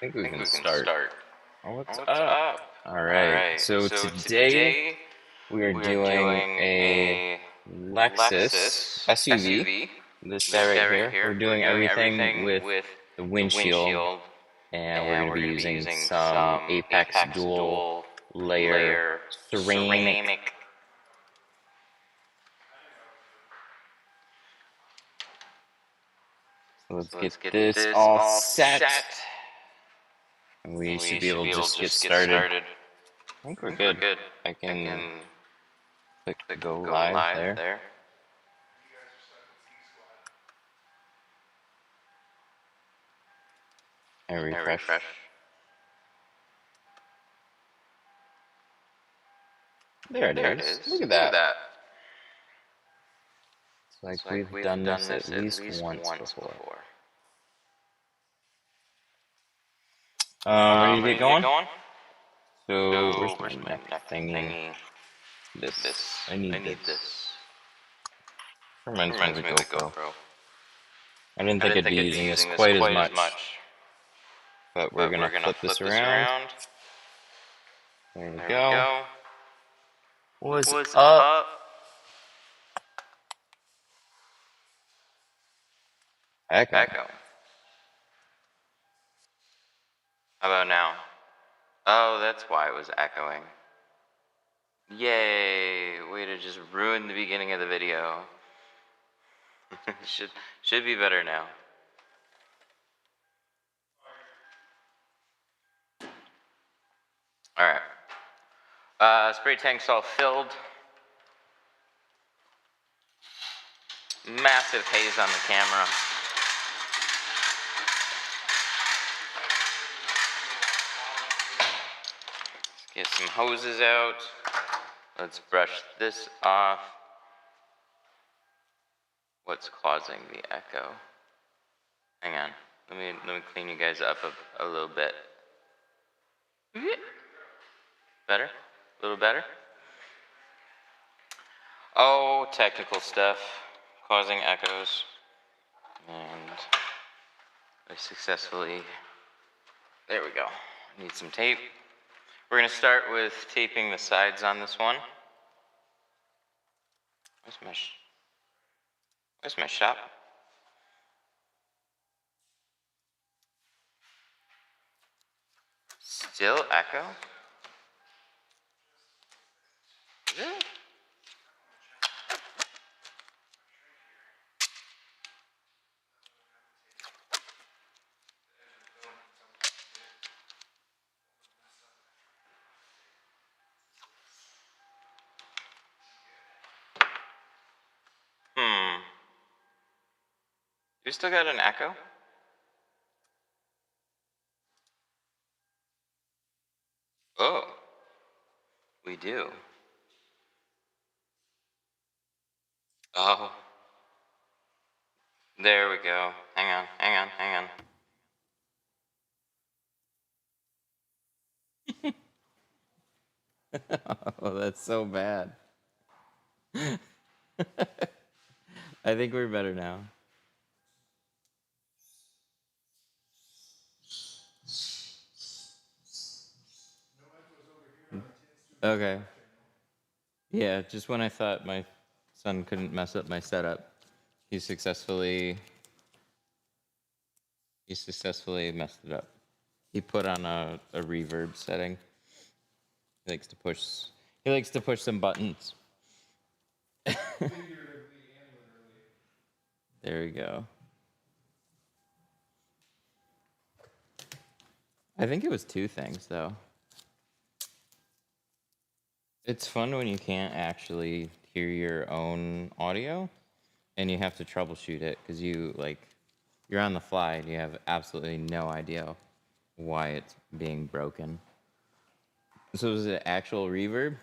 think we can start. Oh, what's What's up? up? Alright, Alright, so so today today we are we are doing doing a a Lexus Lexus SUV. SUV. This guy This right guy right here. here. We're We're doing doing everything everything with with the the windshield, windshield, and we're going and to we're be going to be using using some some Apex Apex dual dual layer layer ceramic. ceramic. So let's So get let's get this this all all set, set, and we and should we be should able be to able just to get just get started. started. I think I we're think we're good. good. I I can can click click go go live live there there. and And refresh. refresh. There it There it is. Look is. at Look at that. that. It's like It's like we've we've done done this this at at least least once once before. before. Ready to get Ready to get going? going? So, where's So my where's my neck neck thingy? thingy? This. I I need need this. this. Reminds me of Reminds the me of the GoPro. GoPro. I didn't I think didn't I'd be think I'd be using this using this quite as quite as much, much, but we're but gonna we're gonna flip flip this this around. around. There we There we go. go. What's What's up? up? Echo. Echo. How about now? Oh, that's why it was echoing. Yay! Way to just ruin the beginning of the video. should be better now. All right. Spray tank's all filled. Massive haze on the camera. Let's get some hoses out. Let's brush this off. What's causing the echo? Hang on. Let me clean you guys up a little bit. Better? A little better? Oh, technical stuff causing echoes. And I successfully, there we go. Need some tape. We're gonna start with taping the sides on this one. Where's my shop? Still echo? Is it? We still got an echo? Oh, we do. Oh, there we go. Hang Oh, that's so bad. I think we're better now. Okay. Yeah, just when I thought my son couldn't mess up my setup, he successfully messed it up. He put on a reverb setting. He likes to push some buttons. There we go. I think it was two things though. It's fun when you can't actually hear your own audio and you have to troubleshoot it because you're on the fly and you have absolutely no idea why it's being broken. So was it actual reverb?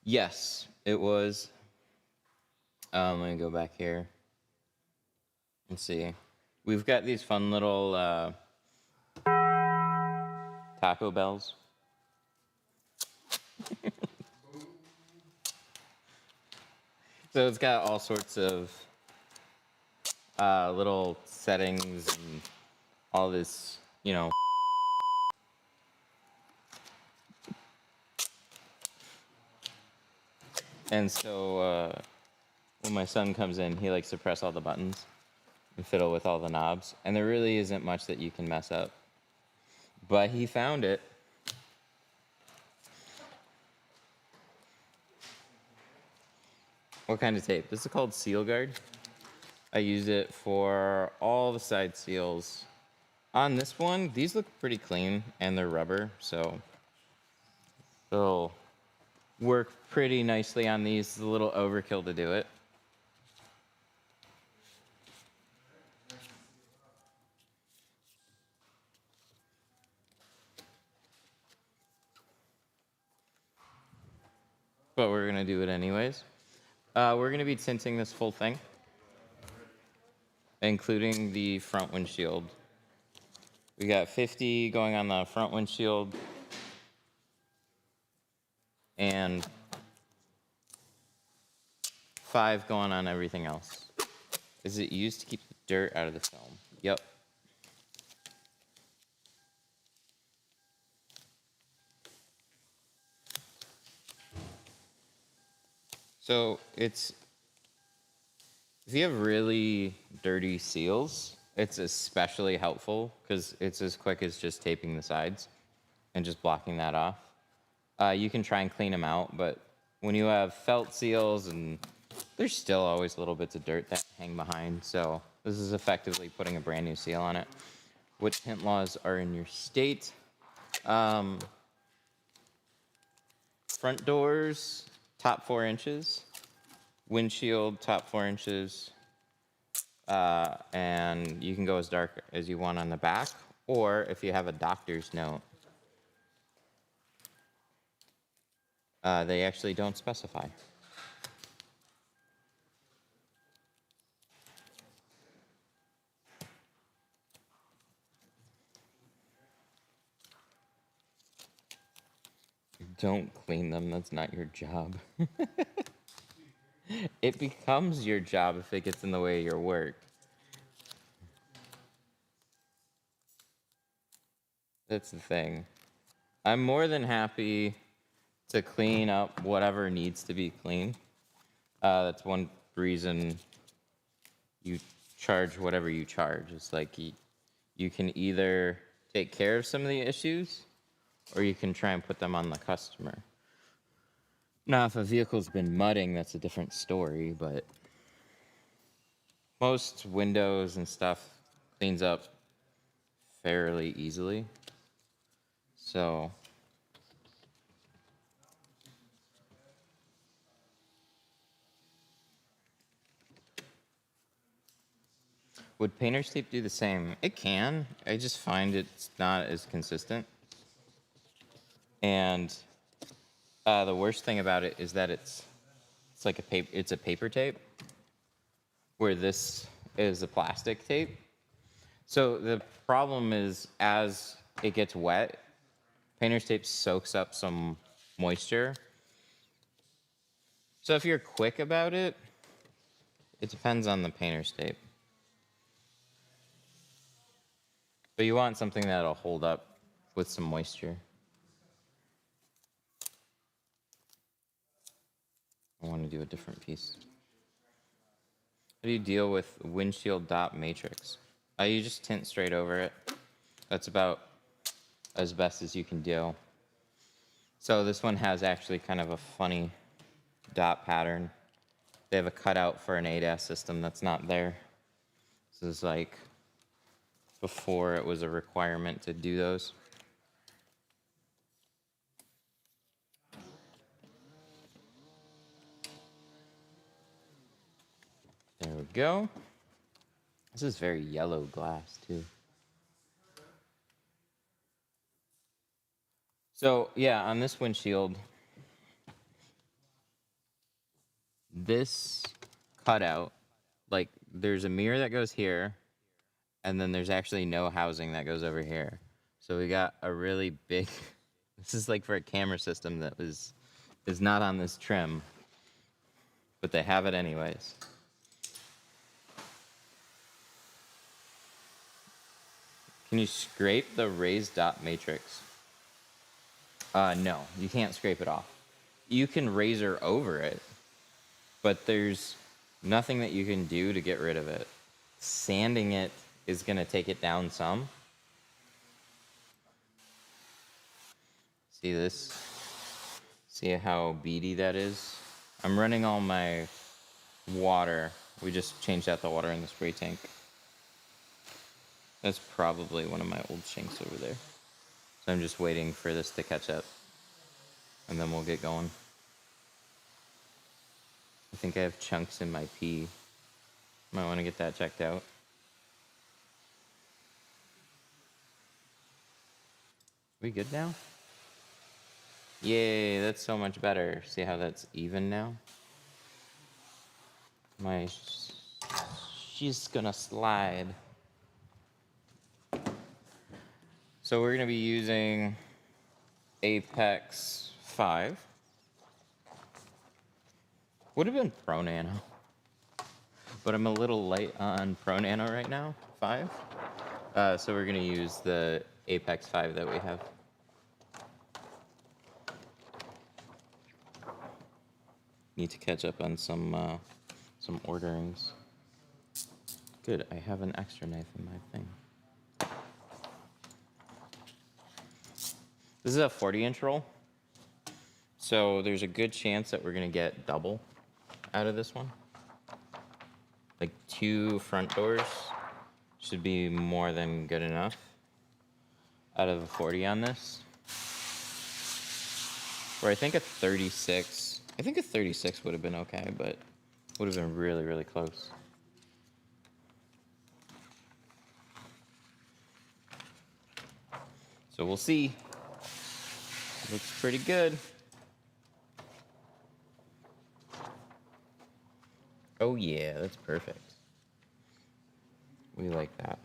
Yes, it was. Let me go back here and see. We've got these fun little Taco Bells. So it's got all sorts of little settings and all this, And so when my son comes in, he likes to press all the buttons and fiddle with all the knobs. And there really isn't much that you can mess up. But he found it. What kind of tape? This is called Seal Guard. I used it for all the side seals. On this one, these look pretty clean and they're rubber, so they'll work pretty nicely on these. It's a little overkill to do it. But we're gonna do it anyways. We're gonna be tinting this full thing, including the front windshield. We got 50 going on the front windshield and 5 going on everything else. Is it used to keep the dirt out of the film? Yep. So if you have really dirty seals, it's especially helpful because it's as quick as just taping the sides and just blocking that off. You can try and clean them out, but when you have felt seals, and there's still always little bits of dirt that hang behind, so this is effectively putting a brand new seal on it. What tint laws are in your state? Front doors, top 4 inches. Windshield, top 4 inches. And you can go as dark as you want on the back, or if you have a doctor's note, they actually don't specify. Don't clean them, that's not your job. It becomes your job if it gets in the way of your work. That's the thing. I'm more than happy to clean up whatever needs to be cleaned. That's one reason you charge whatever you charge. It's like you can either take care of some of the issues or you can try and put them on the customer. Now, if a vehicle's been mudding, that's a different story, but most windows and stuff cleans up fairly easily. So would painter's tape do the same? It can. I just find it's not as consistent. And the worst thing about it is that it's like it's a paper tape, where this is a plastic tape. So the problem is, as it gets wet, painter's tape soaks up some moisture. So if you're quick about it, it depends on the painter's tape. But you want something that'll hold up with some moisture. I want to do a different piece. How do you deal with windshield dot matrix? You just tint straight over it. That's about as best as you can do. So this one has actually kind of a funny dot pattern. They have a cutout for an ADAS system that's not there. This is like before it was a requirement to do those. There we go. This is very yellow glass too. So yeah, on this windshield, this cutout, like there's a mirror that goes here, and then there's actually no housing that goes over here. So we got a really big, this is like for a camera system that is not on this trim, but they have it anyways. Can you scrape the raised dot matrix? No, you can't scrape it off. You can razor over it, but there's nothing that you can do to get rid of it. Sanding it is going to take it down some. See this? See how beady that is? I'm running all my water. We just changed out the water in the spray tank. That's probably one of my old shanks over there. So I'm just waiting for this to catch up. And then we'll get going. I think I have chunks in my pee. Might want to get that checked out. We good now? Yay, that's so much better. See how that's even now? She's gonna slide. So we're gonna be using Apex 5. Would have been Pro Nano, but I'm a little light on Pro Nano right now, 5. So we're gonna use the Apex 5 that we have. Need to catch up on some orderings. Good, I have an extra knife in my thing. This is a 40-inch roll, so there's a good chance that we're gonna get double out of this one. Like 2 front doors should be more than good enough out of a 40 on this. Or I think a 36. I think a 36 would have been okay, but would have been really, really close. So we'll see. Looks pretty good. Oh yeah, that's perfect. We like that.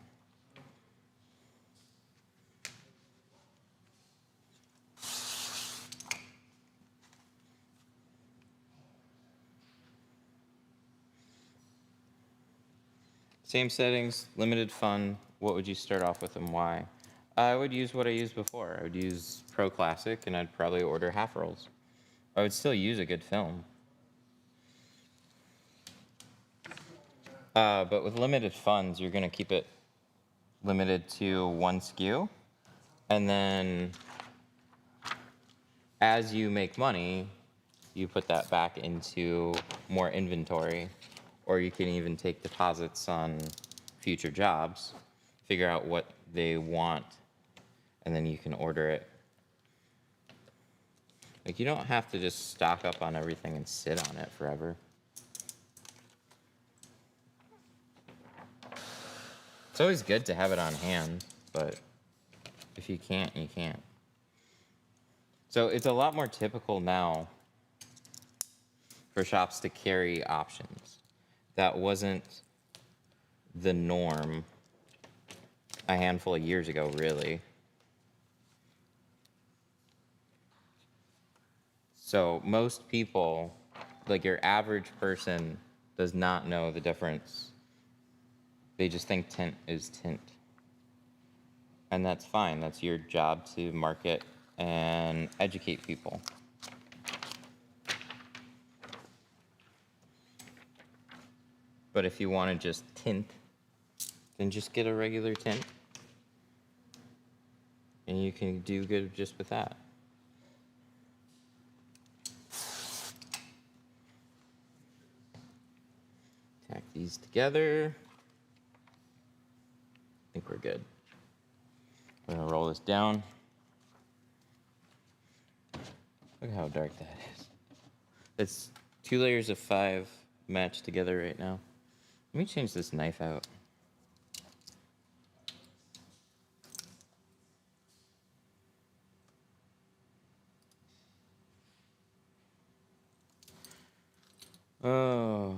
Same settings, limited fun. What would you start off with and why? I would use what I used before. I would use Pro Classic and I'd probably order half rolls. I would still use a good film. But with limited funds, you're gonna keep it limited to 1 SKU. And then as you make money, you put that back into more inventory. Or you can even take deposits on future jobs, figure out what they want, and then you can order it. Like, you don't have to just stock up on everything and sit on it forever. It's always good to have it on hand, but if you can't, you can't. So it's a lot more typical now for shops to carry options. That wasn't the norm a handful of years ago, really. So most people, like your average person, does not know the difference. They just think tint is tint. And that's fine. That's your job to market and educate people. But if you want to just tint, then just get a regular tint. And you can do good just with that. Tack these together. I think we're good. We're gonna roll this down. Look how dark that is. It's 2 layers of 5 matched together right now. Let me change this knife out. Oh.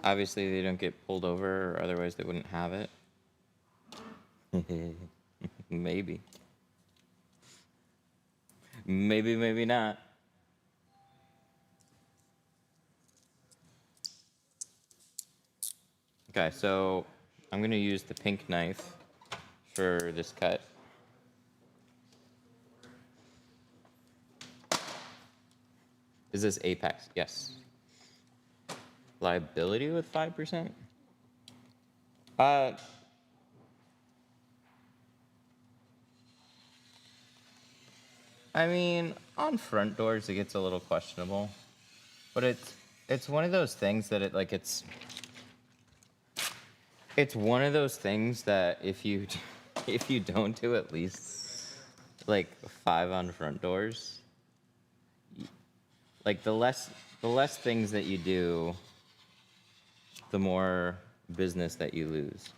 Obviously they don't get pulled over, or otherwise they wouldn't have it. Maybe. Maybe, maybe not. Okay, so I'm gonna use the pink knife for this cut. Is this Apex? Yes. Liability with 5%? I mean, on front doors it gets a little questionable, but it's one of those things that it's one of those things that if you if you don't do at least like 5 on front doors, like the less things that you do, the more business that you lose.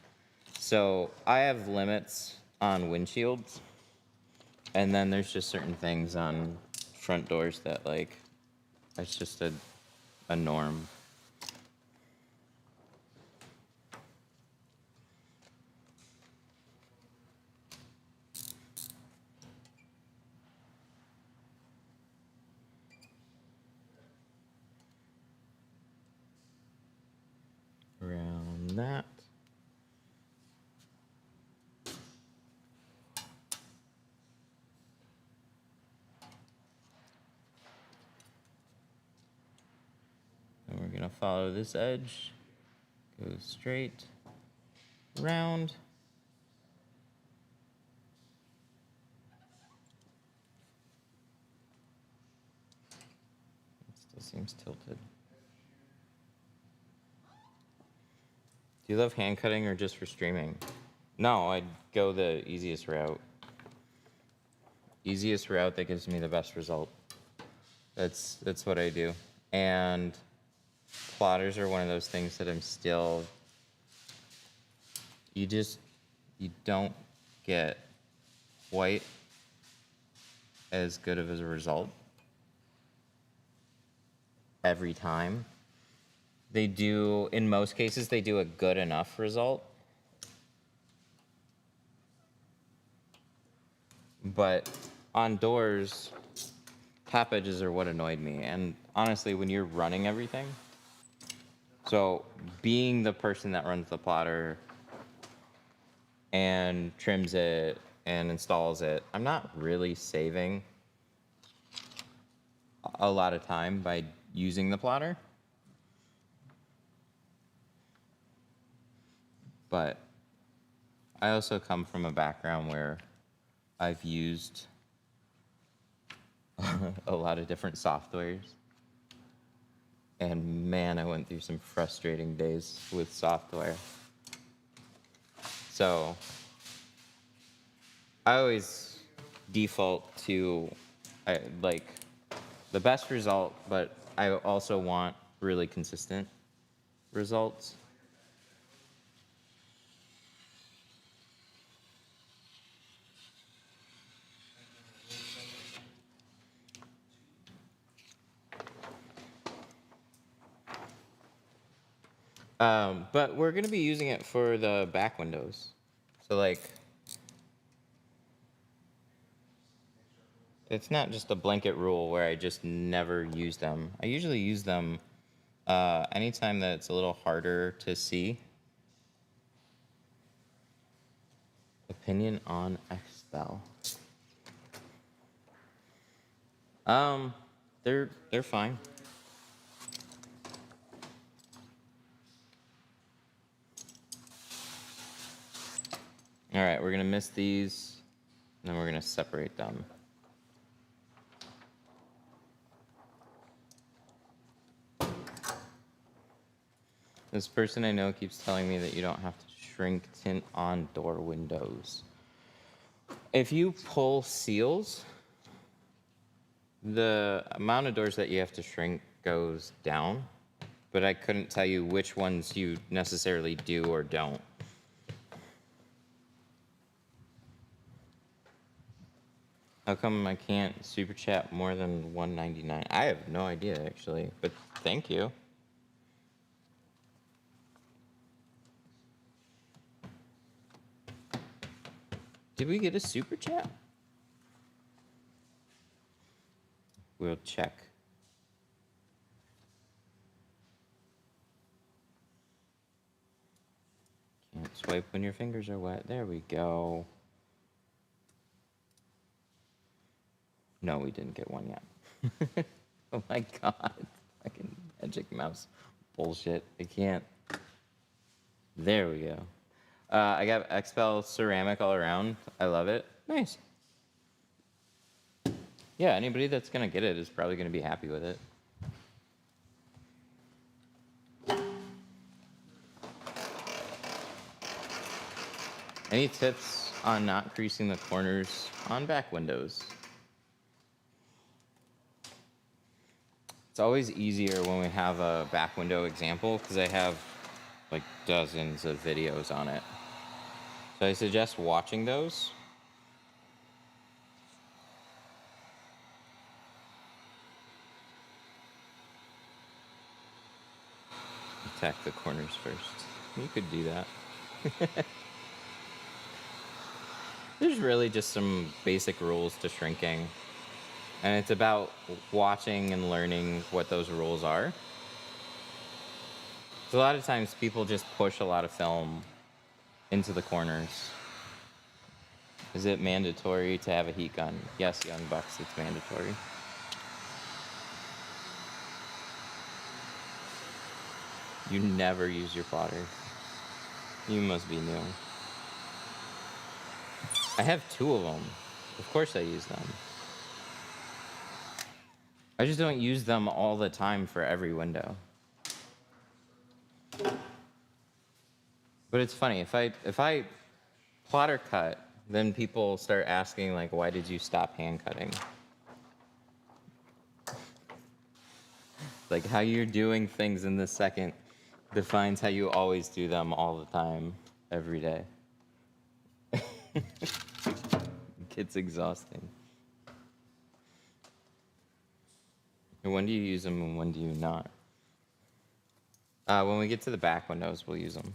So I have limits on windshields, and then there's just certain things on front doors that like it's just a norm. Around that. And we're gonna follow this edge, go straight, round. It still seems tilted. Do you love hand cutting or just for streaming? No, I'd go the easiest route. Easiest route that gives me the best result. That's what I do. And plotters are one of those things that I'm still, you don't get quite as good of a result every time. They do, in most cases, they do a good enough result. But on doors, tap edges are what annoyed me. And honestly, when you're running everything, so being the person that runs the plotter and trims it and installs it, I'm not really saving a lot of time by using the plotter. But I also come from a background where I've used a lot of different softwares. And man, I went through some frustrating days with software. So I always default to like the best result, but I also want really consistent results. But we're gonna be using it for the back windows. So like, it's not just a blanket rule where I just never use them. I usually use them anytime that it's a little harder to see. Opinion on Expel. They're fine. All right, we're gonna miss these, and then we're gonna separate them. This person I know keeps telling me that you don't have to shrink tint on door windows. If you pull seals, the amount of doors that you have to shrink goes down, but I couldn't tell you which ones you necessarily do or don't. How come I can't super chat more than $1.99? I have no idea actually, but thank you. Did we get a super chat? We'll check. Can't swipe when your fingers are wet. There we go. No, we didn't get one yet. Oh my god. Fucking magic mouse bullshit. I can't. There we go. I got Expel ceramic all around. I love it. Nice. Yeah, anybody that's gonna get it is probably gonna be happy with it. Any tips on not creasing the corners on back windows? It's always easier when we have a back window example because I have like dozens of videos on it. So I suggest watching those. Attack the corners first. You could do that. There's really just some basic rules to shrinking. And it's about watching and learning what those rules are. So a lot of times people just push a lot of film into the corners. Is it mandatory to have a heat gun? Yes, young bucks, it's mandatory. You never use your plotter. You must be new. I have 2 of them. Of course I use them. I just don't use them all the time for every window. But it's funny, if I plotter cut, then people start asking like, why did you stop hand cutting? Like how you're doing things in this second defines how you always do them all the time, every day. It's exhausting. And when do you use them and when do you not? When we get to the back windows, we'll use them.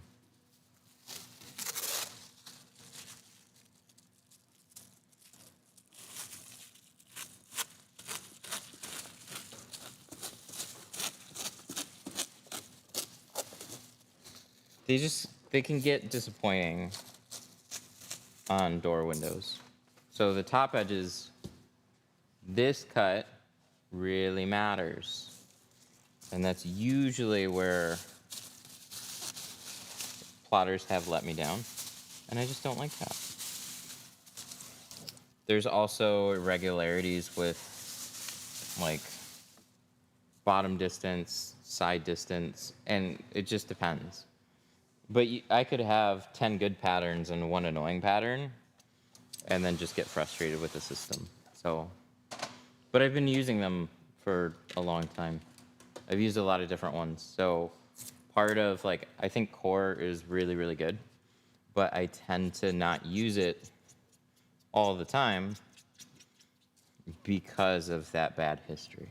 They can get disappointing on door windows. So the top edges, this cut really matters. And that's usually where plotters have let me down. And I just don't like that. There's also irregularities with like bottom distance, side distance, and it just depends. But I could have 10 good patterns and 1 annoying pattern, and then just get frustrated with the system. So, but I've been using them for a long time. I've used a lot of different ones. So part of like, I think core is really, really good, but I tend to not use it all the time because of that bad history.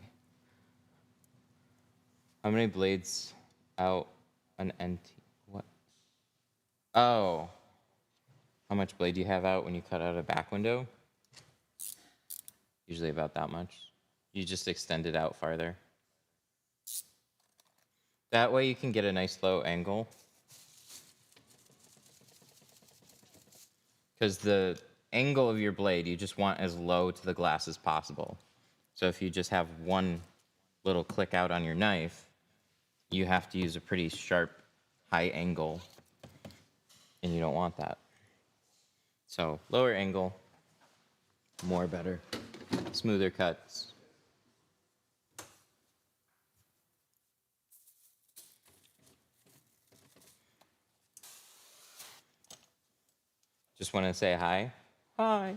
How many blades out an NT? What? Oh. How much blade do you have out when you cut out a back window? Usually about that much. You just extend it out farther. That way you can get a nice low angle. Because the angle of your blade, you just want as low to the glass as possible. So if you just have one little click out on your knife, you have to use a pretty sharp, high angle, and you don't want that. So lower angle, more better, smoother cuts. Just want to say hi. Hi.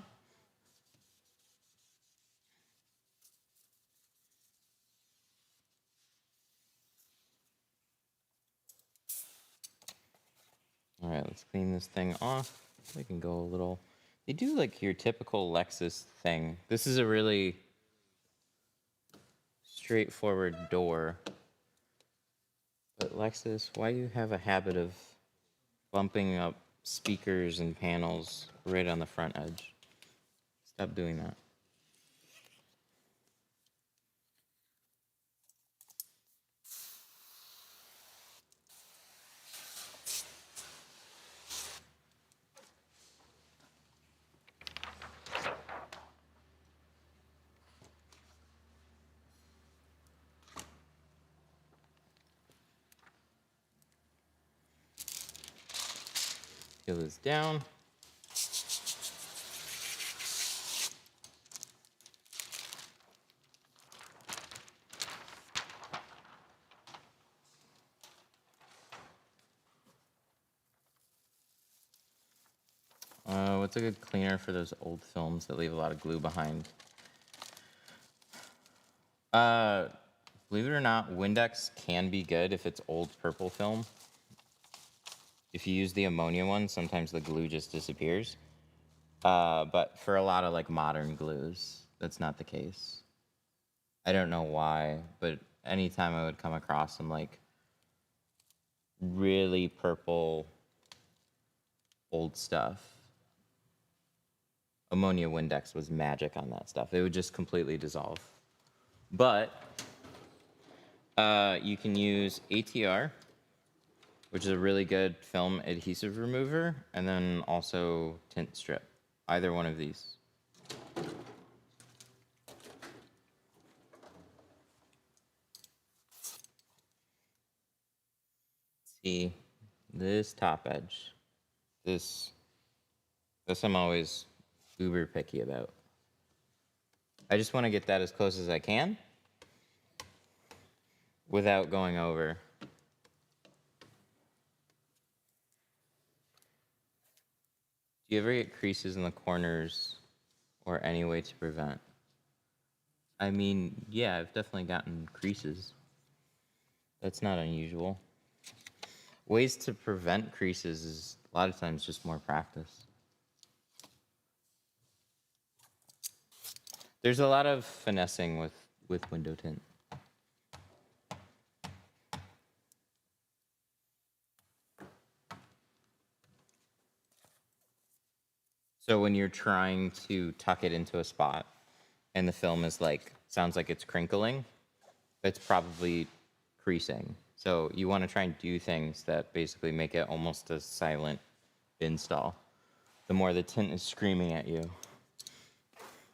All right, let's clean this thing off. We can go a little. They do like your typical Lexus thing. This is a really straightforward door. But Lexus, why do you have a habit of bumping up speakers and panels right on the front edge? Stop doing that. peel this down. What's a good cleaner for those old films that leave a lot of glue behind? Believe it or not, Windex can be good if it's old purple film. If you use the ammonia one, sometimes the glue just disappears. But for a lot of like modern glues, that's not the case. I don't know why, but anytime I would come across some like really purple old stuff, ammonia Windex was magic on that stuff. It would just completely dissolve. But you can use ATR, which is a really good film adhesive remover, and then also tint strip. Either one of these. See, this top edge, this I'm always uber picky about. I just want to get that as close as I can without going over. Do you ever get creases in the corners or any way to prevent? I mean, yeah, I've definitely gotten creases. That's not unusual. Ways to prevent creases is a lot of times just more practice. There's a lot of finessing with window tint. So when you're trying to tuck it into a spot and the film is like, sounds like it's crinkling, it's probably creasing. So you want to try and do things that basically make it almost a silent install. The more the tint is screaming at you,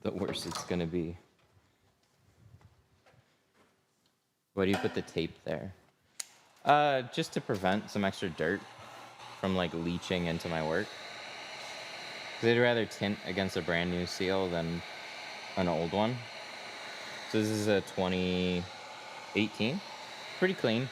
the worse it's going to be. Why do you put the tape there? Just to prevent some extra dirt from like leaching into my work. Because I'd rather tint against a brand new seal than an old one. So this is a 2018. Pretty clean.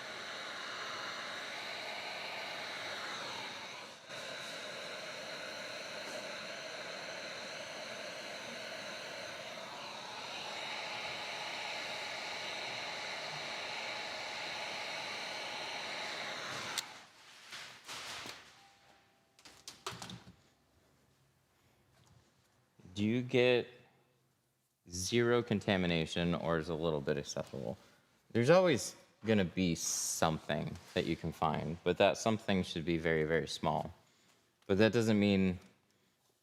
Do you get zero contamination or is a little bit acceptable? There's always going to be something that you can find, but that something should be very, very small. But that doesn't mean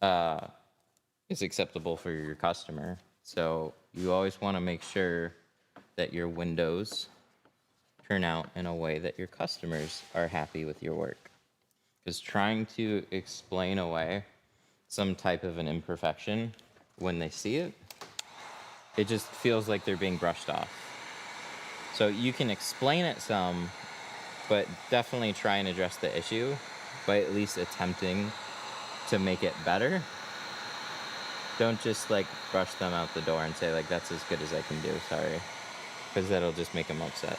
it's acceptable for your customer. So you always want to make sure that your windows turn out in a way that your customers are happy with your work. Because trying to explain away some type of an imperfection when they see it, it just feels like they're being brushed off. So you can explain it some, but definitely try and address the issue by at least attempting to make it better. Don't just like brush them out the door and say like, that's as good as I can do, sorry. Because that'll just make them upset.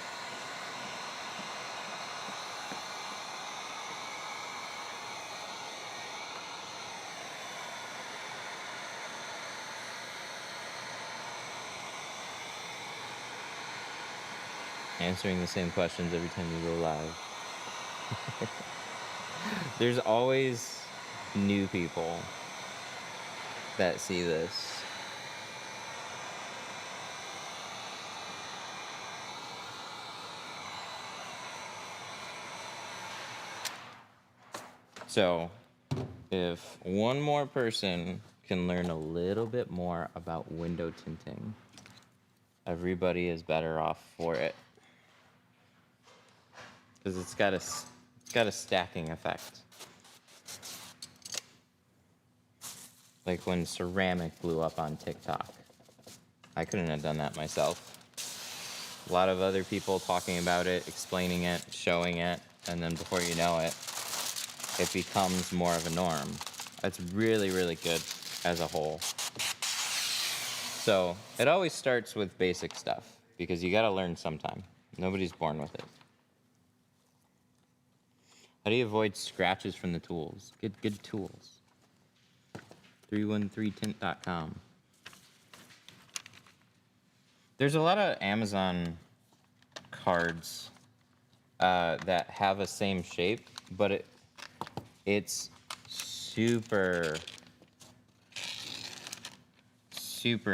Answering the same questions every time you go live. There's always new people that see this. So, if one more person can learn a little bit more about window tinting, everybody is better off for it. Because it's got a stacking effect. Like when ceramic blew up on TikTok. I couldn't have done that myself. A lot of other people talking about it, explaining it, showing it, and then before you know it, it becomes more of a norm. It's really, really good as a whole. So it always starts with basic stuff because you got to learn sometime. Nobody's born with it. How do you avoid scratches from the tools? Get good tools. 313tint.com. There's a lot of Amazon cards that have a same shape, but it's super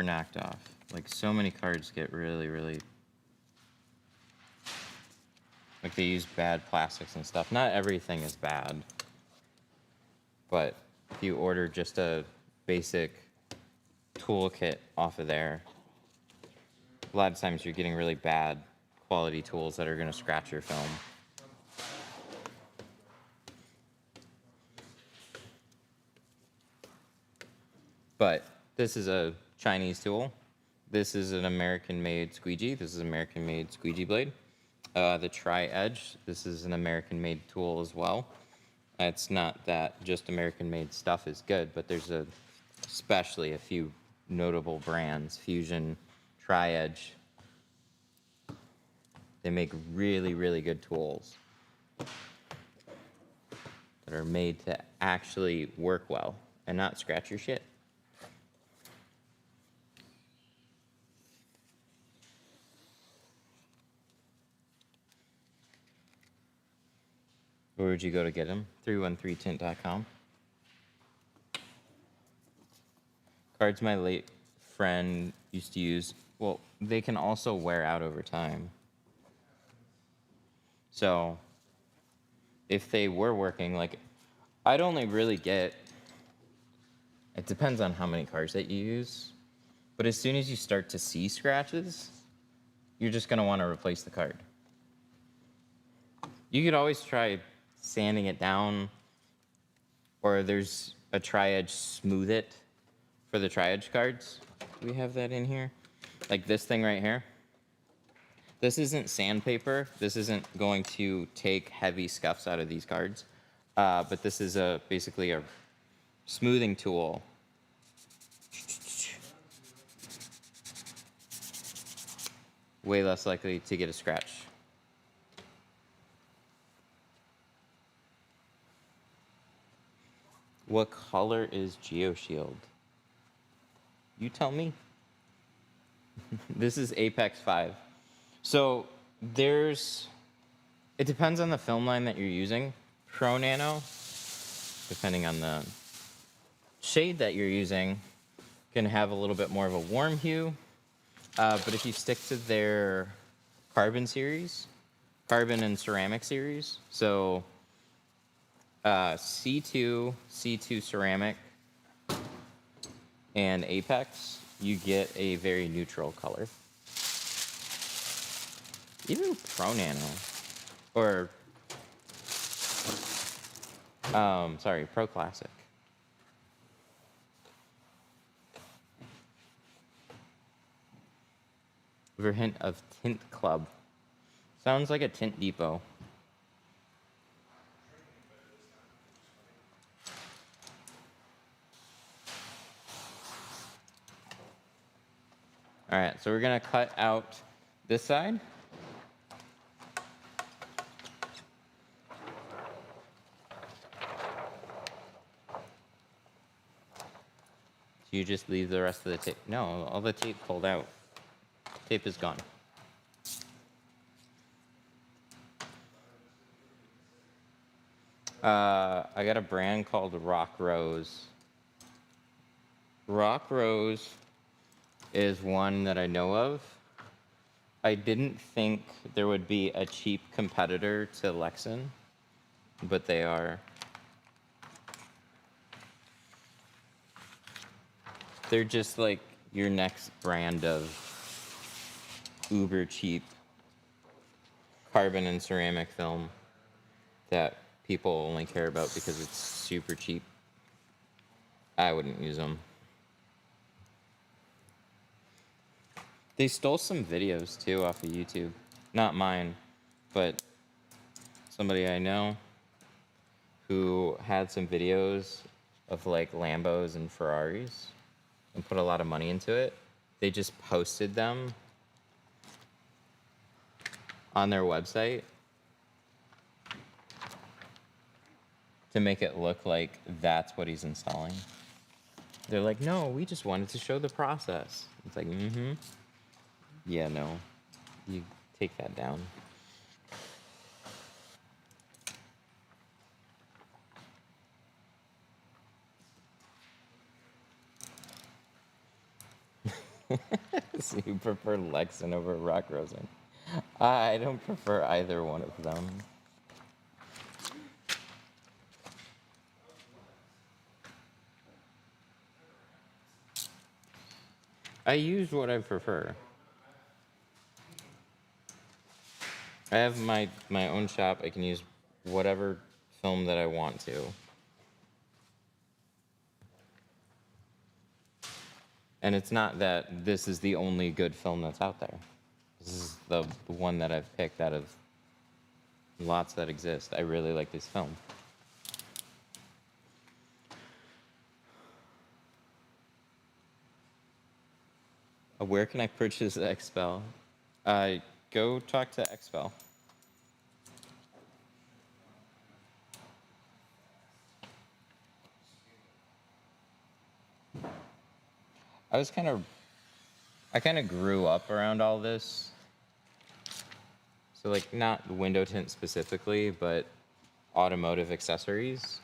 knocked off. Like, so many cards get really, really, like, they use bad plastics and stuff. Not everything is bad, but if you order just a basic toolkit off of there, a lot of times you're getting really bad quality tools that are going to scratch your film. But this is a Chinese tool. This is an American-made squeegee. This is an American-made squeegee blade. The Tri-Edge, this is an American-made tool as well. It's not that just American-made stuff is good, but there's especially a few notable brands. Fusion, Tri-Edge. They make really, really good tools that are made to actually work well and not scratch your shit. Where would you go to get them? 313tint.com. Cards my late friend used to use, well, they can also wear out over time. So if they were working, like, I'd only really get, it depends on how many cards that you use, but as soon as you start to see scratches, you're just going to want to replace the card. You could always try sanding it down, or there's a Tri-Edge Smooth It for the Tri-Edge cards. We have that in here. Like this thing right here. This isn't sandpaper. This isn't going to take heavy scuffs out of these cards. But this is basically a smoothing tool. Way less likely to get a scratch. What color is GeoShield? You tell me. This is Apex 5. So it depends on the film line that you're using. Pro Nano, depending on the shade that you're using, can have a little bit more of a warm hue. But if you stick to their carbon series, carbon and ceramic series, so C2 ceramic, and Apex, you get a very neutral color. Even Pro Nano, or Pro Classic. Hint of Tint Club. Sounds like a Tint Depot. All right, so we're gonna cut out this side. You just leave the rest of the tape. No, all the tape pulled out. Tape is gone. I got a brand called Rock Rose. Rock Rose is one that I know of. I didn't think there would be a cheap competitor to Lexan, but they are. They're just like your next brand of uber cheap carbon and ceramic film that people only care about because it's super cheap. I wouldn't use them. They stole some videos too off of YouTube. Not mine, but somebody I know who had some videos of like Lambos and Ferraris and put a lot of money into it. They just posted them on their website to make it look like that's what he's installing. They're like, no, we just wanted to show the process. It's like, mm-hmm. Yeah, no. You take that down. So you prefer Lexan over Rock Rosin? I don't prefer either one of them. I use what I prefer. I have my own shop. I can use whatever film that I want to. And it's not that this is the only good film that's out there. This is the one that I've picked out of lots that exist. I really like this film. Where can I purchase Expel? Go talk to Expel. I kind of grew up around all this. So like not window tint specifically, but automotive accessories.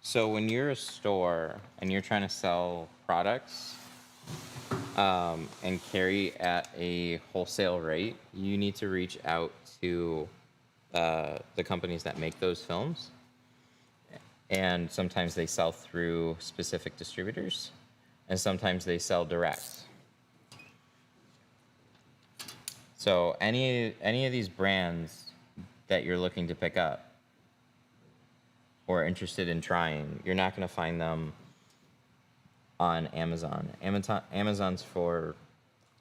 So when you're a store and you're trying to sell products and carry at a wholesale rate, you need to reach out to the companies that make those films. And sometimes they sell through specific distributors, and sometimes they sell direct. So any of these brands that you're looking to pick up or interested in trying, you're not going to find them on Amazon. Amazon's for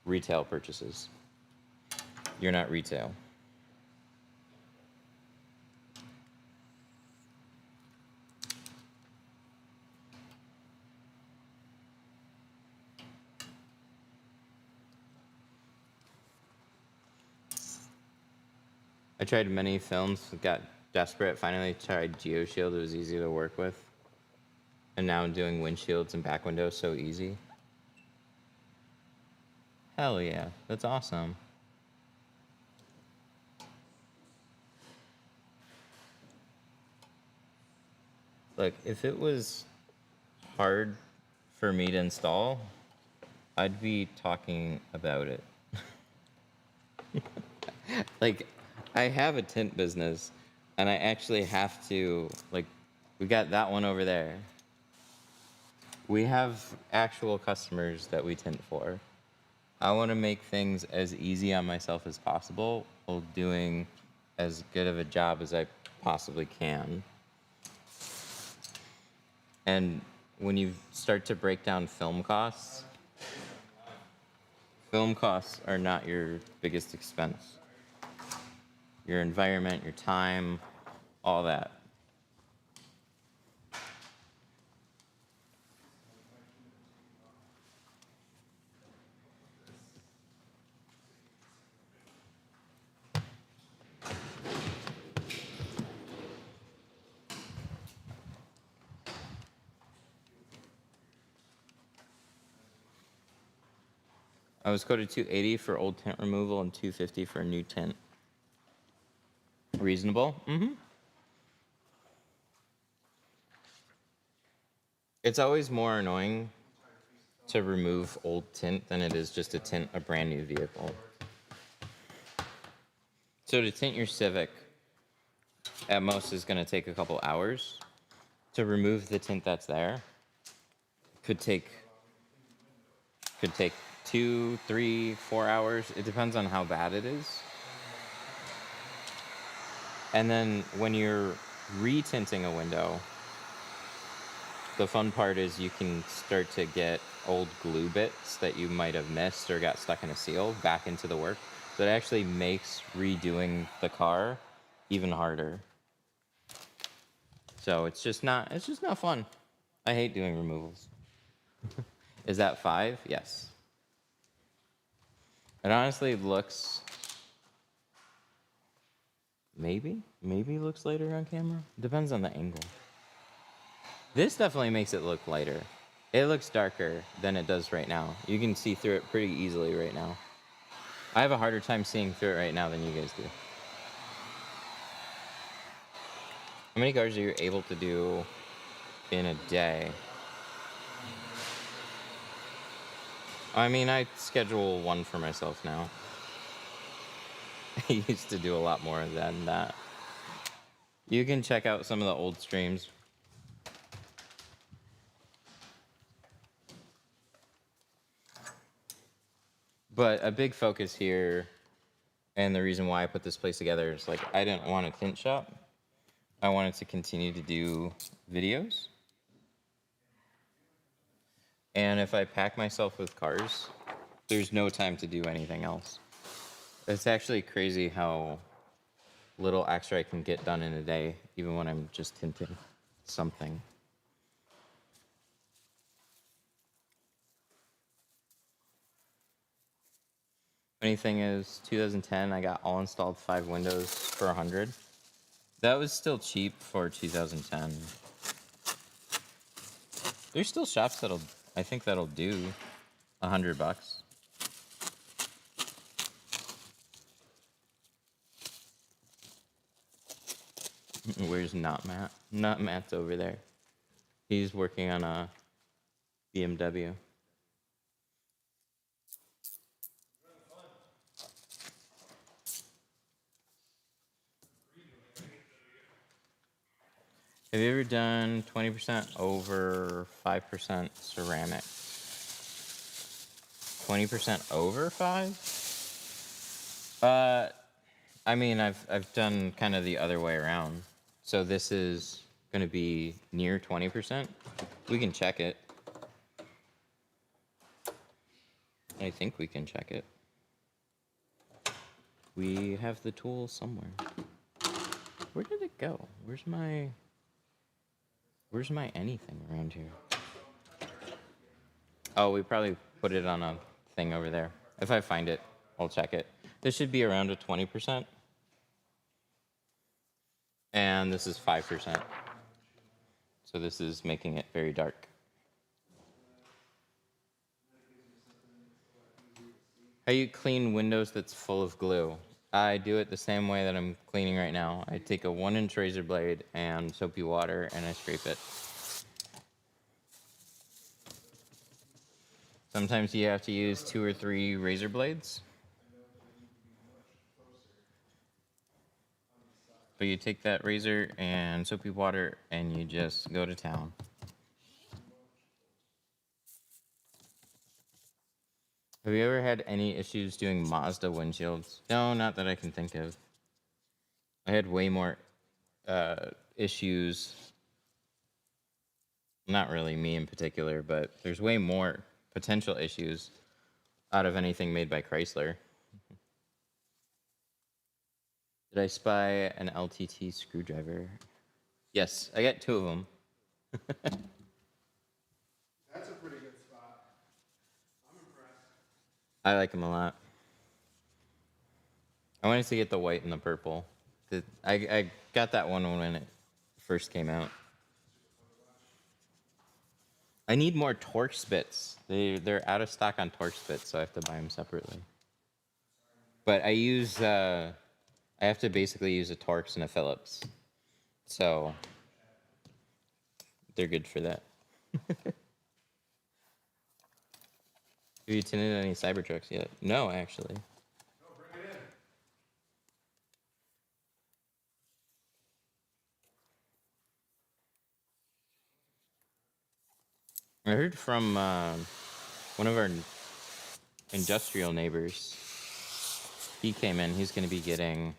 retail purchases. You're not retail. I tried many films, got desperate, finally tried GeoShield. It was easy to work with. And now I'm doing windshields and back windows so easy. Hell yeah, that's awesome. Look, if it was hard for me to install, I'd be talking about it. Like, I have a tint business, and I actually have to, like, we got that one over there. We have actual customers that we tint for. I want to make things as easy on myself as possible while doing as good of a job as I possibly can. And when you start to break down film costs are not your biggest expense. Your environment, your time, all that. I was quoted $280 for old tint removal and $250 for a new tint. Reasonable? Mm-hmm. It's always more annoying to remove old tint than it is just to tint a brand new vehicle. So to tint your Civic, at most is going to take a couple hours. To remove the tint that's there could take 2, 3, 4 hours. It depends on how bad it is. And then when you're retinting a window, the fun part is you can start to get old glue bits that you might have missed or got stuck in a seal back into the work. So it actually makes redoing the car even harder. So it's just not fun. I hate doing removals. Is that 5? Yes. It honestly looks, maybe looks lighter on camera. Depends on the angle. This definitely makes it look lighter. It looks darker than it does right now. You can see through it pretty easily right now. I have a harder time seeing through it right now than you guys do. How many cars are you able to do in a day? I mean, I schedule one for myself now. I used to do a lot more than that. You can check out some of the old streams. But a big focus here, and the reason why I put this place together is like, I didn't want a tint shop. I wanted to continue to do videos. And if I pack myself with cars, there's no time to do anything else. It's actually crazy how little extra I can get done in a day, even when I'm just tinting something. Funny thing is, 2010, I got all installed 5 windows for $100. That was still cheap for 2010. There's still shops I think that'll do $100. Where's Not Matt? Not Matt's over there. He's working on a BMW. Have you ever done 20% over 5% ceramic? 20% over 5? I mean, I've done kind of the other way around. So this is going to be near 20%. We can check it. I think we can check it. We have the tool somewhere. Where did it go? Where's my anything around here? Oh, we probably put it on a thing over there. If I find it, I'll check it. This should be around a 20%. And this is 5%. So this is making it very dark. How you clean windows that's full of glue? I do it the same way that I'm cleaning right now. I take a 1-inch razor blade and soapy water and I scrape it. Sometimes you have to use 2 or 3 razor blades. But you take that razor and soapy water and you just go to town. Have you ever had any issues doing Mazda windshields? No, not that I can think of. I had way more issues. Not really me in particular, but there's way more potential issues out of anything made by Chrysler. Did I spy an LTT screwdriver? Yes, I got 2 of them. That's a pretty good spot. I'm impressed. I like them a lot. I wanted to get the white and the purple. I got that one when it first came out. I need more Torx bits. They're out of stock on Torx bits, so I have to buy them separately. But I use I have to basically use a Torx and a Phillips, so they're good for that. Have you tinted any Cybertrucks yet? No, actually. No, bring it in. I heard from one of our industrial neighbors. He came in. He's going to be getting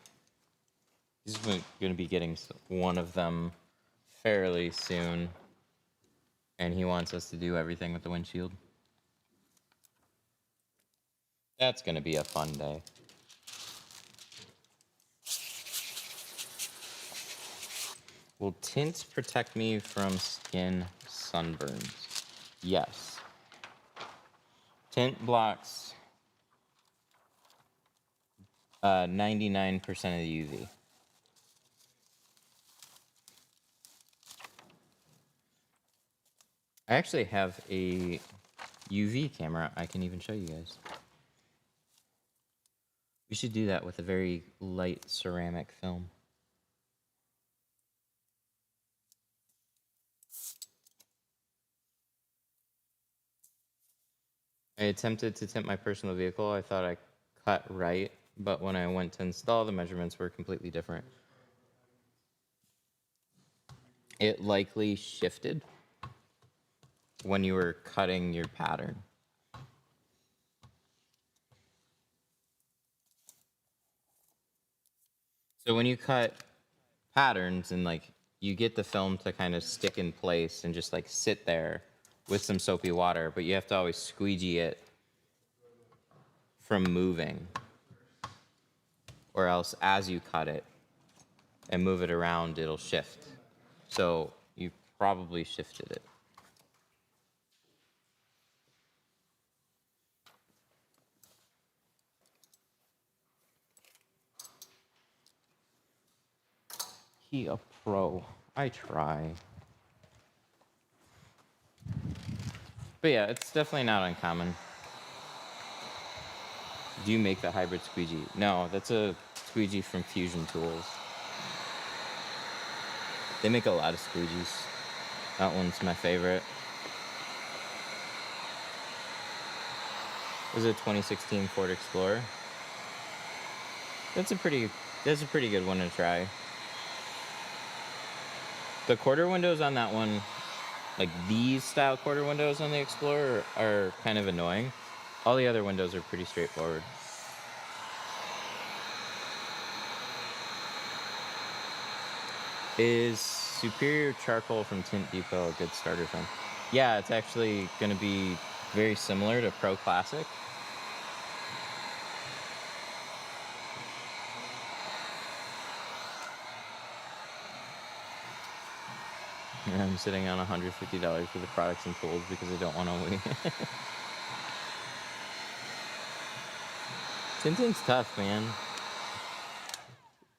one of them fairly soon, and he wants us to do everything with the windshield. That's going to be a fun day. Will tints protect me from skin sunburns? Yes. Tint blocks 99% of the UV. I actually have a UV camera I can even show you guys. We should do that with a very light ceramic film. I attempted to tint my personal vehicle. I thought I cut right, but when I went to install, the measurements were completely different. It likely shifted when you were cutting your pattern. So when you cut patterns and like you get the film to kind of stick in place and just like sit there with some soapy water, but you have to always squeegee it from moving, or else as you cut it and move it around, it'll shift. So you probably shifted it. He a pro. I try. But yeah, it's definitely not uncommon. Do you make the hybrid squeegee? No, that's a squeegee from Fusion Tools. They make a lot of squeegees. That one's my favorite. This is a 2016 Ford Explorer. That's a pretty good one to try. The quarter windows on that one, like these style quarter windows on the Explorer, are kind of annoying. All the other windows are pretty straightforward. Is Superior Charcoal from Tint Depot a good starter film? Yeah, it's actually going to be very similar to Pro Classic. And I'm sitting on $150 for the products and tools because I don't want to wait. Tinting's tough, man.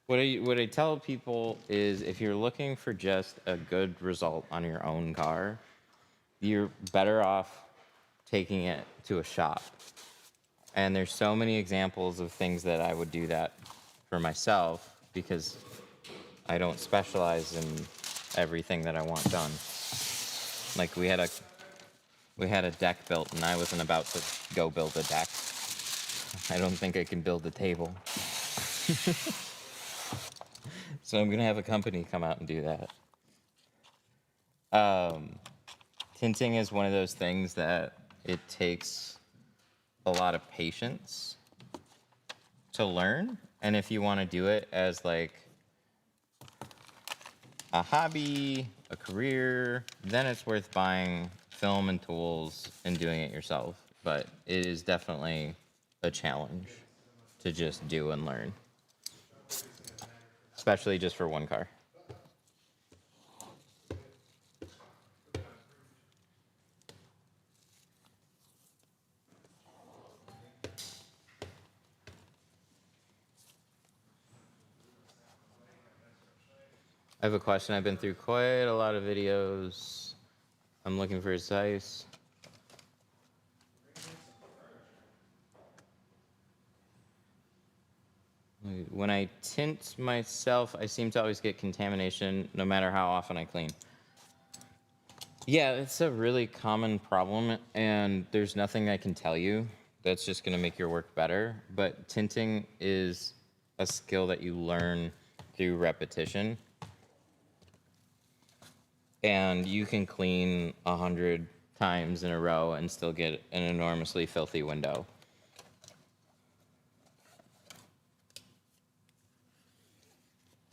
What I tell people is if you're looking for just a good result on your own car, you're better off taking it to a shop. And there's so many examples of things that I would do that for myself because I don't specialize in everything that I want done. Like we had a deck built and I wasn't about to go build a deck. I don't think I can build a table. So I'm gonna have a company come out and do that. Tinting is one of those things that it takes a lot of patience to learn. And if you want to do it as like a hobby, a career, then it's worth buying film and tools and doing it yourself. But it is definitely a challenge to just do and learn, especially just for one car. I have a question. I've been through quite a lot of videos. I'm looking for advice. When I tint myself, I seem to always get contamination no matter how often I clean. Yeah, it's a really common problem, and there's nothing I can tell you that's just going to make your work better. But tinting is a skill that you learn through repetition. And you can clean 100 times in a row and still get an enormously filthy window.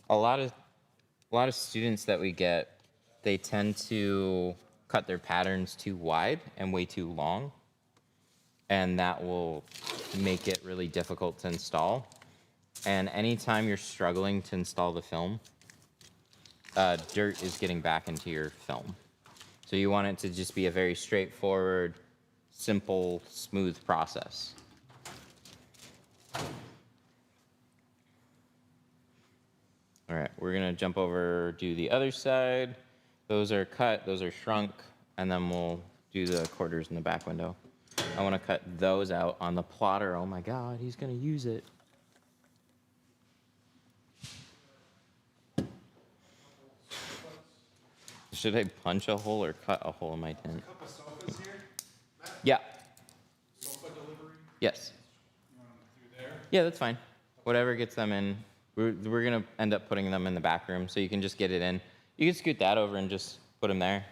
A lot of students that we get, they tend to cut their patterns too wide and way too long, and that will make it really difficult to install. And anytime you're struggling to install the film, dirt is getting back into your film. So you want it to just be a very straightforward, simple, smooth process. All right, we're gonna jump over, do the other side. Those are cut, those are shrunk, and then we'll do the quarters in the back window. I wanna cut those out on the plotter. Oh my God, he's gonna use it. Should I punch a hole or cut a hole in my tint? A couple sofas here. Matt, Yeah, sofa delivery. yes. You want them through there? Yeah, that's fine. Whatever gets them in. We're gonna end up putting them in the back room, so you can just get it in. You can scoot that over and just put them there.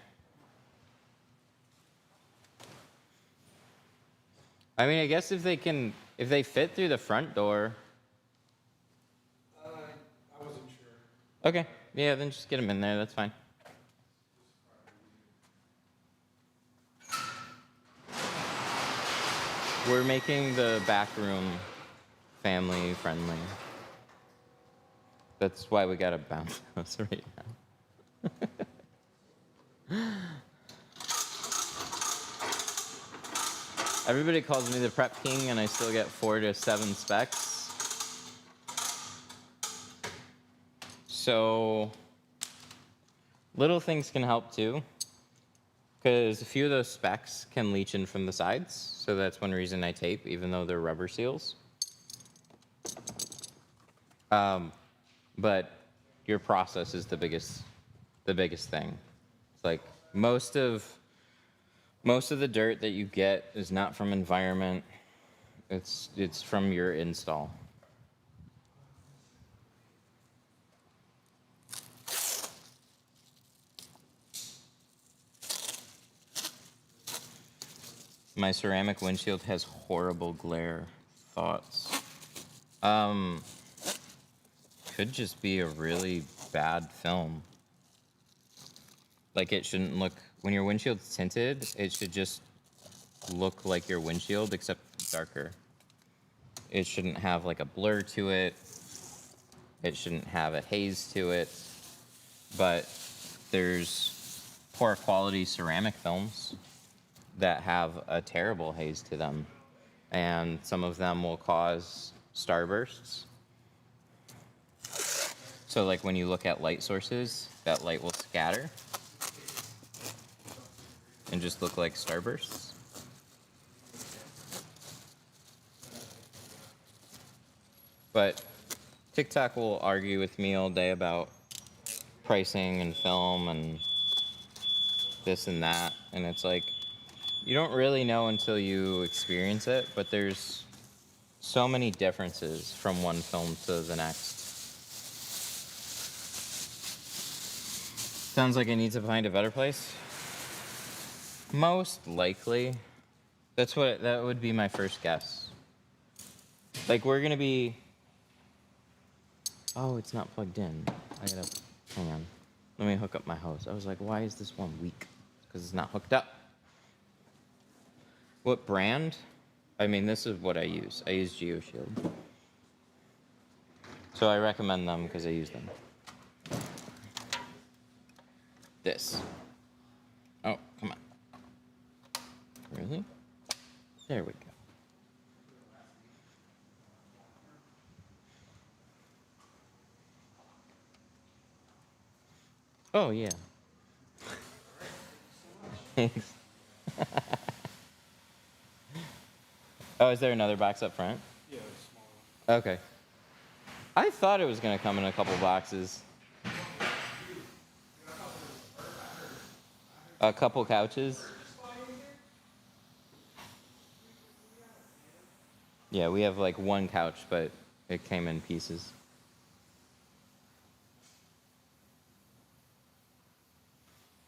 I mean, I guess if they fit through the front door. I wasn't sure. Okay, yeah, then just get them in there. That's fine. We're making the back room family friendly. That's why we gotta bounce those right now. Everybody calls me the prep king, and I still get 4 to 7 specs. So little things can help too, because a few of those specs can leach in from the sides. So that's one reason I tape, even though they're rubber seals. But your process is the biggest thing. It's like most of the dirt that you get is not from environment. It's from your install. My ceramic windshield has horrible glare. Thoughts? Could just be a really bad film. Like, it shouldn't look, when your windshield's tinted, it should just look like your windshield, except darker. It shouldn't have like a blur to it. It shouldn't have a haze to it. But there's poor quality ceramic films that have a terrible haze to them. And some of them will cause starbursts. So like when you look at light sources, that light will scatter and just look like starbursts. But TikTok will argue with me all day about pricing and film and this and that. And it's like, you don't really know until you experience it, but there's so many differences from one film to the next. Sounds like I need to find a better place. Most likely. That would be my first guess. Like, we're gonna be... Oh, it's not plugged in. Hang on. Let me hook up my hose. I was like, why is this one weak? Because it's not hooked up. What brand? I mean, this is what I use. I use GeoShield. So I recommend them because I use them. This. Oh, come on. Really? There we go. Oh, yeah. Thanks. Oh, is there another box up front? Yeah, it's small. Okay. I thought it was going to come in a couple boxes. A couple couches. Yeah, we have like one couch, but it came in pieces.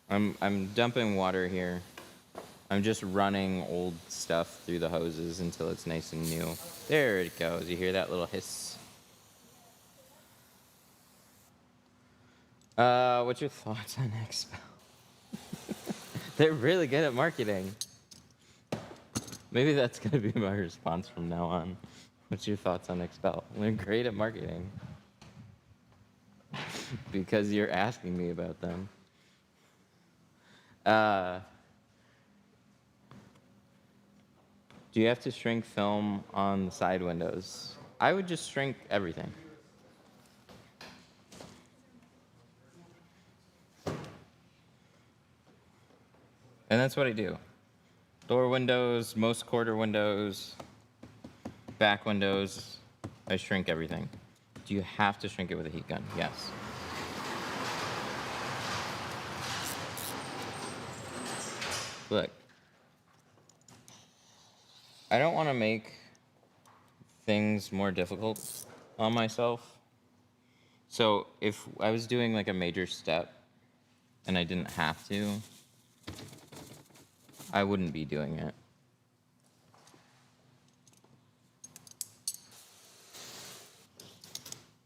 I'm dumping water here. I'm just running old stuff through the hoses until it's nice and new. There it goes. You hear that little hiss? What's your thoughts on Expel? They're really good at marketing. Maybe that's gonna be my response from now on. What's your thoughts on Expel? They're great at marketing. because you're asking me about them. Do you have to shrink film on the side windows? I would just shrink everything. And that's what I do. Door windows, most quarter windows, back windows, I shrink everything. Do you have to shrink it with a heat gun? Yes. Look, I don't want to make things more difficult on myself. So if I was doing like a major step and I didn't have to, I wouldn't be doing it.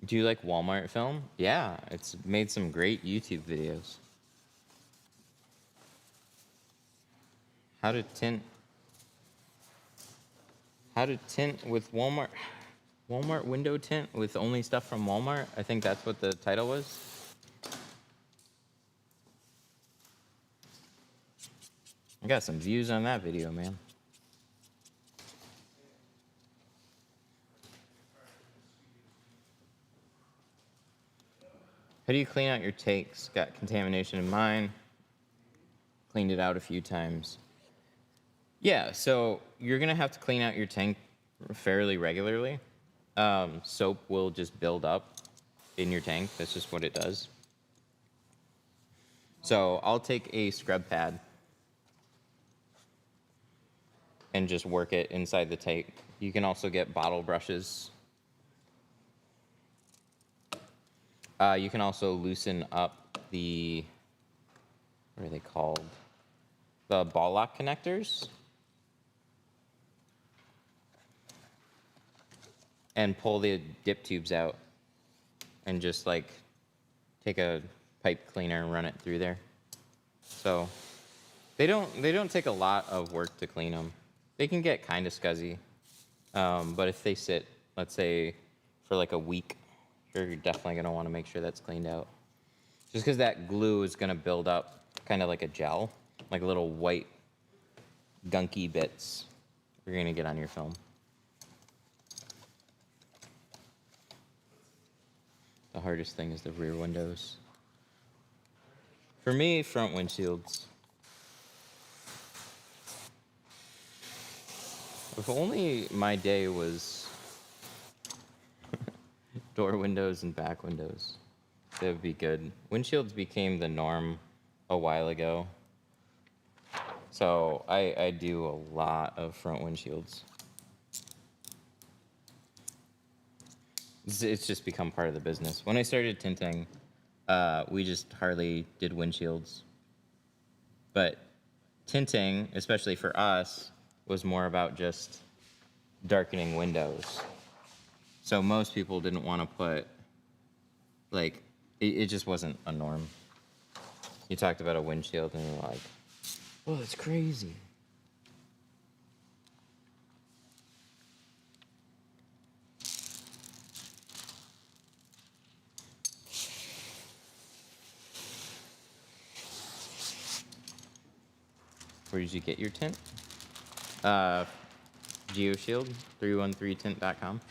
Do you like Walmart film? Yeah, it's made some great YouTube videos. How to tint with Walmart window tint with only stuff from Walmart. I think that's what the title was. I got some views on that video, man. How do you clean out your takes? Got contamination in mine. Cleaned it out a few times. Yeah, so you're gonna have to clean out your tank fairly regularly. Soap will just build up in your tank. That's just what it does. So I'll take a scrub pad and just work it inside the tank. You can also get bottle brushes. You can also loosen up the, what are they called? The ball lock connectors. And pull the dip tubes out and just like take a pipe cleaner and run it through there. So they don't take a lot of work to clean them. They can get kind of scuzzy, but if they sit, let's say, for like a week, you're definitely gonna want to make sure that's cleaned out. Just because that glue is gonna build up kind of like a gel, like little white gunky bits you're gonna get on your film. The hardest thing is the rear windows. For me, front windshields. If only my day was door windows and back windows, that would be good. Windshields became the norm a while ago. So I do a lot of front windshields. It's just become part of the business. When I started tinting, we just hardly did windshields. But tinting, especially for us, was more about just darkening windows. So most people didn't want to put, like, it just wasn't a norm. You talked about a windshield and you're like, oh, that's crazy. Where did you get your tint? GeoShield, 313tint.com.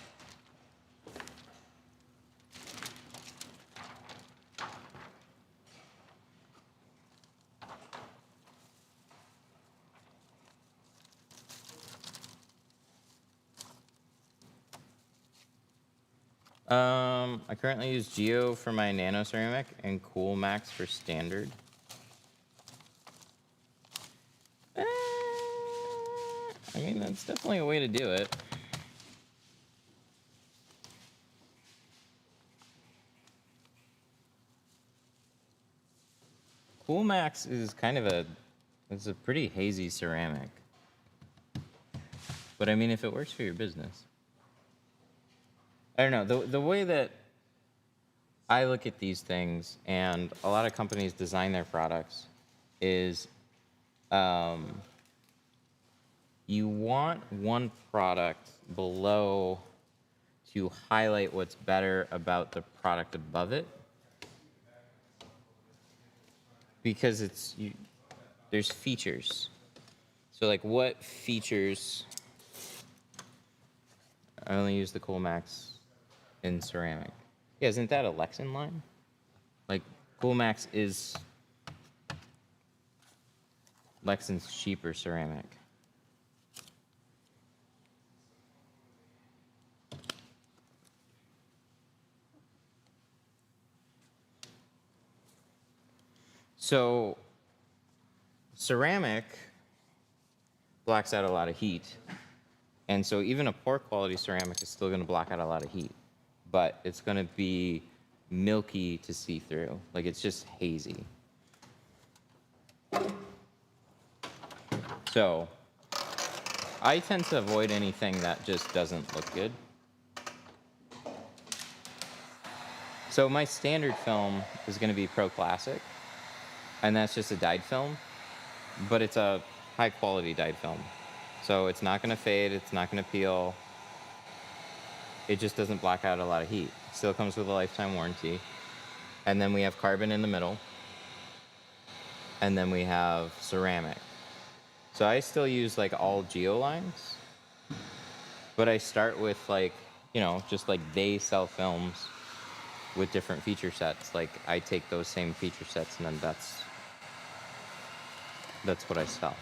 I currently use Geo for my nano ceramic and Cool Max for standard. I mean, that's definitely a way to do it. Cool Max is kind of it's a pretty hazy ceramic. But I mean, if it works for your business. I don't know, the way that I look at these things, and a lot of companies design their products, is you want one product below to highlight what's better about the product above it. because there's features. So like what features, I only use the Coolmax in ceramic. Yeah, isn't that a Lexan line? Like Coolmax is Lexan's cheaper ceramic. So ceramic blocks out a lot of heat. And so even a poor quality ceramic is still going to block out a lot of heat. But it's going to be milky to see through. Like it's just hazy. So I tend to avoid anything that just doesn't look good. So my standard film is going to be Pro Classic. And that's just a dyed film. But it's a high quality dyed film. So it's not going to fade, it's not going to peel. It just doesn't block out a lot of heat. Still comes with a lifetime warranty. And then we have carbon in the middle. And then we have ceramic. So I still use like all geo lines. But I start with like, you know, just like they sell films with different feature sets. Like I take those same feature sets and then that's what I sell.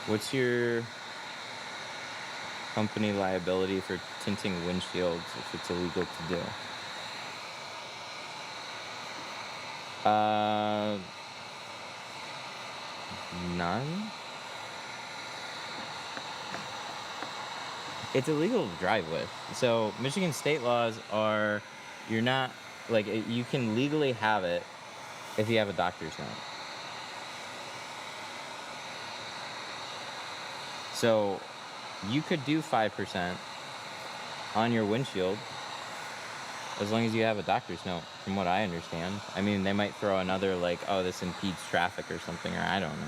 What's your company liability for tinting windshields if it's illegal to do? None. It's illegal to drive with. So Michigan state laws are, you're not, like, you can legally have it if you have a doctor's note. So you could do 5% on your windshield as long as you have a doctor's note, from what I understand. I mean, they might throw another, like, oh, this impedes traffic or something, or I don't know.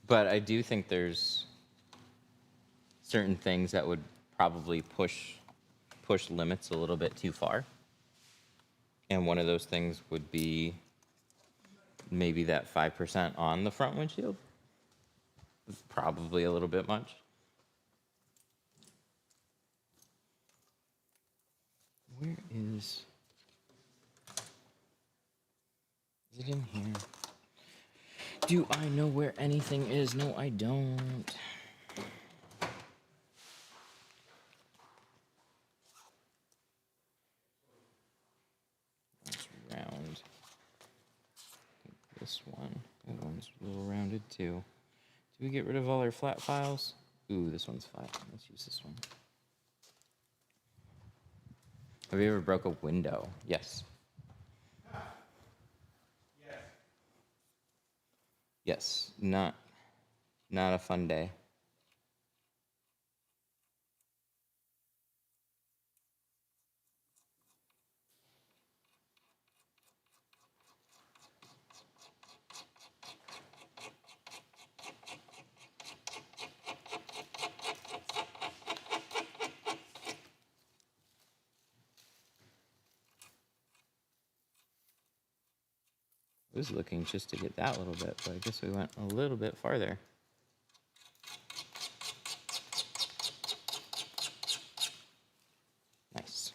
But I do think there's certain things that would probably push limits a little bit too far. And one of those things would be maybe that 5% on the front windshield. It's probably a little bit much. Where is it in here? Do I know where anything is? No, I don't. That's round. This one. That one's a little rounded too. Do we get rid of all our flat files? Ooh, this one's flat. Let's use this one. Have you ever broke a window? Yes. Yes. Not a fun day. I was looking just to get that little bit, but I guess we went a little bit farther. Nice.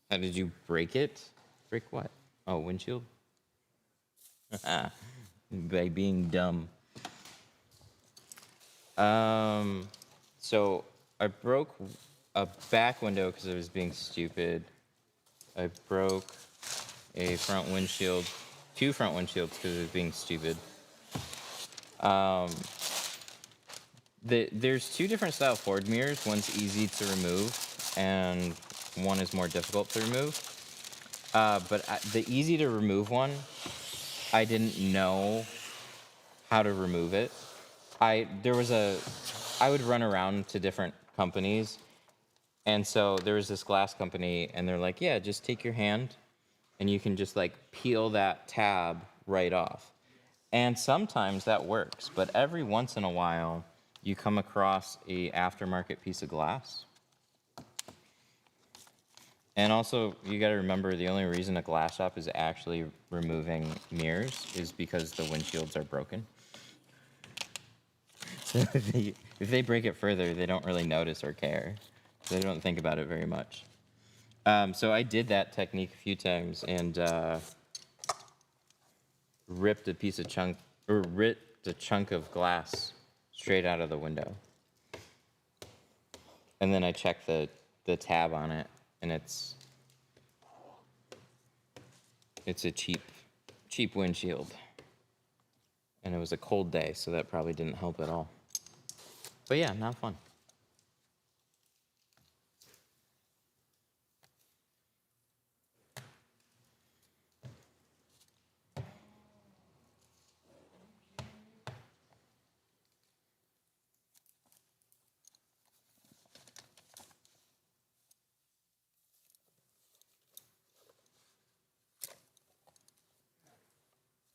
How did you break it? Break what? Oh, windshield? By being dumb. So I broke a back window because I was being stupid. I broke a front windshield, 2 front windshields because I was being stupid. There's 2 different style Ford mirrors. One's easy to remove, and one is more difficult to remove. But the easy to remove one, I didn't know how to remove it. I would run around to different companies, And so there was this glass company, and they're like, yeah, just take your hand, and you can just like peel that tab right off. And sometimes that works, but every once in a while, you come across a aftermarket piece of glass. And also, you got to remember the only reason a glass shop is actually removing mirrors is because the windshields are broken. So if they break it further, they don't really notice or care. They don't think about it very much. So I did that technique a few times and ripped a chunk of glass straight out of the window. And then I checked the tab on it, and it's a cheap windshield. And it was a cold day, so that probably didn't help at all. But yeah, not fun.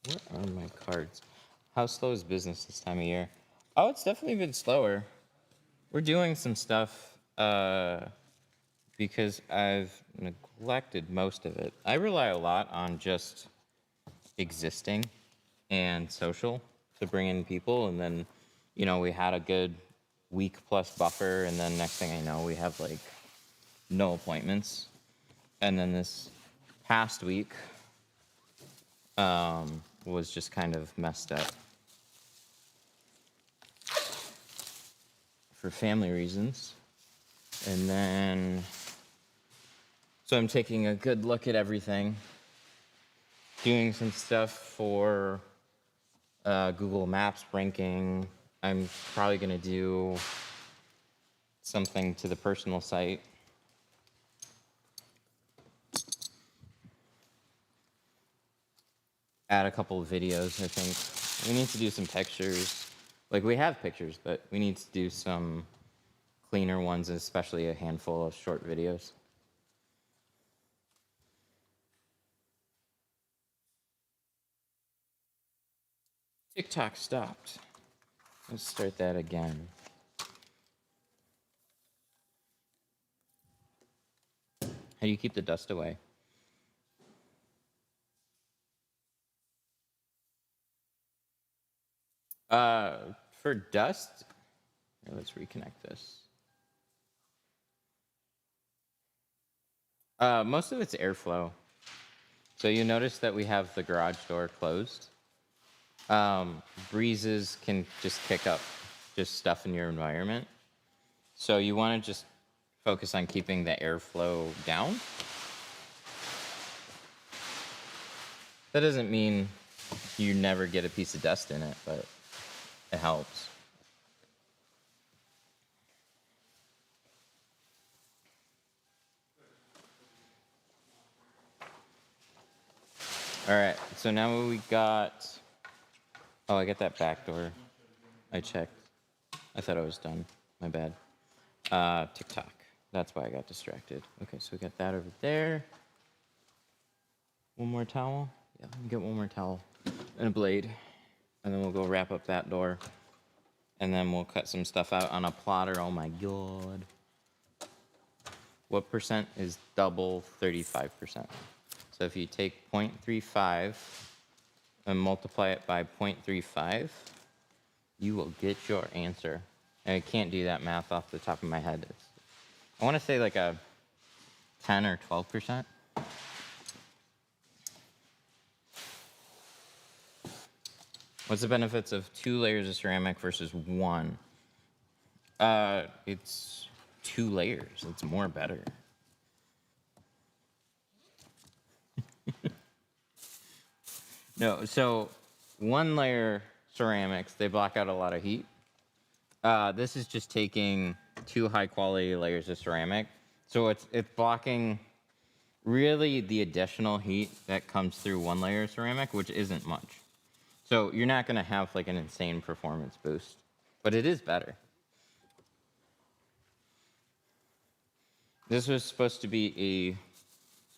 Where are my cards? How slow is business this time of year? Oh, it's definitely been slower. We're doing some stuff because I've neglected most of it. I rely a lot on just existing and social to bring in people, and then, we had a good week plus buffer, and then next thing I know, we have like no appointments. And then this past week was just kind of messed up for family reasons. And then, so I'm taking a good look at everything, doing some stuff for Google Maps ranking. I'm probably going to do something to the personal site. Add a couple of videos, I think. We need to do some pictures. Like, we have pictures, but we need to do some cleaner ones, especially a handful of short videos. TikTok stopped. Let's start that again. How do you keep the dust away? For dust, here, let's reconnect this. Most of it's airflow. So you notice that we have the garage door closed. Breezes can just kick up just stuff in your environment. So you want to just focus on keeping the airflow down. That doesn't mean you never get a piece of dust in it, but it helps. All right, so now we got, oh, I got that back door. I checked. I thought I was done. My bad. TikTok. That's why I got distracted. Okay, so we got that over there. One more towel. Yeah, let me get one more towel and a blade. And then we'll go wrap up that door. And then we'll cut some stuff out on a plotter. Oh my God. What percent is double 35%? So if you take 0.35 and multiply it by 0.35, you will get your answer. And I can't do that math off the top of my head. I want to say like a 10 or 12%. What's the benefits of 2 layers of ceramic versus 1? It's 2 layers. It's more better. No, so 1 layer ceramics, they block out a lot of heat. This is just taking 2 high quality layers of ceramic. So it's blocking really the additional heat that comes through 1 layer of ceramic, which isn't much. So you're not going to have like an insane performance boost, but it is better. This was supposed to be a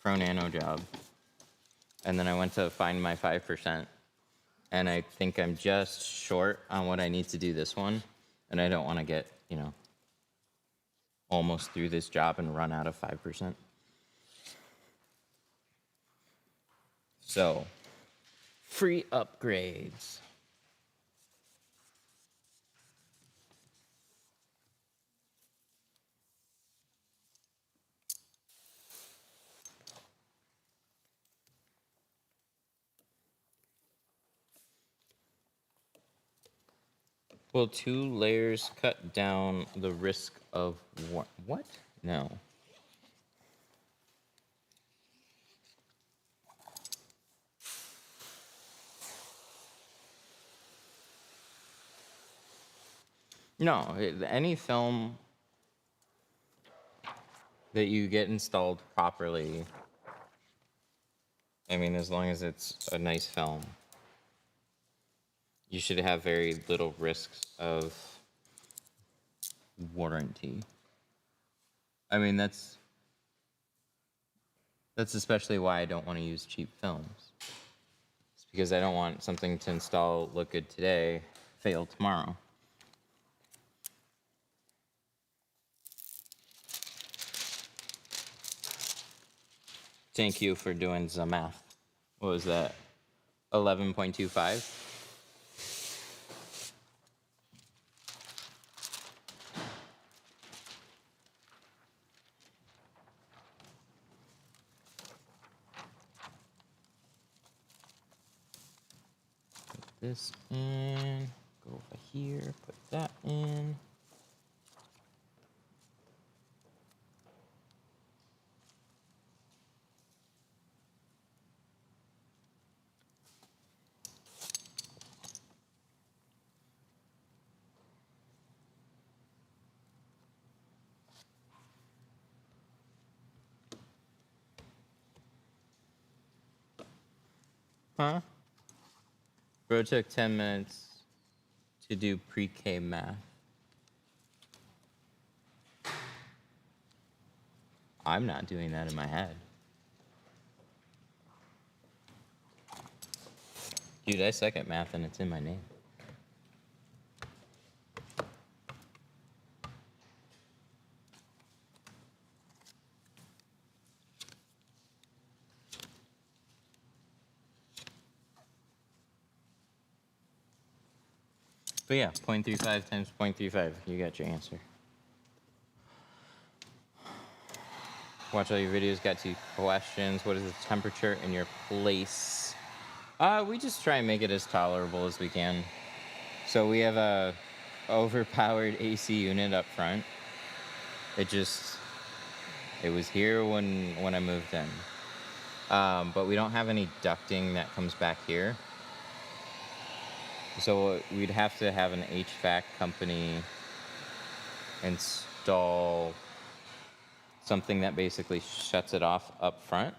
Pro Nano job. And then I went to find my 5%. And I think I'm just short on what I need to do this one. And I don't want to get, you know, almost through this job and run out of 5%. So, free upgrades. Will 2 layers cut down the risk of what? No. No, any film that you get installed properly, I mean, as long as it's a nice film, you should have very little risks of warranty. I mean, that's especially why I don't want to use cheap films. It's because I don't want something to install, look good today, fail tomorrow. Thank you for doing the math. What was that? 11.25? Put this in, go over here, put that in. Huh? Bro took 10 minutes to do pre-K math. I'm not doing that in my head. Dude, I suck at math and it's in my name. But yeah, 0.35 times 0.35. You got your answer. Watch all your videos, got 2 questions. What is the temperature in your place? We just try and make it as tolerable as we can. So we have a overpowered AC unit up front. It was here when I moved in. But we don't have any ducting that comes back here. So we'd have to have an HVAC company install something that basically shuts it off up front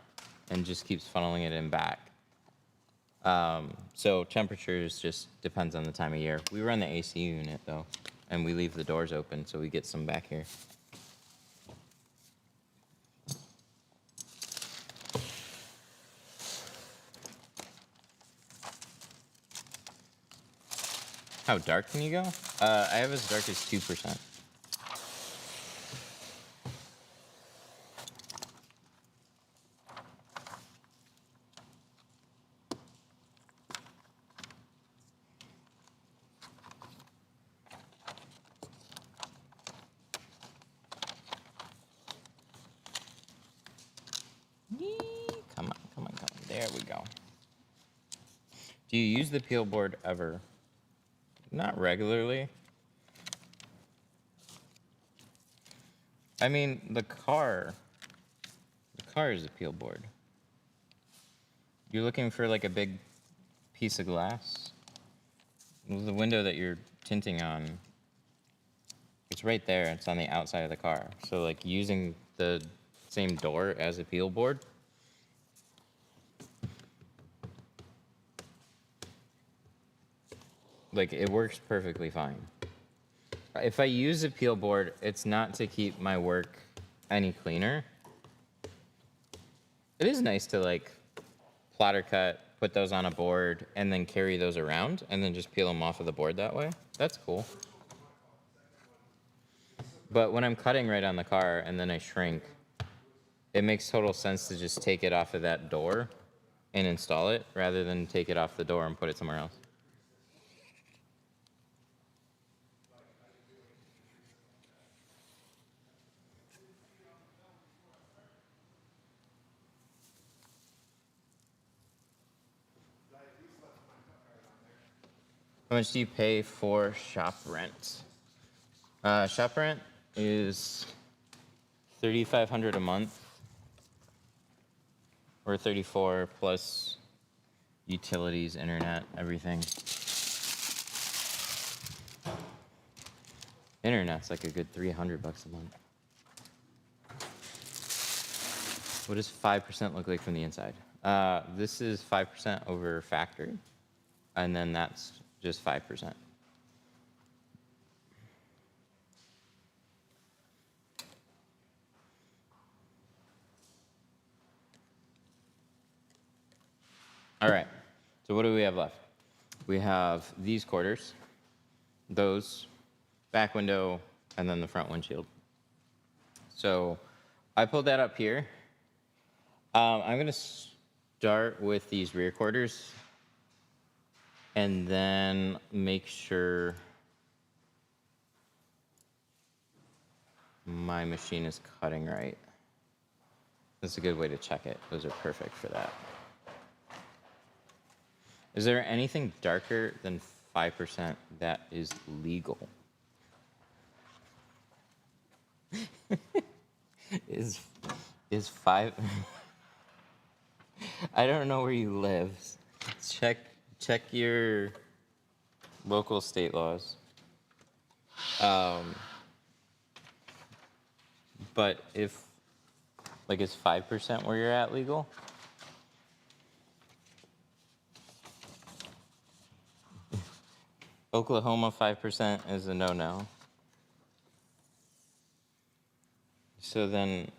and just keeps funneling it in back. So temperatures just depends on the time of year. We run the AC unit though, and we leave the doors open so we get some back here. How dark can you go? I have as dark as 2%. Come on, come on, come on. There we go. Do you use the peel board ever? Not regularly. I mean, the car is a peel board. You're looking for like a big piece of glass. The window that you're tinting on, it's right there. It's on the outside of the car. So like using the same door as a peel board, like it works perfectly fine. If I use a peel board, it's not to keep my work any cleaner. It is nice to like plotter cut, put those on a board, and then carry those around, and then just peel them off of the board that way. That's cool. But when I'm cutting right on the car and then I shrink, it makes total sense to just take it off of that door and install it rather than take it off the door and put it somewhere else. How much do you pay for shop rent? Shop rent is $3,500 a month, or $34 plus utilities, internet, everything. Internet's like a good $300 a month. What does 5% look like from the inside? This is 5% over factory, and then that's just 5%. All right, so what do we have left? We have these quarters, those, back window, and then the front windshield. So I pulled that up here. I'm gonna start with these rear quarters and then make sure my machine is cutting right. That's a good way to check it. Those are perfect for that. Is there anything darker than 5% that is legal? Is 5? I don't know where you live. Check your local state laws. But if, like, is 5% where you're at legal? Oklahoma 5% is a no-no. So then,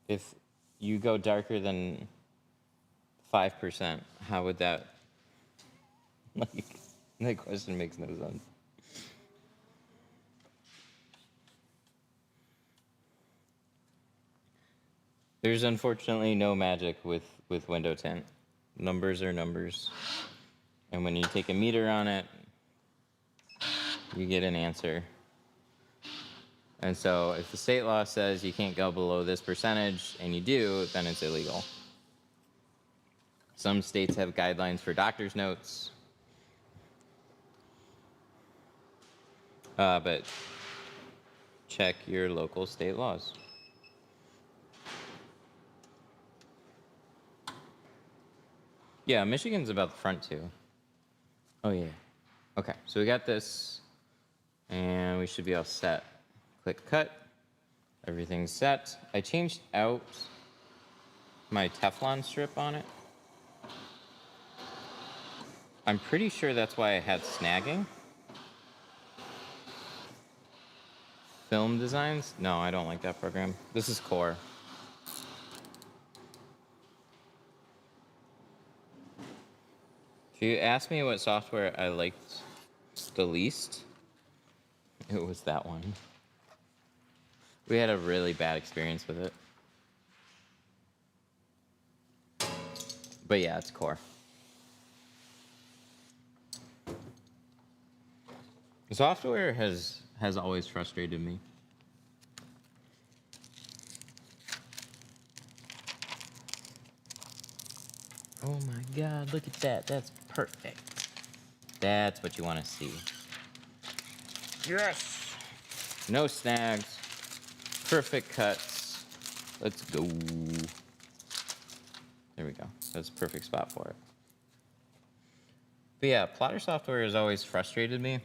if you go darker than 5%, how would that, like, that question makes no sense. There's unfortunately no magic with window tint. Numbers are numbers. And when you take a meter on it, you get an answer. And so if the state law says you can't go below this percentage and you do, then it's illegal. Some states have guidelines for doctor's notes. But check your local state laws. Yeah, Michigan's about the front too. Oh yeah. Okay, so we got this, and we should be all set. Click cut. Everything's set. I changed out my Teflon strip on it. I'm pretty sure that's why I had snagging. Film designs? No, I don't like that program. This is Core. If you ask me what software I liked the least, it was that one. We had a really bad experience with it. But yeah, it's Core. The software has always frustrated me. Oh my God, look at that. That's perfect. That's what you want to see. Yes! No snags. Perfect cuts. Let's go. There we go. That's a perfect spot for it. But yeah, plotter software has always frustrated me.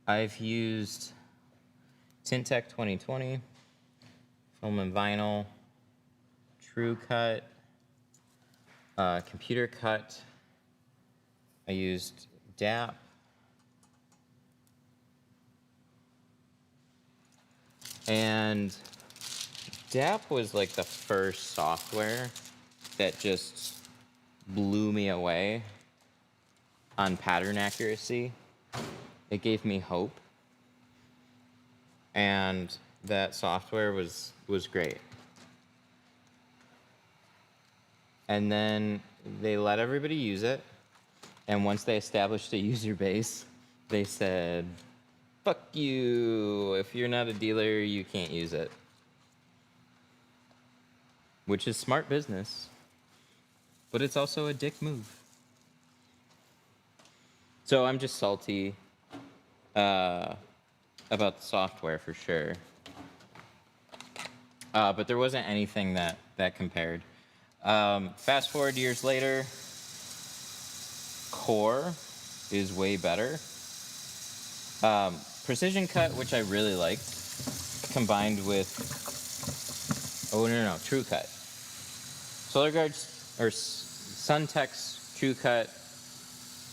I've used Tint 2020, Film and Vinyl, True Cut, Computer Cut. I used DAP. And DAP was like the first software that just blew me away on pattern accuracy. It gave me hope. And that software was great. And then they let everybody use it. And once they established a user base, they said, fuck you. If you're not a dealer, you can't use it. Which is smart business. But it's also a dick move. So I'm just salty about the software for sure. But there wasn't anything that compared. Fast forward years later, Core is way better. Precision Cut, which I really liked, combined with, True Cut. Solar Guard's, or Suntex True Cut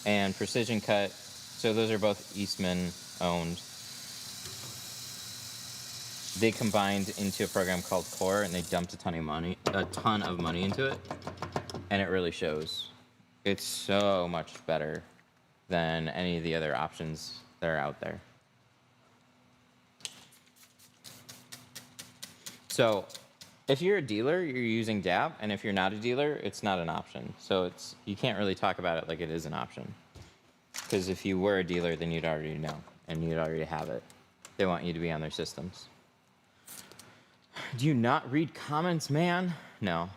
and Precision Cut, so those are both Eastman owned. They combined into a program called Core, and they dumped a ton of money into it, and it really shows. It's so much better than any of the other options that are out there. So, if you're a dealer, you're using DAP, and if you're not a dealer, it's not an option. So you can't really talk about it like it is an option. Because if you were a dealer, then you'd already know, and you'd already have it. They want you to be on their systems. Do you not read comments, man? No.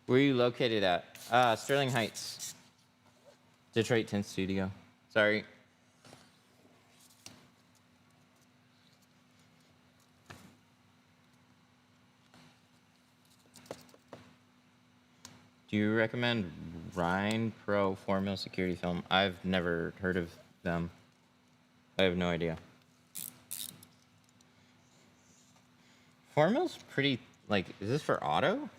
Where are you located at? Sterling Heights. Detroit Tint Studio. Sorry. Do you recommend Rhine Pro 4mm security film? I've never heard of them. I have no idea. 4mm's pretty, like, is this for auto?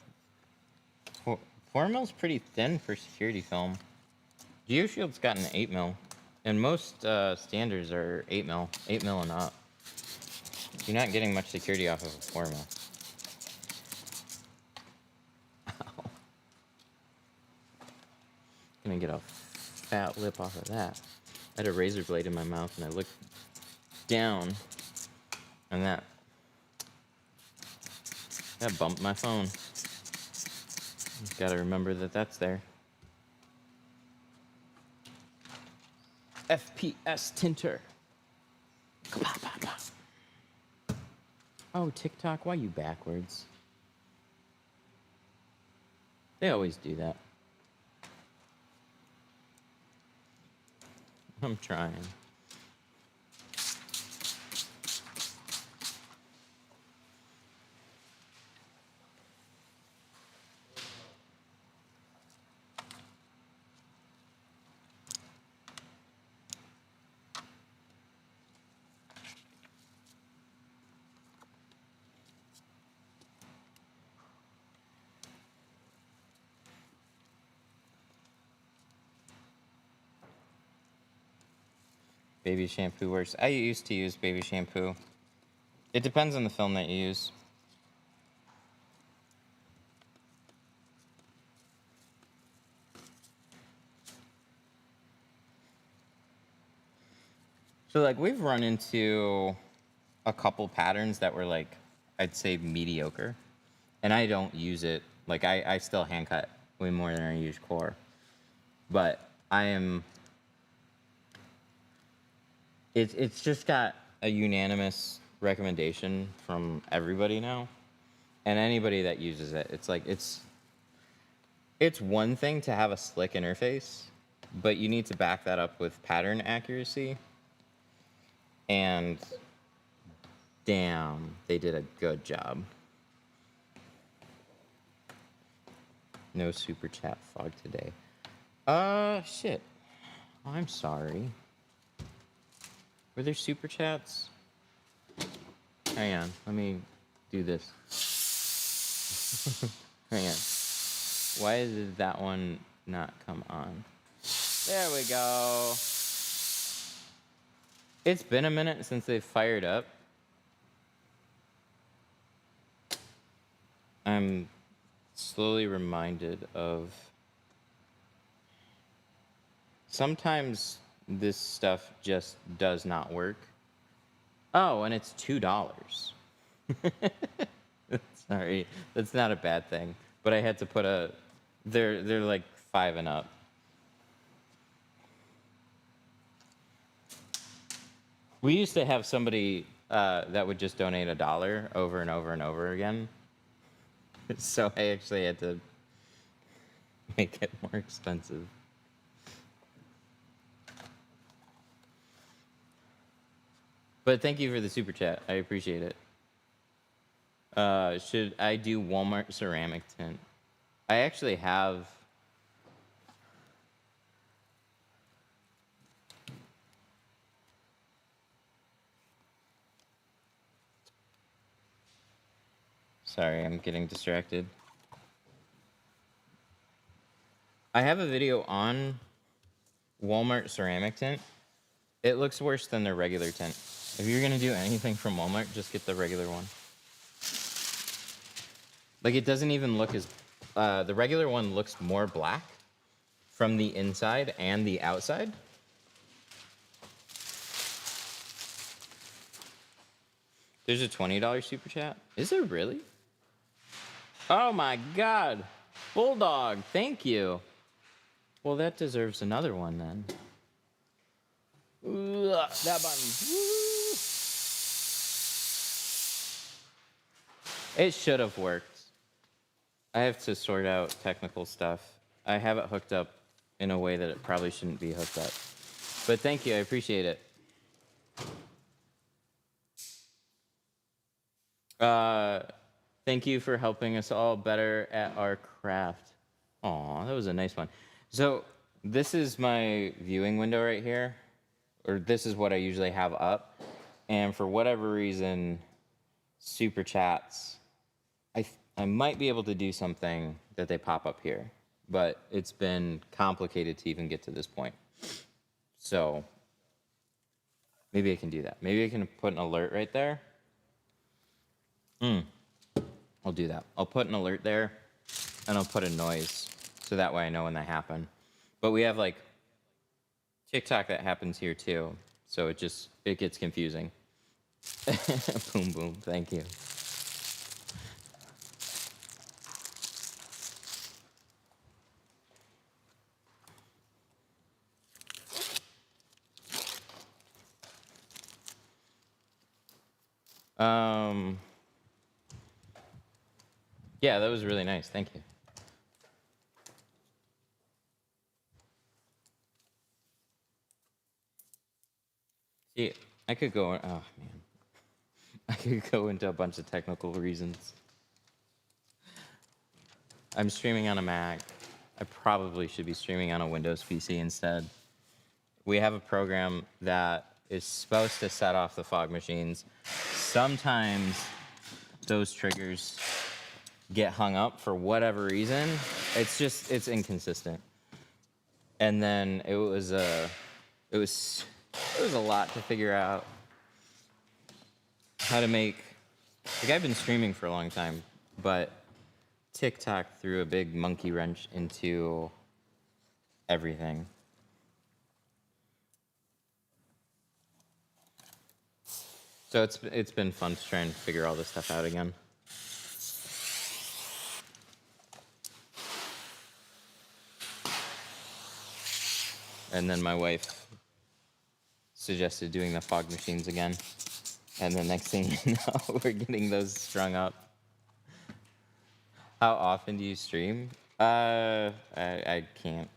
4mm's pretty thin for security film. GeoShield's got an 8mm, and most standards are 8mm, 8mm and up. You're not getting much security off of a 4mm. Ow. Gonna get a fat lip off of that. I had a razor blade in my mouth, and I looked down, and that bumped my phone. Just gotta remember that that's there. FPS tinter. Oh, TikTok, why you backwards? They always do that. I'm trying. Baby shampoo works. I used to use baby shampoo. It depends on the film that you use. So, like, we've run into a couple patterns that were, like, I'd say mediocre. And I don't use it. Like, I still hand cut way more than I use core. But I am... It's just got a unanimous recommendation from everybody now. And anybody that uses it, it's like, it's one thing to have a slick interface, but you need to back that up with pattern accuracy. And damn, they did a good job. No super chat fog today. Shit. I'm sorry. Were there super chats? Hang on, let me do this. Hang on. Why did that one not come on? There we go. It's been a minute since they've fired up. I'm slowly reminded of sometimes this stuff just does not work. Oh, and it's $2. Sorry, that's not a bad thing. But I had to put a. They're like 5 and up. We used to have somebody that would just donate $1 over and over and over again. So I actually had to make it more expensive. But thank you for the super chat. I appreciate it. Should I do Walmart ceramic tint? I actually have. Sorry, I'm getting distracted. I have a video on Walmart ceramic tint. It looks worse than their regular tint. If you're gonna do anything from Walmart, just get the regular one. Like, it doesn't even look as... the regular one looks more black from the inside and the outside. There's a $20 super chat? Is there really? Oh my god! Bulldog, thank you! Well, that deserves another one then. Ooh, that button. Woo. It should have worked. I have to sort out technical stuff. I have it hooked up in a way that it probably shouldn't be hooked up. But thank you, I appreciate it. Thank you for helping us all better at our craft. Aw, that was a nice one. So this is my viewing window right here, or this is what I usually have up. And for whatever reason, super chats, I might be able to do something that they pop up here, but it's been complicated to even get to this point. So maybe I can do that. Maybe I can put an alert right there. I'll do that. I'll put an alert there, and I'll put a noise, so that way I know when that happened. But we have, like, TikTok that happens here, too, so it gets confusing. Boom, boom, thank you. Yeah, that was really nice. Thank you. See, I could go. Oh man, I could go into a bunch of technical reasons. I'm streaming on a Mac. I probably should be streaming on a Windows PC instead. We have a program that is supposed to set off the fog machines. Sometimes those triggers get hung up for whatever reason. It's inconsistent. And then it was a lot to figure out how to make. Like, I've been streaming for a long time, but TikTok threw a big monkey wrench into everything. So it's been fun to try and figure all this stuff out again. And then my wife suggested doing the fog machines again. And the next thing you know, we're getting those strung up. How often do you stream? I can't.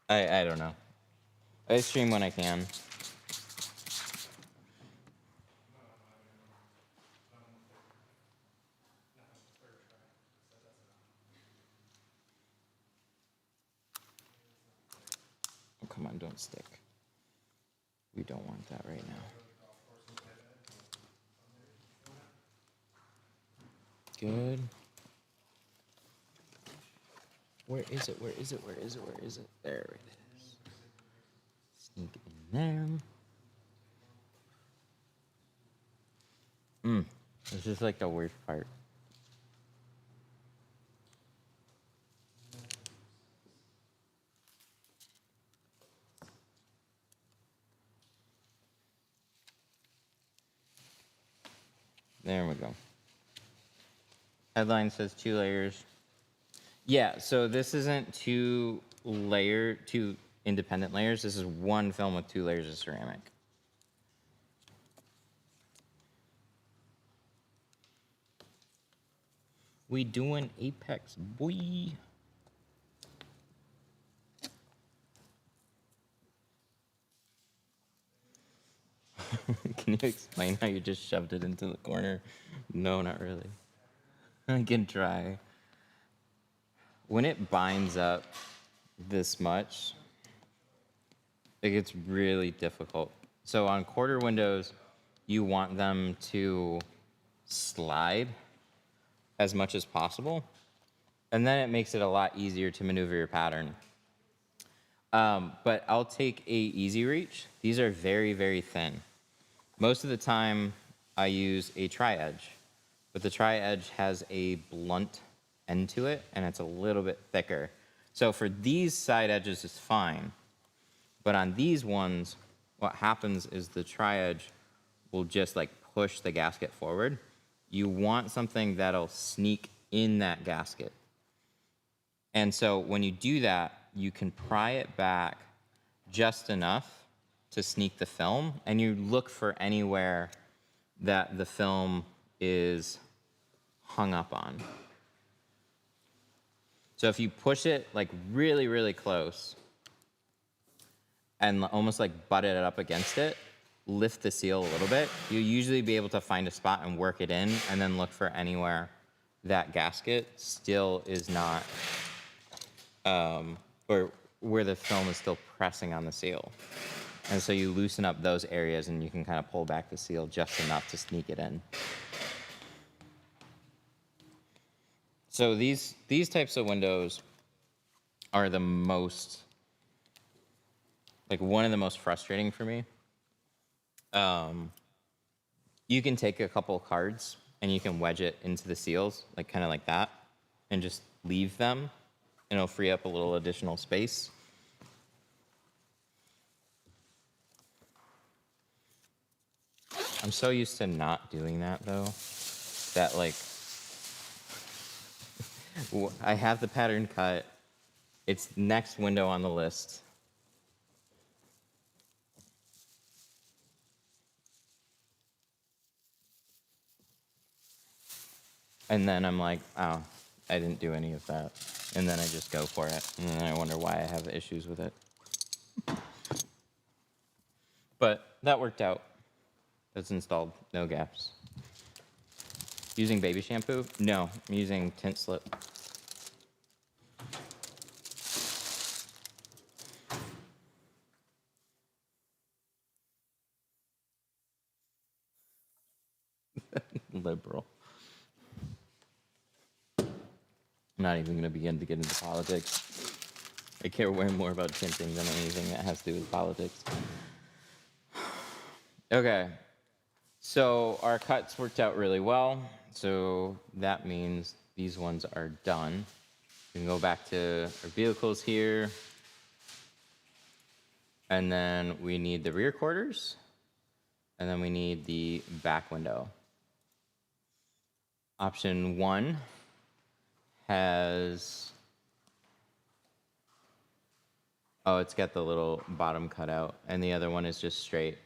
I don't know. I stream when I can. Oh, come on, don't stick. We don't want that right now. Good. Where is it? Where is it? Where is it? Where is it? There it is. there. This is like the worst part. There we go. Headline says 2 layers. Yeah, so this isn't two independent layers. This is one film with 2 layers of ceramic. We doing Apex, boy. Can you explain how you just shoved it into the corner? No, not really. I can try. When it binds up this much, it gets really difficult. So on quarter windows, you want them to slide as much as possible, and then it makes it a lot easier to maneuver your pattern. But I'll take a easy reach. These are very, very thin. Most of the time, I use a tri-edge, but the tri-edge has a blunt end to it, and it's a little bit thicker. So for these side edges, it's fine. But on these ones, what happens is the tri-edge will just like push the gasket forward. You want something that'll sneak in that gasket. And so when you do that, you can pry it back just enough to sneak the film, and you look for anywhere that the film is hung up on. So if you push it like really, really close and almost like butt it up against it, lift the seal a little bit, you'll usually be able to find a spot and work it in, and then look for anywhere that gasket still is not, or where the film is still pressing on the seal. And so you loosen up those areas, and you can kind of pull back the seal just enough to sneak it in. So these types of windows are the most, like one of the most frustrating for me. You can take a couple cards and you can wedge it into the seals, like kind of like that, and just leave them, and it'll free up a little additional space. I'm so used to not doing that though, that like, I have the pattern cut, it's next window on the list. And then I'm like, oh, I didn't do any of that. And then I just go for it. And then I wonder why I have issues with it. But that worked out. It's installed, no gaps. Using baby shampoo? No, I'm using Tint Slip. Liberal. I'm not even going to begin to get into politics. I care way more about tinting than anything that has to do with politics. Okay, so our cuts worked out really well. So that means these ones are done. We can go back to our vehicles here. And then we need the rear quarters. And then we need the back window. Option 1 has, oh, it's got the little bottom cutout, and the other one is just straight.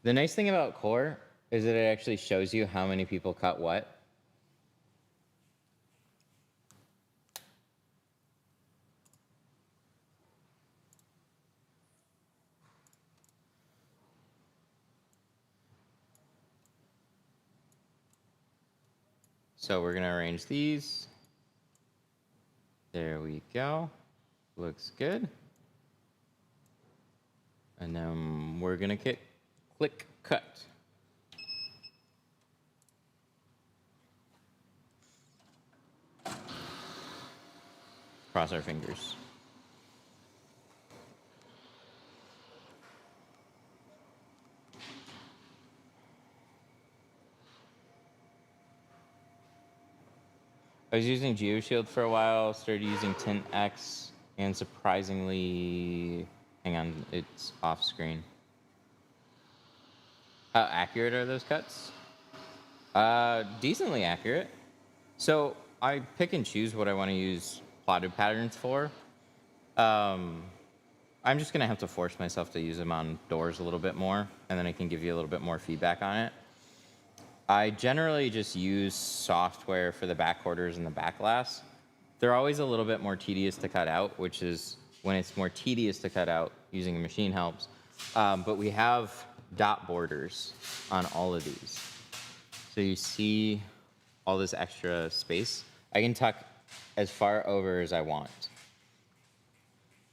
The nice thing about Core is that it actually shows you how many people cut what. So we're gonna arrange these. There we go. Looks good. And then we're gonna click cut. Cross our fingers. I was using GeoShield for a while, started using Tint X, and surprisingly, hang on, it's off screen. How accurate are those cuts? Decently accurate. So I pick and choose what I want to use plotted patterns for. I'm just gonna have to force myself to use them on doors a little bit more, and then I can give you a little bit more feedback on it. I generally just use software for the back quarters and the back glass. They're always a little bit more tedious to cut out, which is when it's more tedious to cut out, using a machine helps. But we have dot borders on all of these. So you see all this extra space. I can tuck as far over as I want.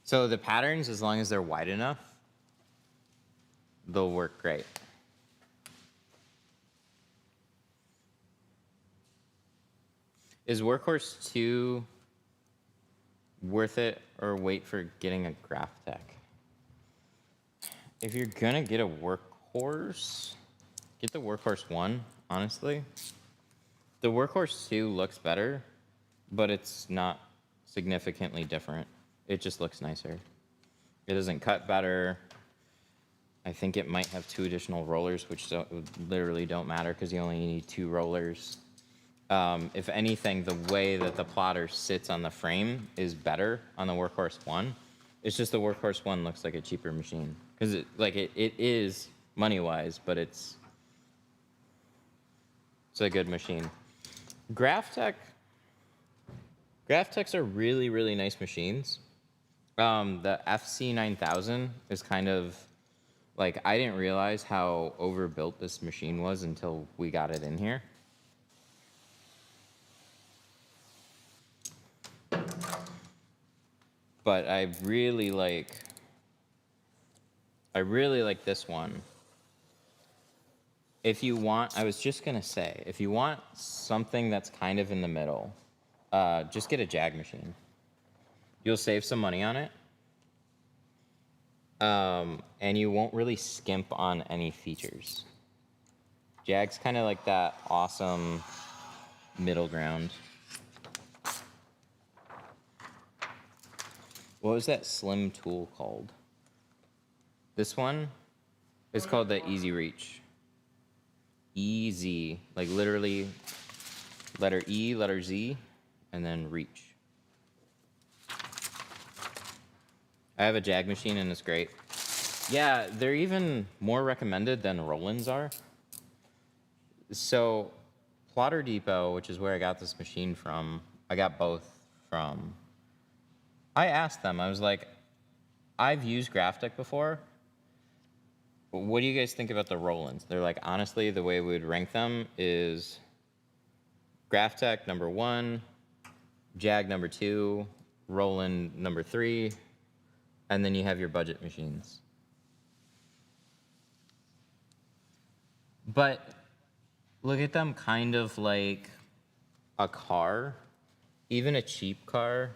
So the patterns, as long as they're wide enough, they'll work great. Is Workhorse 2 worth it, or wait for getting a Graphtec? If you're gonna get a Workhorse, get the Workhorse 1, honestly. The Workhorse 2 looks better, but it's not significantly different. It just looks nicer. It doesn't cut better. I think it might have 2 additional rollers, which literally don't matter because you only need 2 rollers. If anything, the way that the plotter sits on the frame is better on the Workhorse 1. It's just the Workhorse 1 looks like a cheaper machine. Because it is money-wise, but it's a good machine. Graphtecs are really, really nice machines. The FC9000 is kind of, like, I didn't realize how overbuilt this machine was until we got it in here. But I really like this one. If you want, I was just gonna say, if you want something that's kind of in the middle, just get a Jag machine. You'll save some money on it. And you won't really skimp on any features. Jag's kind of like that awesome middle ground. What was that slim tool called? This one is called the Easy Reach. EZ, like literally letter E, letter Z, and then reach. I have a Jag machine and it's great. Yeah, they're even more recommended than Roland's are. So Plotter Depot, which is where I got this machine from, I got both from. I asked them, I was like, I've used Graphtec before. What do you guys think about the Rolands? They're like, honestly, the way we would rank them is Graphtec number 1, Jag number 2, Roland number 3, and then you have your budget machines. But look at them kind of like a car. Even a cheap car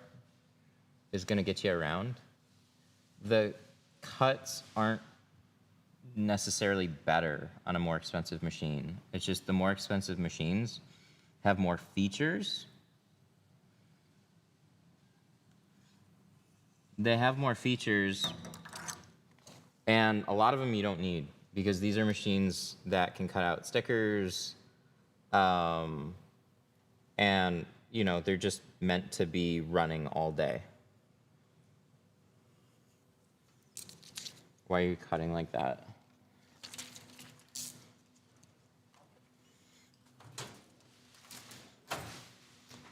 is going to get you around. The cuts aren't necessarily better on a more expensive machine. It's just the more expensive machines have more features. They have more features, and a lot of them you don't need, because these are machines that can cut out stickers, and you know, they're just meant to be running all day. Why are you cutting like that?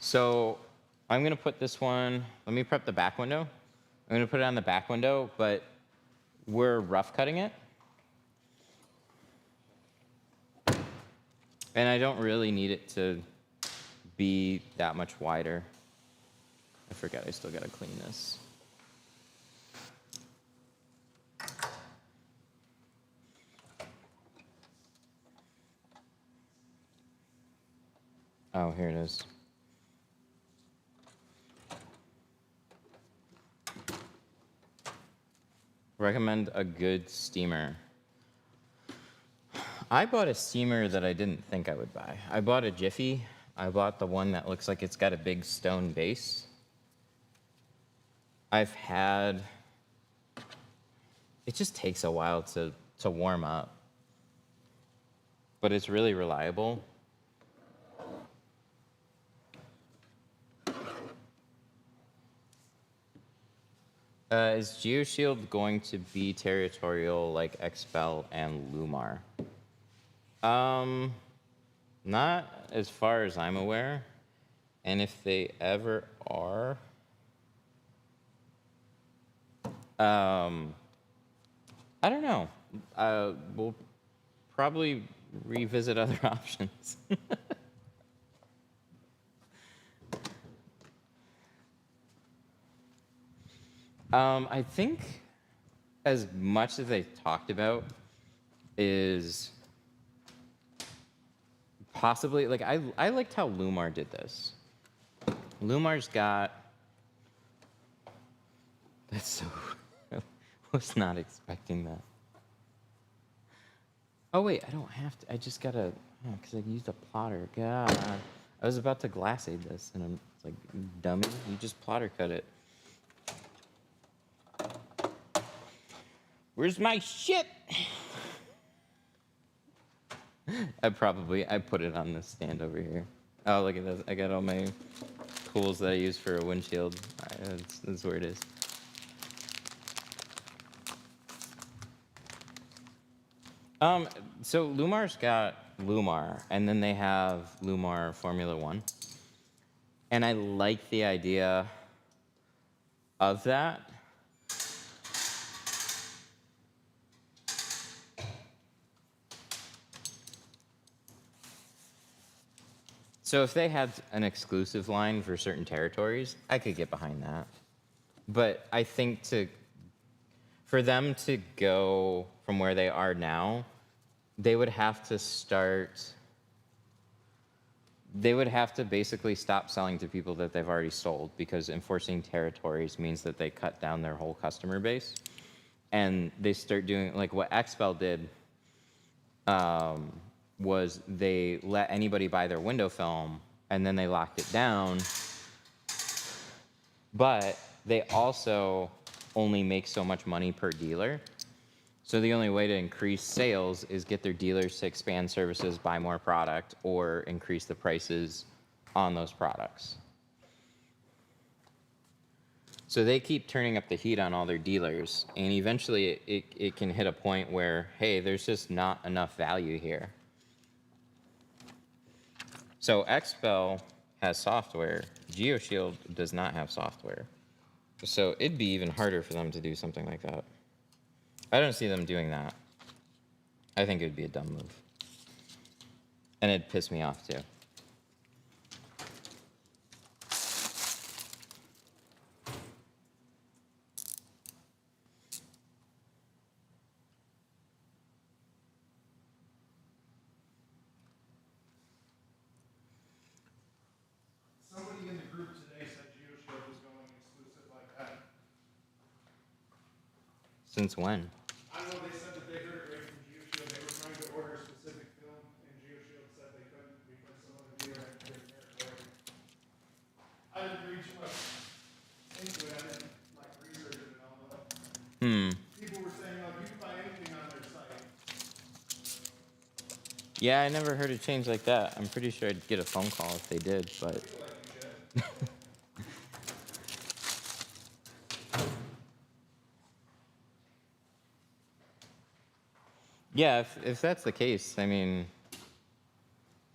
So I'm gonna put this one, let me prep the back window. I'm gonna put it on the back window, but we're rough cutting it. And I don't really need it to be that much wider. I forget, I still gotta clean this. Oh, here it is. Recommend a good steamer. I bought a steamer that I didn't think I would buy. I bought a Jiffy I bought the one that looks like it's got a big stone base. I've had, it just takes a while to warm up, but it's really reliable. Is GeoShield going to be territorial like Expel and Lumar? Not as far as I'm aware. And if they ever are, I don't know. We'll probably revisit other options. I think as much as they talked about is possibly, like, I liked how Lumar did this. Lumar's got, that's so, I was not expecting that. Oh wait, I don't have to, I just gotta, because I used a plotter, God. I was about to glass aid this, and I'm like, dummy, you just plotter cut it. Where's my shit? I put it on this stand over here. Oh, look at this. I got all my tools that I use for a windshield. That's where it is. So Lumar's got Lumar, and then they have Lumar Formula One. And I like the idea of that. So if they had an exclusive line for certain territories, I could get behind that. But I think for them to go from where they are now, they would have to basically stop selling to people that they've already sold, because enforcing territories means that they cut down their whole customer base. And they start doing, like what Expel did, was they let anybody buy their window film, and then they locked it down. But they also only make so much money per dealer. So the only way to increase sales is get their dealers to expand services, buy more product, or increase the prices on those products. So they keep turning up the heat on all their dealers, and eventually it can hit a point where, hey, there's just not enough value here. So Expel has software. GeoShield does not have software. So it'd be even harder for them to do something like that. I don't see them doing that. I think it would be a dumb move. And it'd piss me off too. Somebody in the group today said GeoShield was going exclusive like that. Since when? I know they said that they heard it right from GeoShield. They were trying to order a specific film, and GeoShield said they couldn't because some other dealer had to get territory. I didn't read too much into it. I didn't like research it and all that. People were saying, oh, you can buy anything on their site. Yeah, I never heard a change like that. I'm pretty sure I'd get a phone call if they did, but... I feel like you should. Yeah, if that's the case, I mean,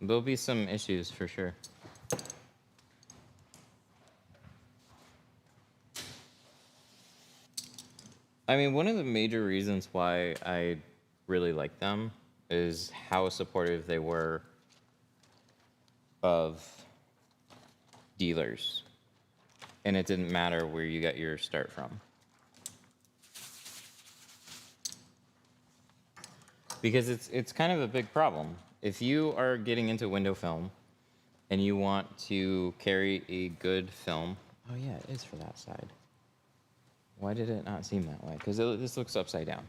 there'll be some issues for sure. I mean, one of the major reasons why I really like them is how supportive they were of dealers. And it didn't matter where you got your start from. Because it's kind of a big problem. If you are getting into window film and you want to carry a good film, oh yeah, it is for that side. Why did it not seem that way? Because this looks upside down.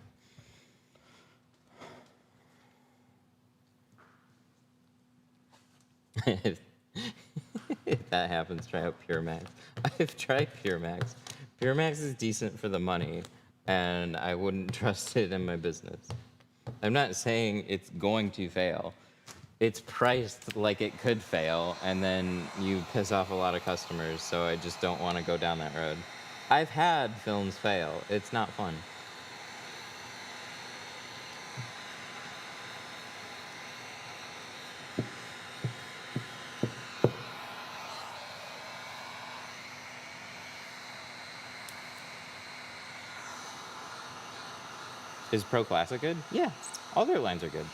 If that happens, try out Pure Max. I've tried Pure Max. Pure Max is decent for the money, and I wouldn't trust it in my business. I'm not saying it's going to fail. It's priced like it could fail, and then you piss off a lot of customers, so I just don't want to go down that road. I've had films fail. It's not fun. Is Pro Classic good? Yeah, all their lines are good.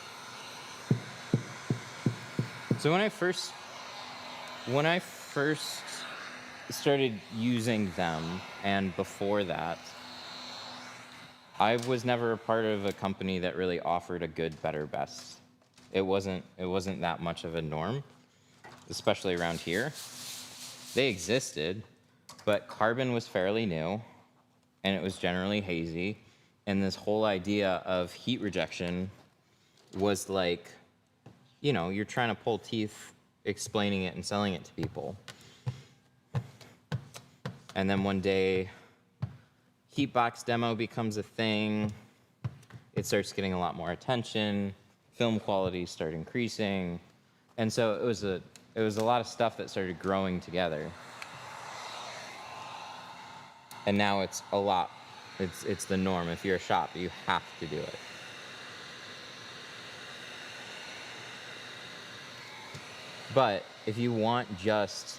So when I first started using them, and before that, I was never a part of a company that really offered a good, better, best. It wasn't that much of a norm, especially around here. They existed, but carbon was fairly new, and it was generally hazy. And this whole idea of heat rejection was like, you know, you're trying to pull teeth explaining it and selling it to people. And then one day, heatbox demo becomes a thing. It starts getting a lot more attention. Film quality started increasing. And so it was a lot of stuff that started growing together. And now it's a lot. It's the norm. If you're a shop, you have to do it. But if you want just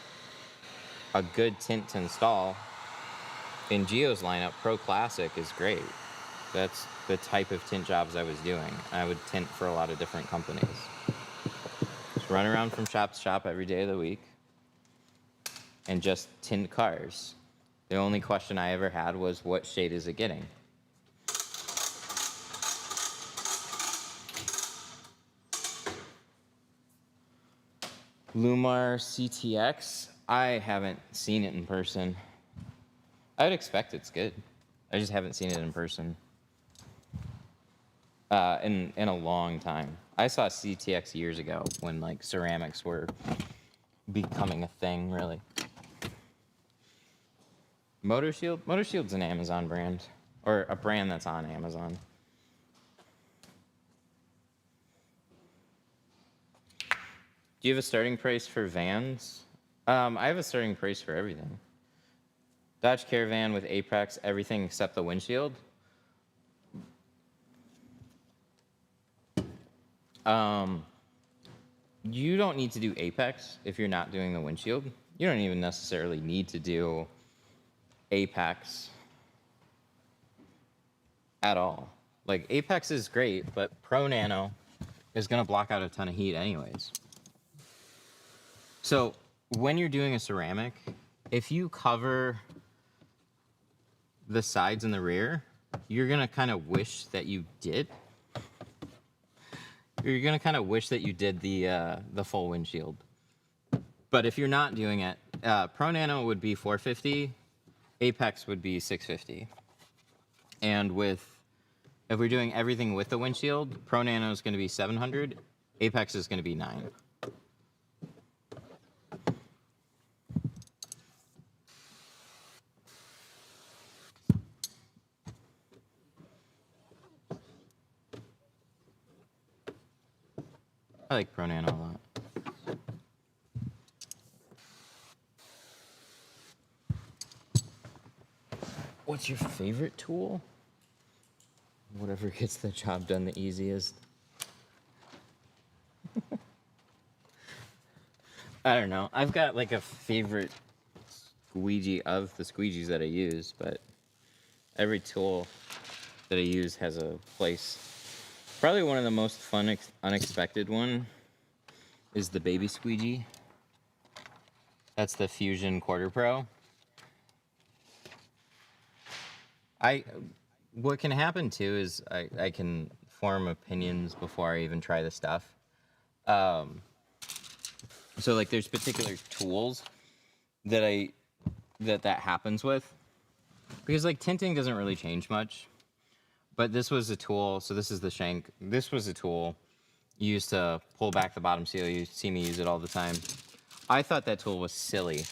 a good tint to install, in Geo's lineup, Pro Classic is great. That's the type of tint jobs I was doing. I would tint for a lot of different companies. Just run around from shop to shop every day of the week and just tint cars. The only question I ever had was, what shade is it getting? Lumar CTX, I haven't seen it in person. I would expect it's good. I just haven't seen it in person in a long time. I saw CTX years ago when like ceramics were becoming a thing, really. MotoShield? MotoShield's an Amazon brand, or a brand that's on Amazon. Do you have a starting price for vans? I have a starting price for everything. Dodge Caravan with Apex, everything except the windshield. You don't need to do Apex if you're not doing the windshield. You don't even necessarily need to do Apex at all. Like, Apex is great, but Pro Nano is going to block out a ton of heat anyways. So when you're doing a ceramic, if you cover the sides and the rear, you're going to kind of wish that you did. You're going to kind of wish that you did the full windshield. But if you're not doing it, Pro Nano would be $450, Apex would be $650. And if we're doing everything with the windshield, Pro Nano is going to be $700, Apex is going to be $900. I like Pro Nano a lot. What's your favorite tool? Whatever gets the job done the easiest. I don't know. I've got like a favorite squeegee of the squeegees that I use, but every tool that I use has a place. Probably one of the most fun, unexpected one is the baby squeegee. That's the Fusion Quarter Pro. What can happen too is I can form opinions before I even try the stuff. So like there's particular tools that that happens with, because like tinting doesn't really change much. But this was a tool, so this is the shank. This was a tool used to pull back the bottom seal. You see me use it all the time. I thought that tool was silly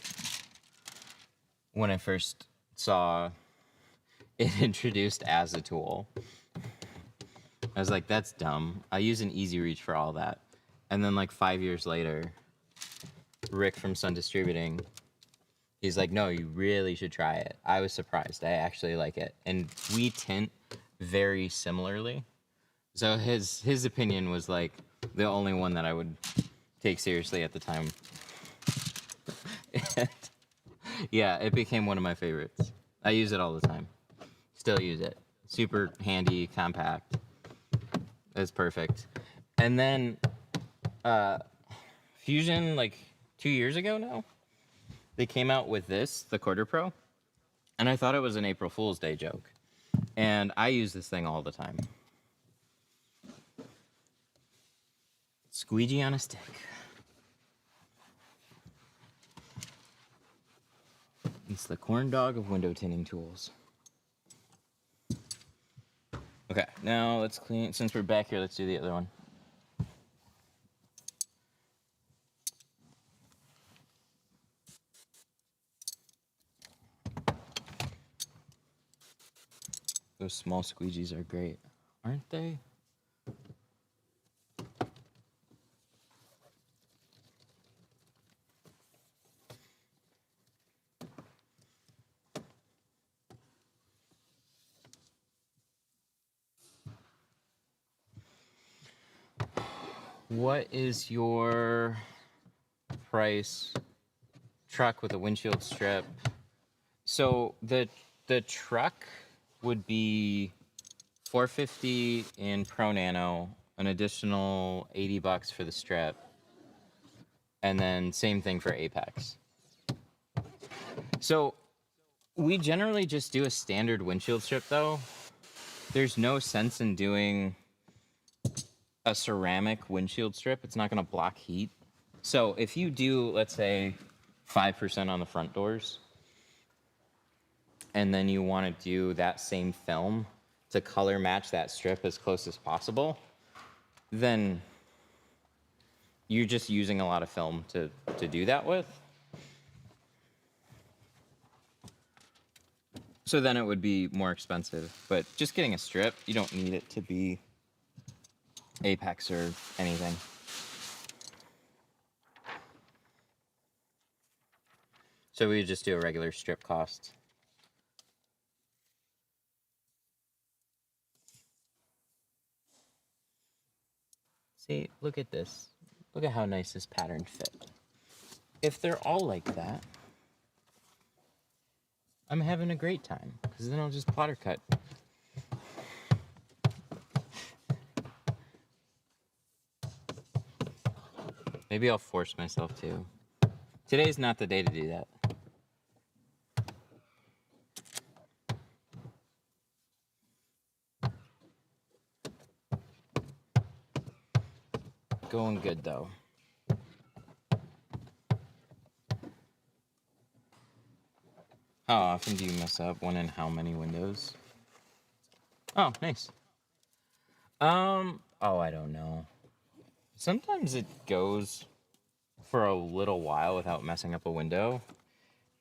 when I first saw it introduced as a tool. I was like, that's dumb. I use an easy reach for all that. And then like 5 years later, Rick from Sun Distributing, he's like, no, you really should try it. I was surprised. I actually like it. And we tint very similarly. So his opinion was like the only one that I would take seriously at the time. And yeah, it became one of my favorites. I use it all the time. Still use it. Super handy, compact. It's perfect. And then Fusion, like 2 years ago now, they came out with this, the Quarter Pro, and I thought it was an April Fool's Day joke. And I use this thing all the time. Squeegee on a stick. It's the corn dog of window tinting tools. Okay, now let's clean. Since we're back here, let's do the other one. Those small squeegees are great, aren't they? What is your price truck with a windshield strip? So the truck would be $450 in Pro Nano, an additional $80 for the strip, and then same thing for Apex. So we generally just do a standard windshield strip though. There's no sense in doing a ceramic windshield strip. It's not going to block heat. So if you do, let's say, 5% on the front doors, and then you want to do that same film to color match that strip as close as possible, then you're just using a lot of film to do that with. So then it would be more expensive. But just getting a strip, you don't need it to be Apex or anything. So we would just do a regular strip cost. See, look at this. Look at how nice this pattern fit. If they're all like that, I'm having a great time, because then I'll just plotter cut. Maybe I'll force myself to. Today's not the day to do that. Going good though. How often do you mess up? One in how many windows? Oh, nice. Oh, I don't know. Sometimes it goes for a little while without messing up a window.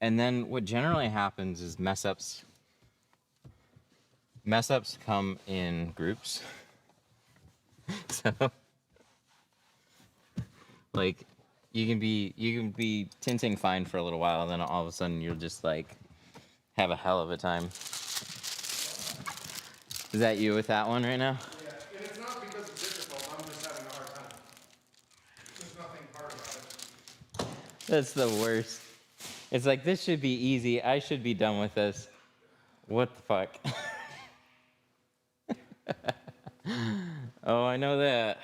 And then what generally happens is mess ups come in groups. So like you can be tinting fine for a little while, and then all of a sudden you'll just like have a hell of a time. Is that you with that one right now? Yeah, and it's not because it's difficult, I'm just having a hard time. There's nothing hard about it. That's the worst. It's like, this should be easy. I should be done with this. What the fuck? Oh, I know that.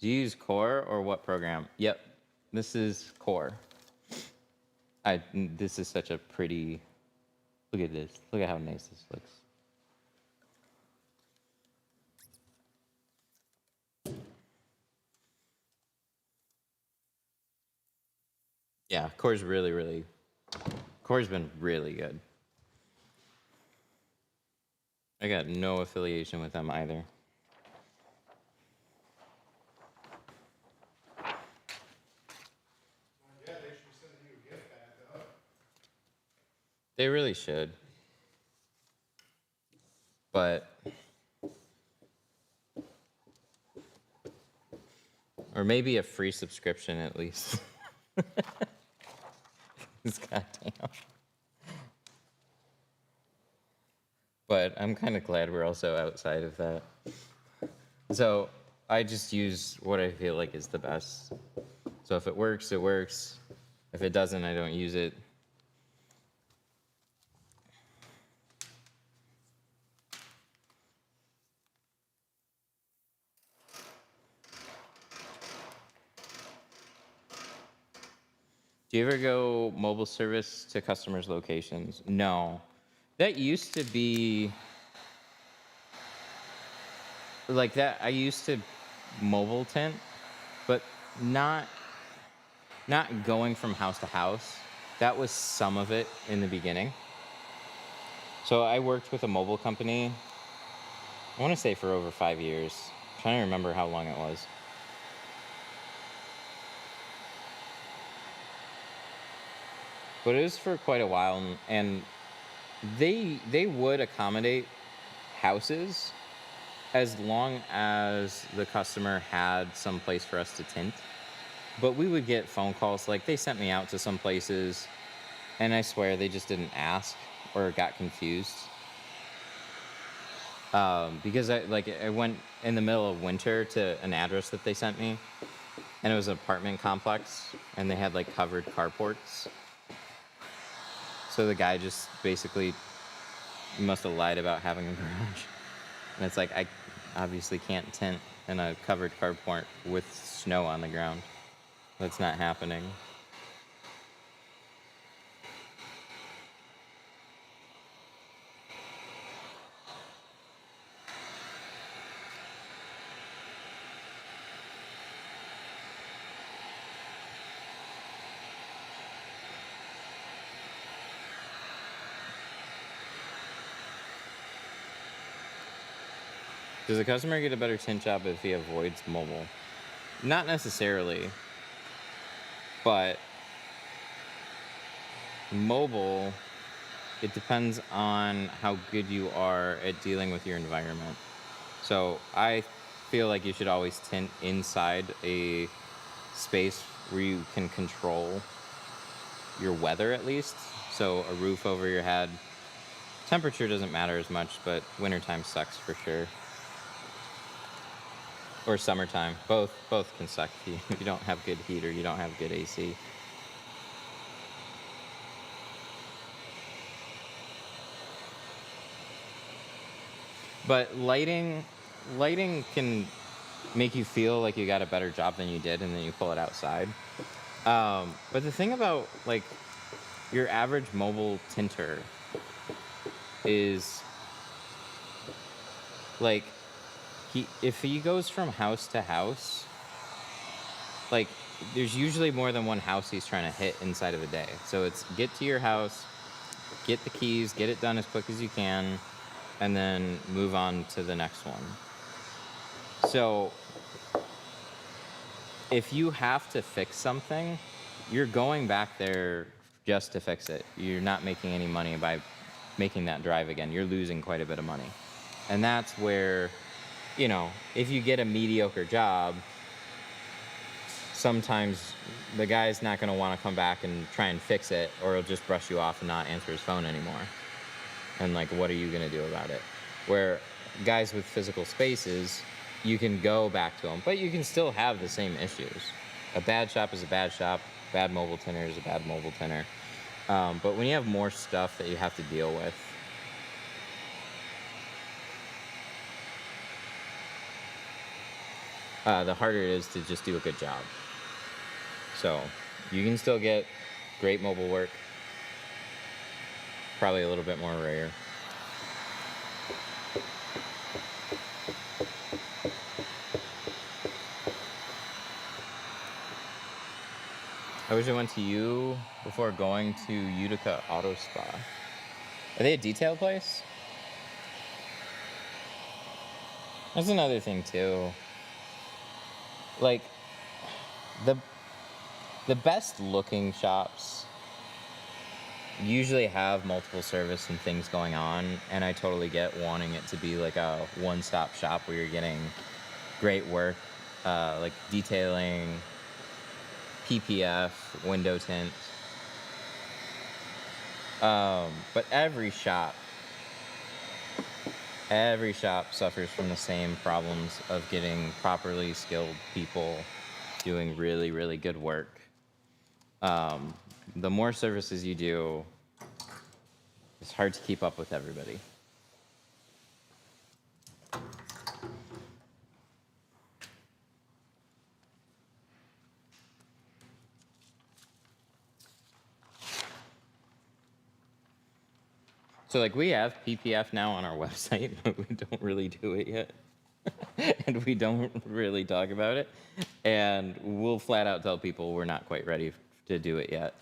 Do you use Core or what program? Yep, this is Core. This is such a pretty, look at this. Look at how nice this looks. Yeah, Core's Core's been really good. I got no affiliation with them either. They really should. But, or maybe a free subscription at least. Goddamn. But I'm kind of glad we're also outside of that. So I just use what I feel like is the best. So if it works, it works. If it doesn't, I don't use it. Do you ever go mobile service to customers' locations? No. That used to be like that. I used to mobile tint, but not going from house to house. That was some of it in the beginning. So I worked with a mobile company, I want to say for over 5 years. I'm trying to remember how long it was. But it was for quite a while, and they would accommodate houses as long as the customer had some place for us to tint. But we would get phone calls, like they sent me out to some places, and I swear they just didn't ask or got confused. Because I went in the middle of winter to an address that they sent me, and it was an apartment complex, and they had like covered carports. So the guy just basically must have lied about having a garage. And it's like, I obviously can't tint in a covered carport with snow on the ground. That's not happening. Does the customer get a better tint job if he avoids mobile? Not necessarily, but mobile, it depends on how good you are at dealing with your environment. So I feel like you should always tint inside a space where you can control your weather at least. So a roof over your head. Temperature doesn't matter as much, but wintertime sucks for sure. Or summertime. Both can suck if you don't have good heat or you don't have good AC. But lighting can make you feel like you got a better job than you did, and then you pull it outside. But the thing about like your average mobile tinter is like if he goes from house to house, like there's usually more than one house he's trying to hit inside of a day. So it's get to your house, get the keys, get it done as quick as you can, and then move on to the next one. So if you have to fix something, you're going back there just to fix it. You're not making any money by making that drive again. You're losing quite a bit of money. And that's where, if you get a mediocre job, sometimes the guy's not going to want to come back and try and fix it, or he'll just brush you off and not answer his phone anymore. And like, what are you going to do about it? Where guys with physical spaces, you can go back to them, but you can still have the same issues. A bad shop is a bad shop. Bad mobile tinter is a bad mobile tinter. But when you have more stuff that you have to deal with, the harder it is to just do a good job. So you can still get great mobile work, probably a little bit more rare. I wish I went to you before going to Utica Auto Spa. Are they a detail place? That's another thing too. Like the best looking shops usually have multiple service and things going on, and I totally get wanting it to be like a one-stop shop where you're getting great work, like detailing, PPF, window tint. But every shop suffers from the same problems of getting properly skilled people doing really, really good work. The more services you do, it's hard to keep up with everybody. So like we have PPF now on our website, but we don't really do it yet. And we don't really talk about it. And we'll flat out tell people we're not quite ready to do it yet.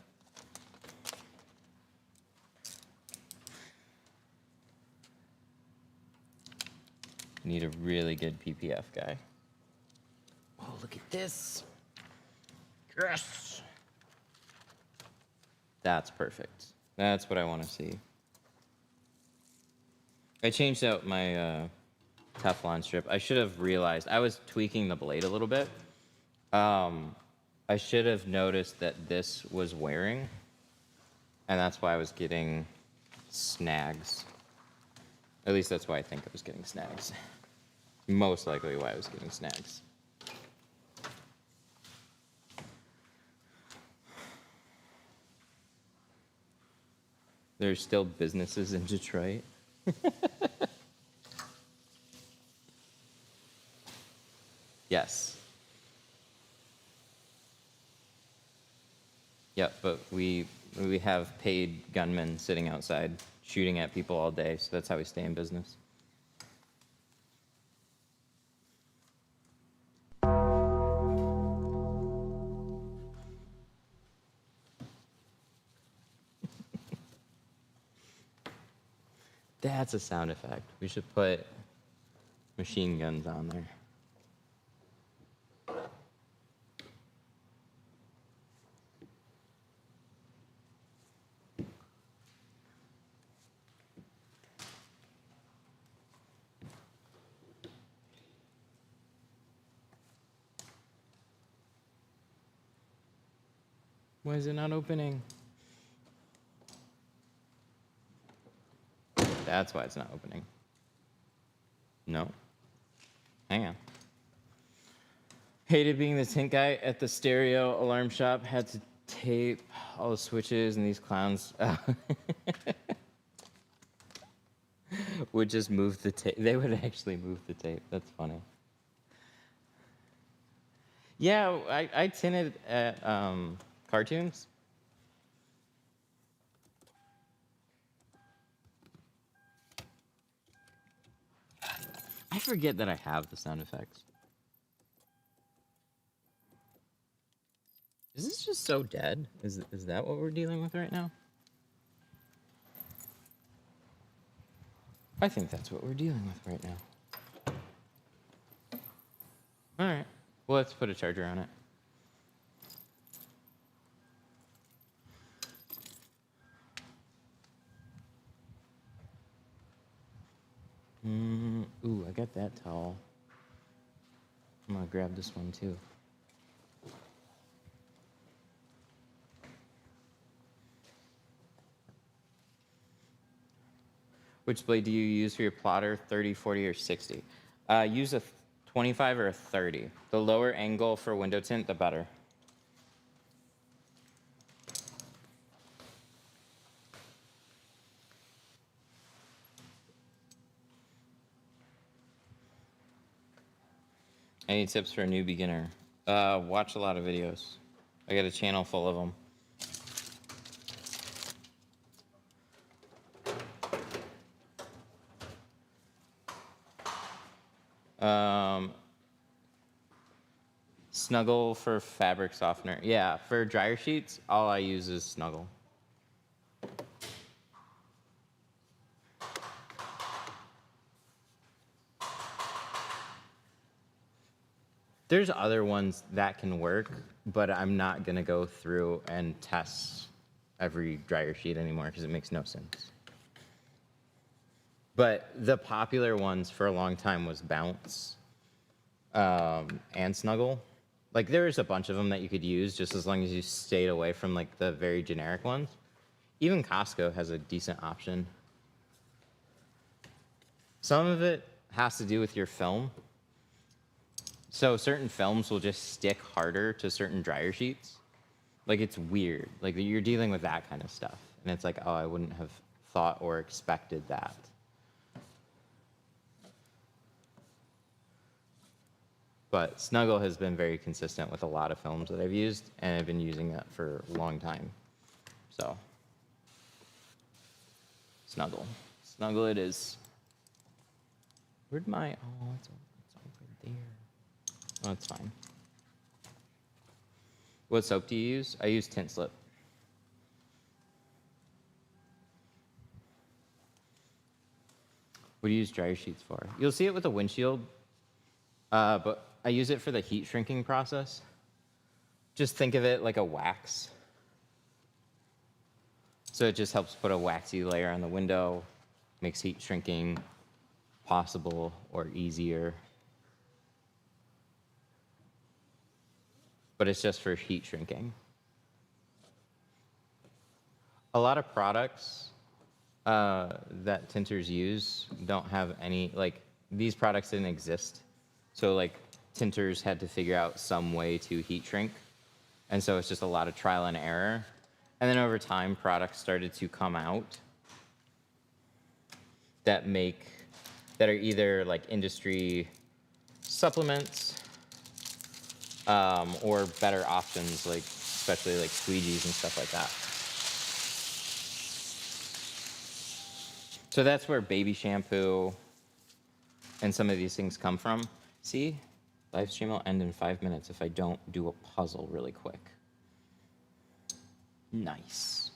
Need a really good PPF guy. Oh, look at this. Yes. That's perfect. That's what I want to see. I changed out my Teflon strip. I should have realized. I was tweaking the blade a little bit. I should have noticed that this was wearing, and that's why I was getting snags. At least that's why I think I was getting snags. Most likely why I was getting snags. There's still businesses in Detroit. Yes. Yep, but we have paid gunmen sitting outside shooting at people all day, so that's how we stay in business. That's a sound effect. We should put machine guns on there. Why is it not opening? That's why it's not opening. No. Hang on. Hated being the tint guy at the stereo alarm shop. Had to tape all the switches, and these clowns would just move the tape. They would actually move the tape. That's funny. Yeah, I tinted at cartoons. I forget that I have the sound effects. Is this just so dead? Is that what we're dealing with right now? I think that's what we're dealing with right now. All right. Well, let's put a charger on it. Ooh, I got that towel. I'm gonna grab this one too. Which blade do you use for your plotter, 30, 40, or 60? Use a 25 or a 30. The lower angle for window tint, the better. Any tips for a new beginner? Watch a lot of videos. I got a channel full of them. Snuggle for fabric softener. Yeah, for dryer sheets, all I use is Snuggle. There's other ones that can work, but I'm not gonna go through and test every dryer sheet anymore because it makes no sense. But the popular ones for a long time was Bounce and Snuggle. Like there's a bunch of them that you could use just as long as you stayed away from like the very generic ones. Even Costco has a decent option. Some of it has to do with your film. So certain films will just stick harder to certain dryer sheets. Like it's weird. Like you're dealing with that kind of stuff. And it's like, oh, I wouldn't have thought or expected that. But Snuggle has been very consistent with a lot of films that I've used, and I've been using that for a long time. So, Snuggle. Snuggle it is. Where'd my, oh, it's over there. Oh, it's fine. What soap do you use? I use Tint Slip. What do you use dryer sheets for? You'll see it with a windshield, but I use it for the heat shrinking process. Just think of it like a wax. So it just helps put a waxy layer on the window, makes heat shrinking possible or easier. But it's just for heat shrinking. A lot of products that tinters use don't have any, like, these products didn't exist. So, like, tinters had to figure out some way to heat shrink. And so it's just a lot of trial and error. And then over time, products started to come out that are either like industry supplements or better options, like especially like squeegees and stuff like that. So that's where baby shampoo and some of these things come from. See, live stream will end in 5 minutes if I don't do a puzzle really quick. Nice.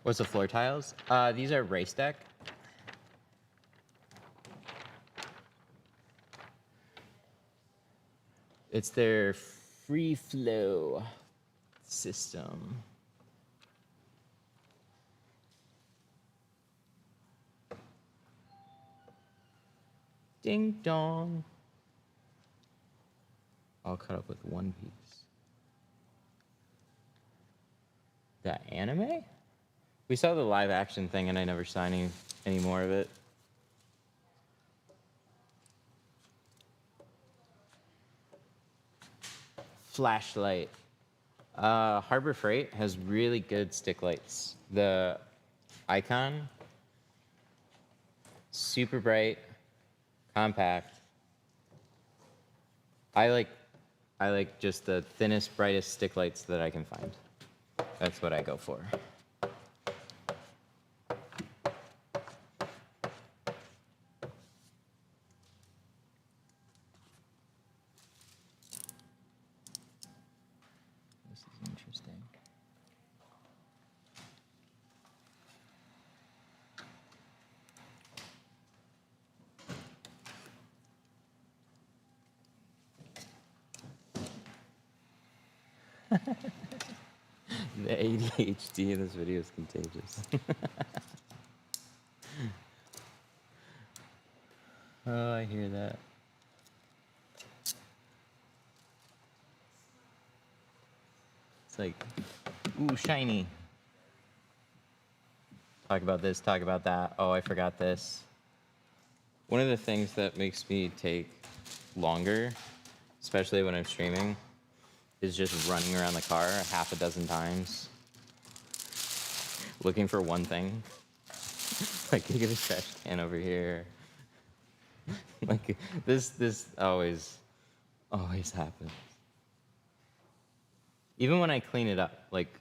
What's the floor tiles? These are race deck. It's their free flow system. Ding dong. All cut up with one piece. That anime? We saw the live action thing and I never saw any more of it. Flashlight. Harbor Freight has really good stick lights. The Icon, super bright, compact. I like just the thinnest, brightest stick lights that I can find. That's what I go for. This is interesting. The ADHD in this video is contagious. Oh, I hear that. It's like, ooh, shiny. Talk about this, talk about that. Oh, I forgot this. One of the things that makes me take longer, especially when I'm streaming, is just running around the car a half a dozen times, looking for one thing. Like, you get a trash can over here. Like, this always happens. Even when I clean it up, like,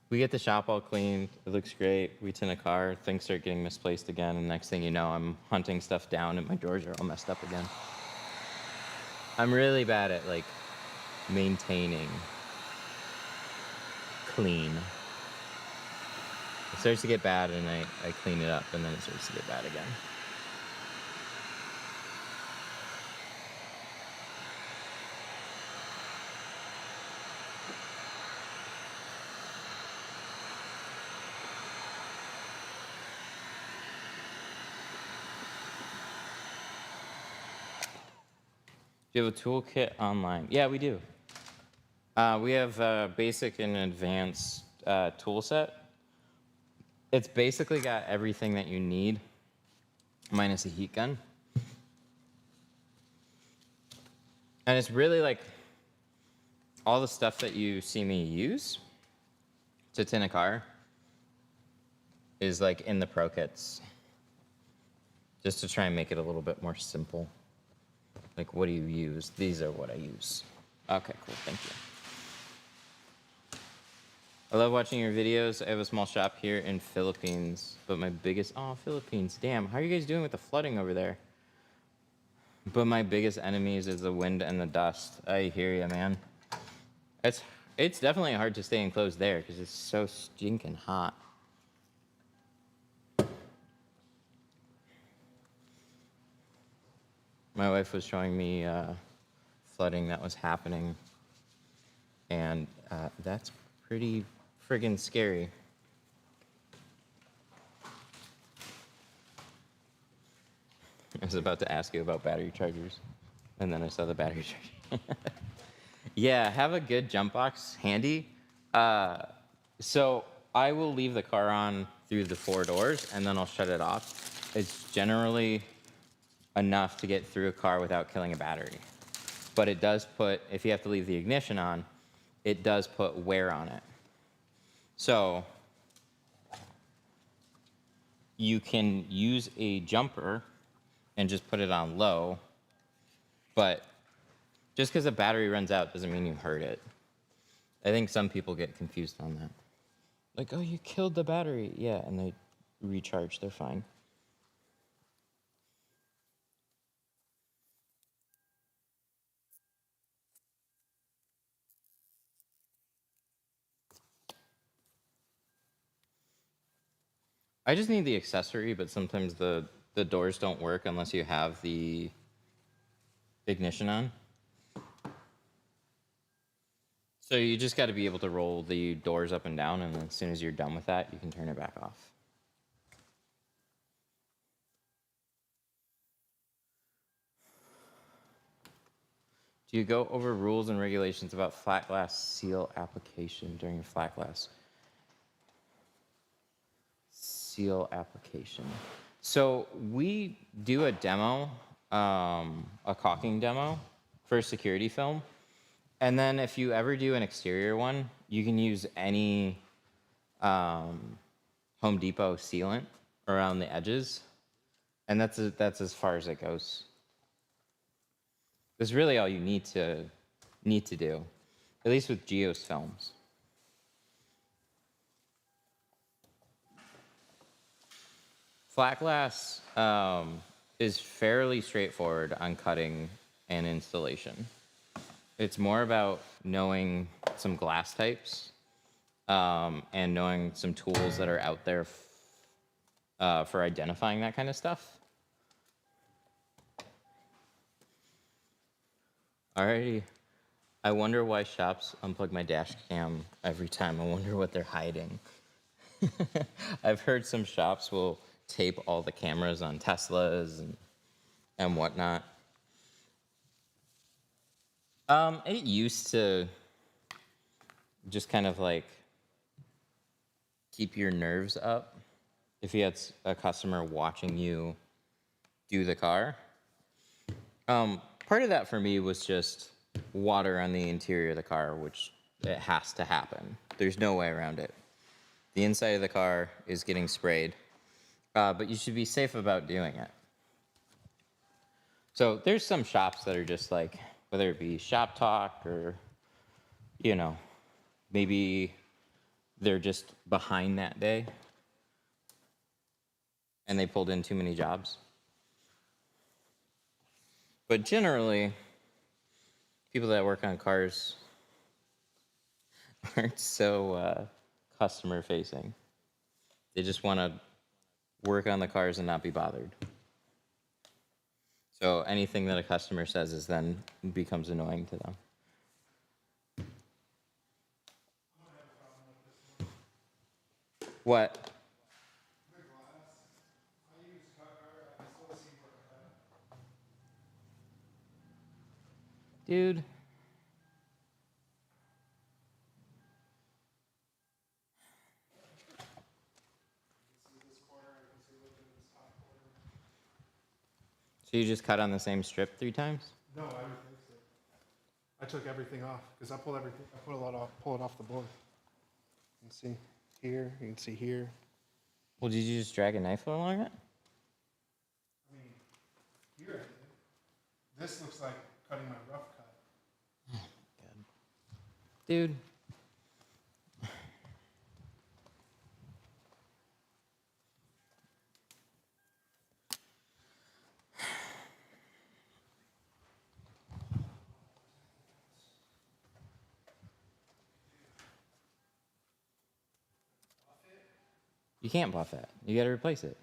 we get the shop all cleaned, it looks great, we tint a car, things start getting misplaced again, and next thing you know, I'm hunting stuff down and my drawers are all messed up again. I'm really bad at, like, maintaining clean. It starts to get bad, and I clean it up, and then it starts to get bad again. Do you have a toolkit online? Yeah, we do. We have basic and advanced tool set. It's basically got everything that you need, minus a heat gun. And it's really like all the stuff that you see me use to tint a car is like in the pro kits, just to try and make it a little bit more simple. Like, what do you use? These are what I use. Okay, cool, thank you. I love watching your videos. I have a small shop here in Philippines, but my biggest, Philippines, damn, how are you guys doing with the flooding over there? But my biggest enemies is the wind and the dust. I hear you, man. It's definitely hard to stay enclosed there because it's so stinking hot. My wife was showing me flooding that was happening, and that's pretty friggin' scary. I was about to ask you about battery chargers, and then I saw the battery charger. Yeah, have a good jump box handy. So I will leave the car on through the 4 doors, and then I'll shut it off. It's generally enough to get through a car without killing a battery. But it does put, if you have to leave the ignition on, it does put wear on it. So you can use a jumper and just put it on low, but just because the battery runs out doesn't mean you hurt it. I think some people get confused on that. Like, oh, you killed the battery. Yeah, and they recharge, they're fine. I just need the accessory, but sometimes the doors don't work unless you have the ignition on. So you just got to be able to roll the doors up and down, and as soon as you're done with that, you can turn it back off. Do you go over rules and regulations about flat glass seal application during a flat glass seal application? So we do a demo, a caulking demo for security film. And then if you ever do an exterior one, you can use any Home Depot sealant around the edges. And that's as far as it goes. That's really all you need to do, at least with Geos films. Flat glass is fairly straightforward on cutting and installation. It's more about knowing some glass types and knowing some tools that are out there for identifying that kind of stuff. Alrighty. I wonder why shops unplug my dash cam every time. I wonder what they're hiding. I've heard some shops will tape all the cameras on Teslas and whatnot. It used to just kind of like keep your nerves up if you had a customer watching you do the car. Part of that for me was just water on the interior of the car, which it has to happen. There's no way around it. The inside of the car is getting sprayed, but you should be safe about doing it. So there's some shops that are just like, whether it be shop talk or, you know, maybe they're just behind that day and they pulled in too many jobs. But generally, people that work on cars aren't so customer facing. They just want to work on the cars and not be bothered. So anything that a customer says is then becomes annoying to them. What? The glass. I use cut, I still see where I have. Dude. See this corner, I can see looking at this top corner. So you just cut on the same strip 3 times? No, I replaced it. I took everything off because I pulled everything. I put a lot off. Pull it off the board. You can see here. You can see here. Well, did you just drag a knife along it? I mean, here I did. This looks like cutting my rough cut. God. Dude. You can't buff it. You got to replace it.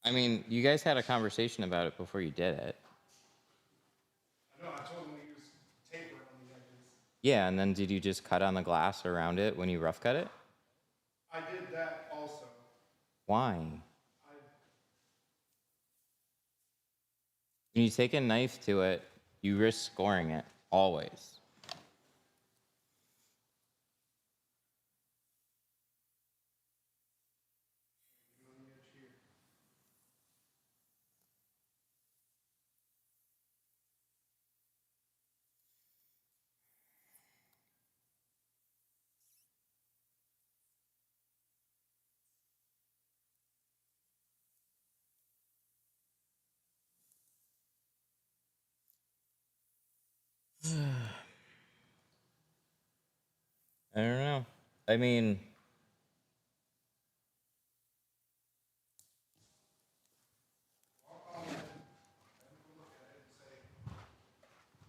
I mean, you guys had a conversation about it before you did it. I know. I told him to use tape around the edges. Yeah, and then did you just cut on the glass around it when you rough cut it? I did that also. Why? I When you take a knife to it, you risk scoring it, always. on the edge here. I don't know. I mean,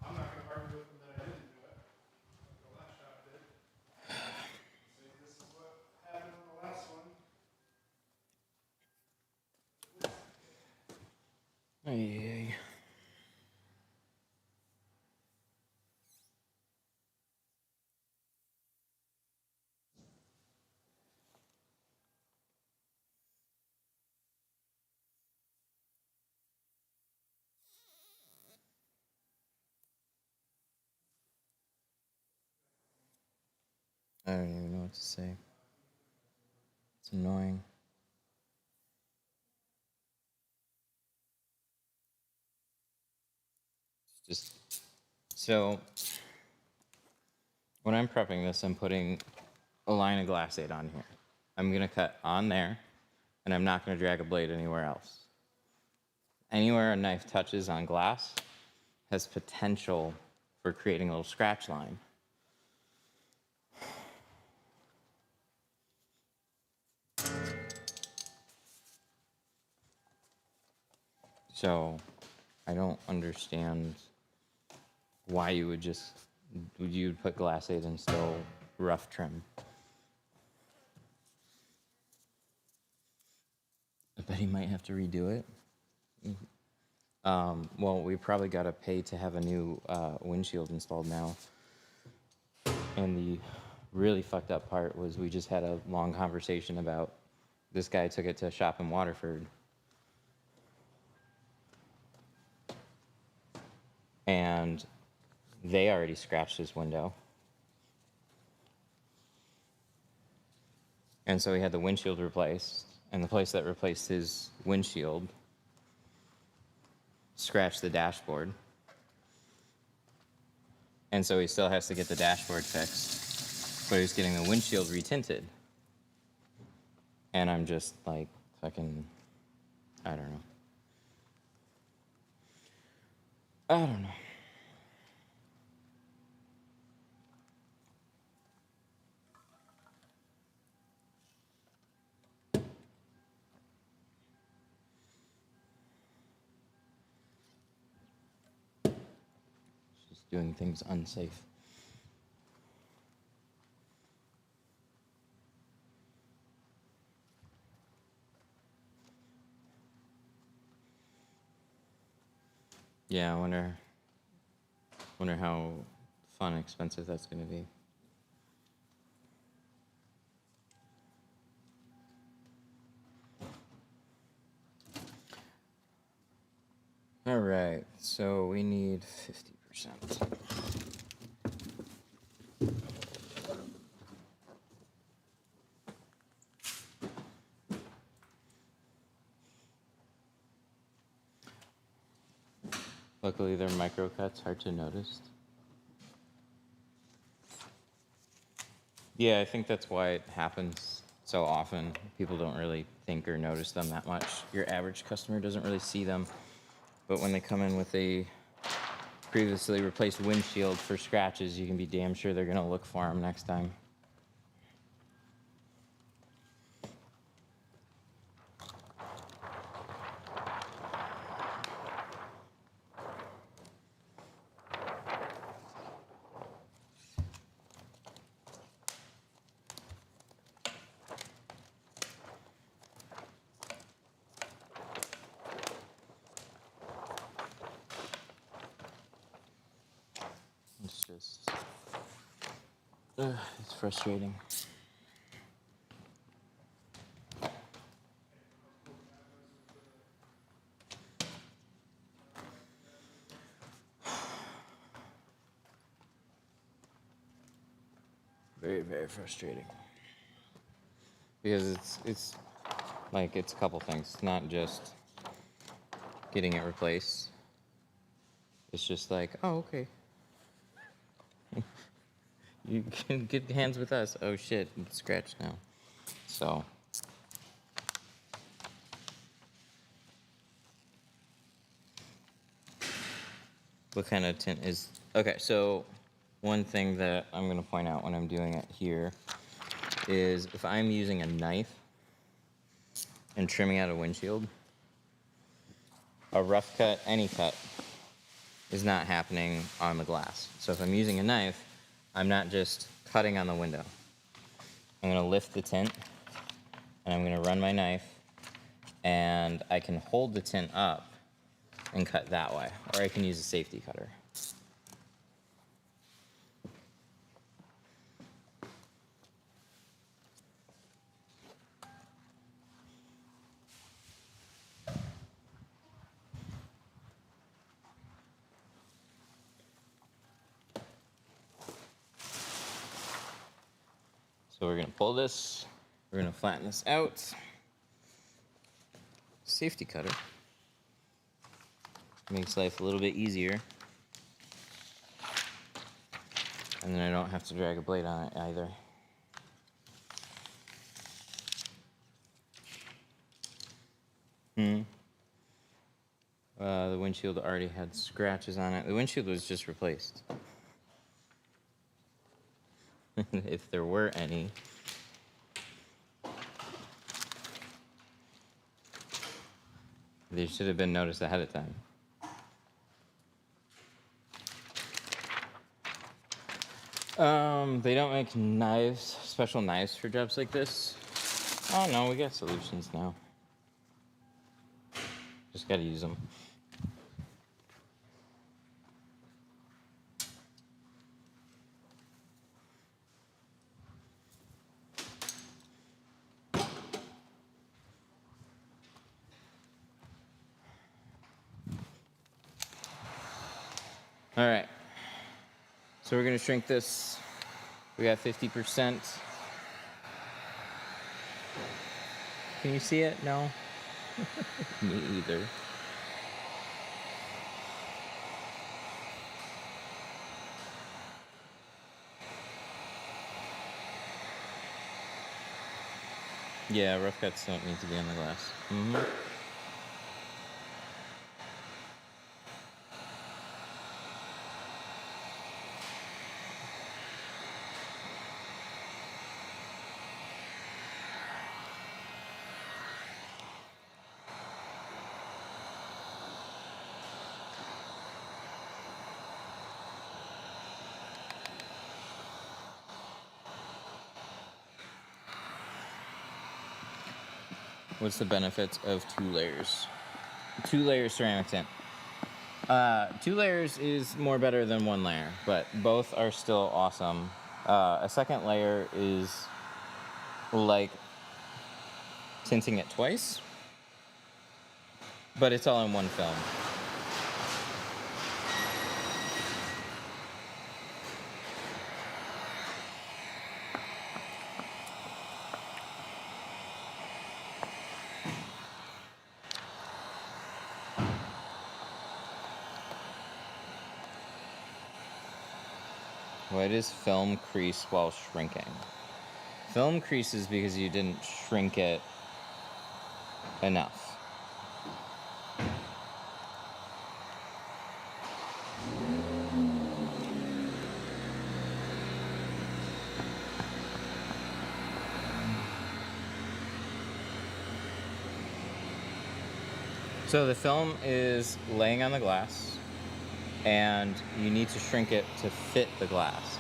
I'm not going to argue with him that I didn't do it. Like the last shop did. Say this is what happened on the last one. ay. I don't even know what to say. It's annoying. It's just so when I'm prepping this, I'm putting a line of glass aid on here. I'm gonna cut on there, and I'm not gonna drag a blade anywhere else. Anywhere a knife touches on glass has potential for creating a little scratch line. So I don't understand why you would just you'd put glass aid and still rough trim. I bet he might have to redo it. Well, we probably got to pay to have a new windshield installed now. And the really fucked up part was we just had a long conversation about this guy took it to a shop in Waterford. And they already scratched his window. And so he had the windshield replaced. And the place that replaced his windshield scratched the dashboard. And so he still has to get the dashboard fixed. But he's getting the windshield retinted. And I'm just like, fucking, I don't know. I don't know. Just doing things unsafe. Yeah, I wonder how fun and expensive that's going to be. All right, so we need 50%. Luckily, they're micro cuts, hard to notice. Yeah, I think that's why it happens so often. People don't really think or notice them that much. Your average customer doesn't really see them. But when they come in with a previously replaced windshield for scratches, you can be damn sure they're going to look for them next time. It's just, it's frustrating. Very, very frustrating. Because it's like, it's a couple things. It's not just getting it replaced. It's just like, oh, okay. You can get hands with us. Oh shit, it's scratched now. So. What kind of tint is, okay, so one thing that I'm gonna point out when I'm doing it here is if I'm using a knife and trimming out a windshield, a rough cut, any cut, is not happening on the glass. So if I'm using a knife, I'm not just cutting on the window. I'm gonna lift the tint and I'm gonna run my knife and I can hold the tint up and cut that way, or I can use a safety cutter. So we're gonna pull this, we're gonna flatten this out. Safety cutter makes life a little bit easier. And then I don't have to drag a blade on it either. The windshield already had scratches on it. The windshield was just replaced. If there were any. They should have been noticed ahead of time. They don't make knives, special knives for jobs like this. Oh no, we got solutions now. Just gotta use them. All right. So we're gonna shrink this. We got 50%. Can you see it? No? Me either. Yeah, rough cuts don't need to be on the glass. What's the benefits of 2 layers? 2 layer ceramic tint. 2 layers is more better than 1 layer, but both are still awesome. A second layer is like tinting it twice, but it's all in one film. Why does film crease while shrinking? Film creases because you didn't shrink it enough. So the film is laying on the glass, and you need to shrink it to fit the glass.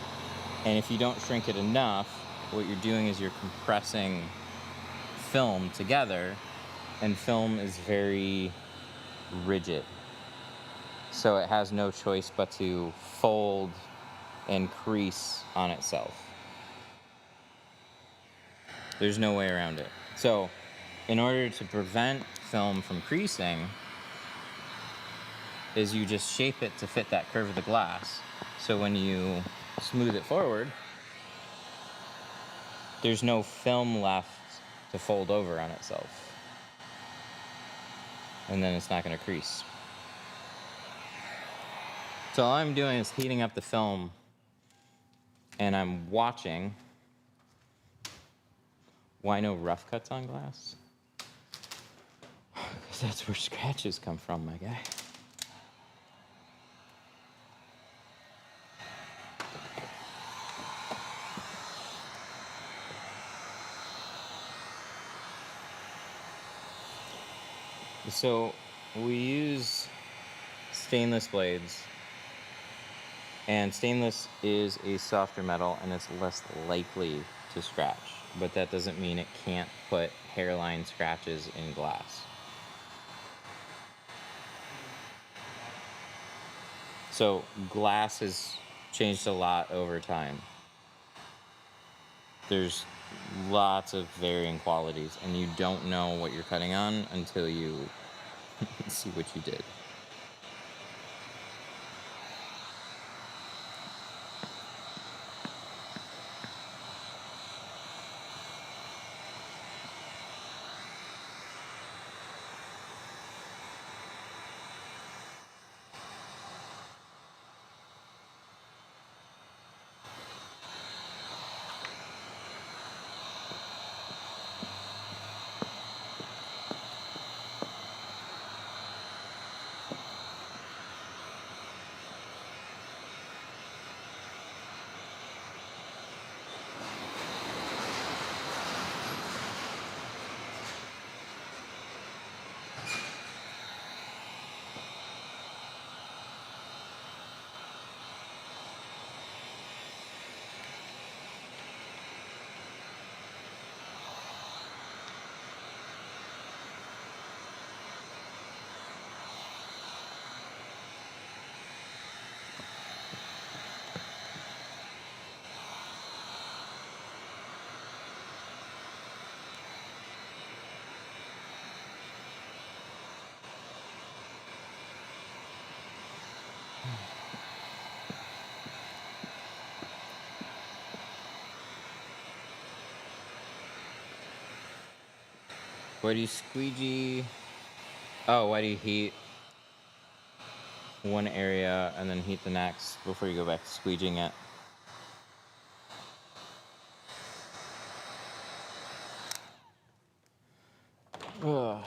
And if you don't shrink it enough, what you're doing is you're compressing film together, and film is very rigid. So it has no choice but to fold and crease on itself. There's no way around it. So in order to prevent film from creasing, is you just shape it to fit that curve of the glass. So when you smooth it forward, there's no film left to fold over on itself. And then it's not gonna crease. So all I'm doing is heating up the film, and I'm watching. Why no rough cuts on glass? Because that's where scratches come from, my guy. So we use stainless blades, and stainless is a softer metal and it's less likely to scratch, but that doesn't mean it can't put hairline scratches in glass. So glass has changed a lot over time. There's lots of varying qualities, and you don't know what you're cutting on until you see what you did. Why do you squeegee? Oh, why do you heat one area and then heat the next before you go back to squeegeeing it? Ugh.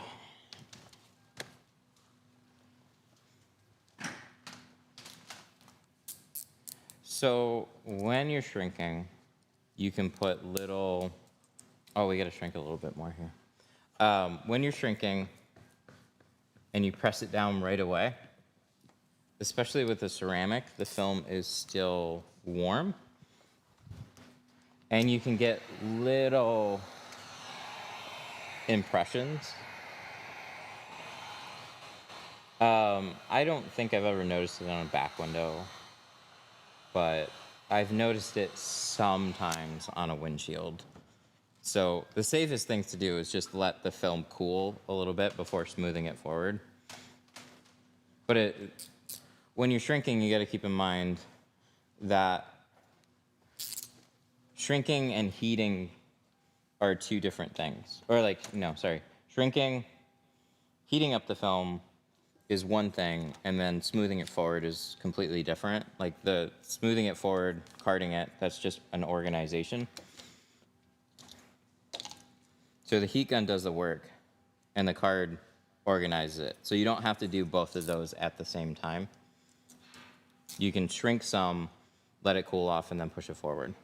So when you're shrinking, you can put little, oh, we gotta shrink a little bit more here. When you're shrinking and you press it down right away, especially with the ceramic, the film is still warm, and you can get little impressions. I don't think I've ever noticed it on a back window, but I've noticed it sometimes on a windshield. So the safest thing to do is just let the film cool a little bit before smoothing it forward. But when you're shrinking, you got to keep in mind that shrinking and heating are two different things. Or like, no, sorry. Shrinking, heating up the film is one thing, and then smoothing it forward is completely different. Like the smoothing it forward, carding it, that's just an organization. So the heat gun does the work, and the card organizes it. So you don't have to do both of those at the same time. You can shrink some, let it cool off, and then push it forward.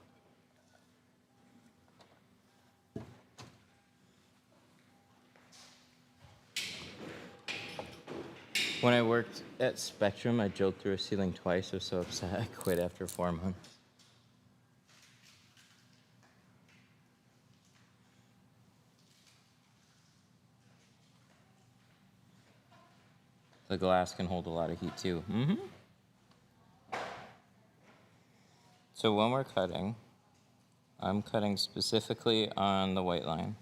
When I worked at Spectrum, I drilled through a ceiling twice. I was so upset I quit after 4 months. The glass can hold a lot of heat too. So when we're cutting, I'm cutting specifically on the white line.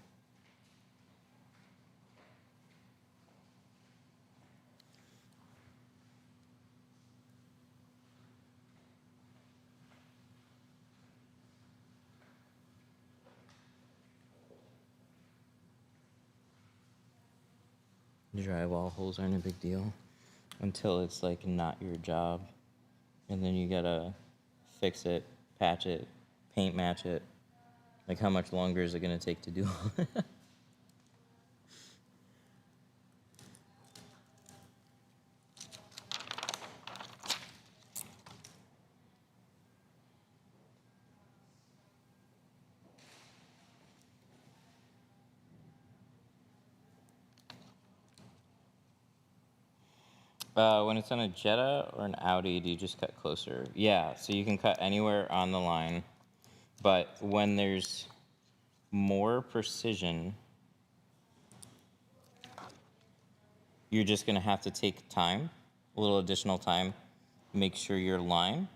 Drywall holes aren't a big deal until it's like not your job. And then you gotta fix it, patch it, paint match it. Like how much longer is it gonna take to do? When it's on a Jetta or an Audi, do you just cut closer? Yeah, so you can cut anywhere on the line, but when there's more precision, you're just gonna have to take time, a little additional time, make sure your line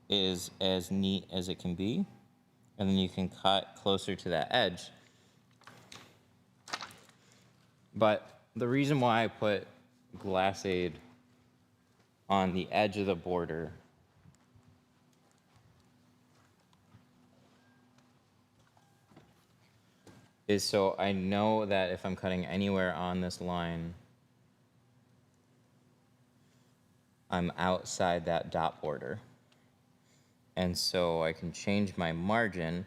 is as neat as it can be, and then you can cut closer to that edge. But the reason why I put Glassade on the edge of the border is so I know that if I'm cutting anywhere on this line, I'm outside that dot border. And so I can change my margin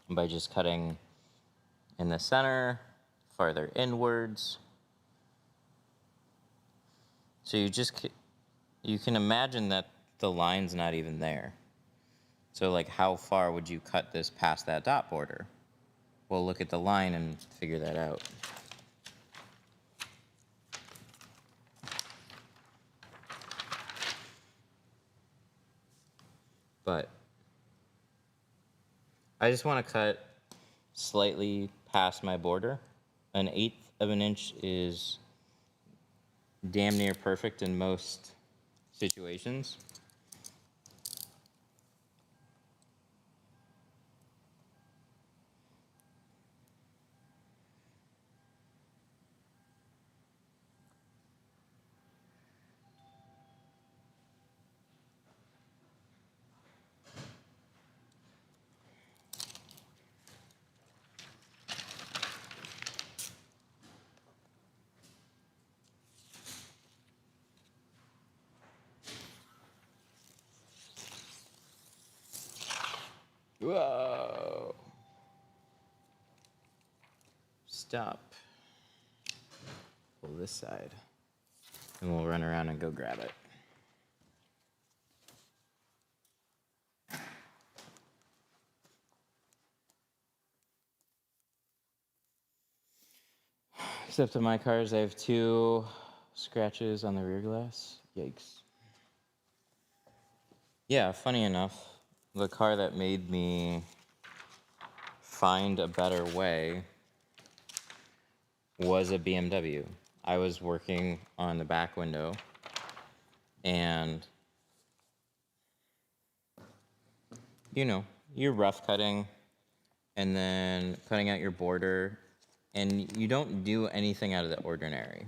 by just cutting in the center, farther inwards. So you can imagine that the line's not even there. So like how far would you cut this past that dot border? Well, look at the line and figure that out. But I just want to cut slightly past my border. 1/8 of an inch is damn near perfect in most situations. Whoa. Stop. Pull this side. And we'll run around and go grab it. Except in my cars, I have 2 scratches on the rear glass. Yikes. Yeah, funny enough, the car that made me find a better way was a BMW. I was working on the back window, and you know, you're rough cutting and then cutting out your border, and you don't do anything out of the ordinary.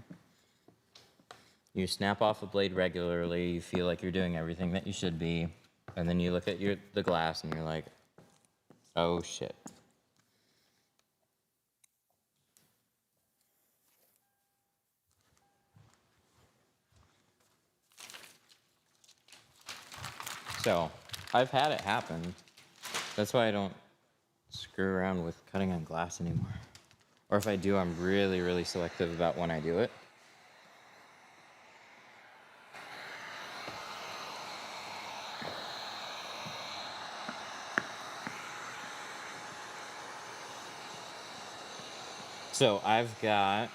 You snap off a blade regularly, you feel like you're doing everything that you should be, and then you look at the glass and you're like, oh shit. So, I've had it happen. That's why I don't screw around with cutting on glass anymore. Or if I do, I'm really, really selective about when I do it. So I've got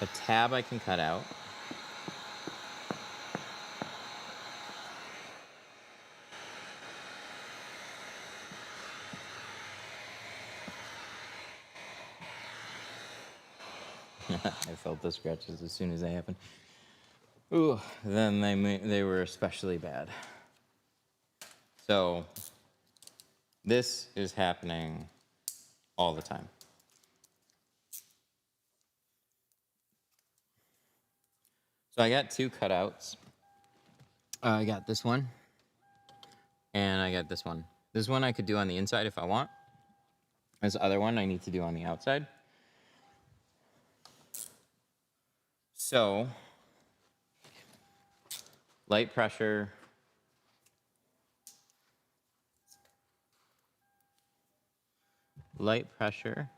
a tab I can cut out. I felt the scratches as soon as they happened. Ooh, then they were especially bad. So this is happening all the time. So I got two cutouts. I got this one, and I got this one. This one I could do on the inside if I want. This other one I need to do on the outside. So, light pressure. Light pressure.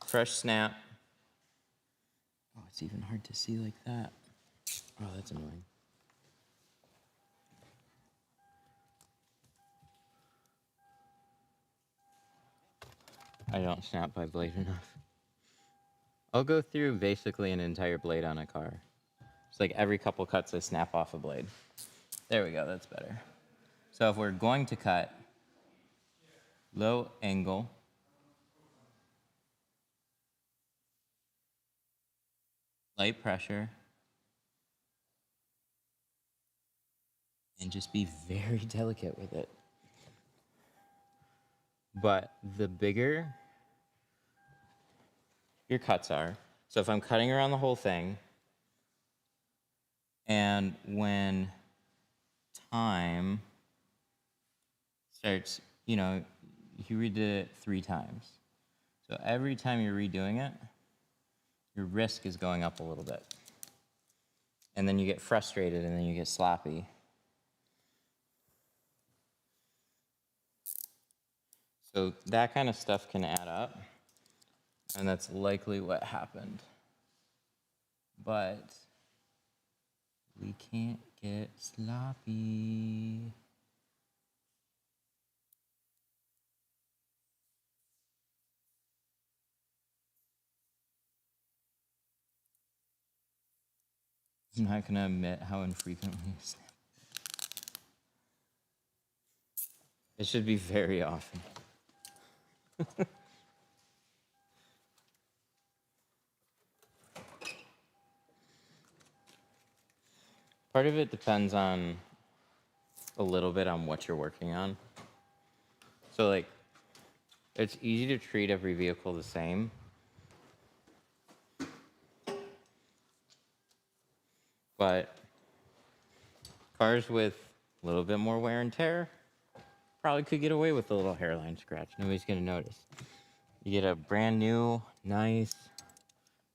Fresh snap. Oh, it's even hard to see like that. Oh, that's annoying. I don't snap my blade enough. I'll go through basically an entire blade on a car. It's like every couple cuts I snap off a blade. There we go, that's better. So if we're going to cut low angle, light pressure, and just be very delicate with it. But the bigger your cuts are, so if I'm cutting around the whole thing, and when time starts, you redid it 3 times. So every time you're redoing it, your risk is going up a little bit. And then you get frustrated and then you get sloppy. So that kind of stuff can add up, and that's likely what happened. But we can't get sloppy. I'm not gonna admit how infrequently I snap. It should be very often. Part of it depends on a little bit on what you're working on. So like, it's easy to treat every vehicle the same. But cars with a little bit more wear and tear probably could get away with a little hairline scratch. Nobody's gonna notice. You get a brand new, nice,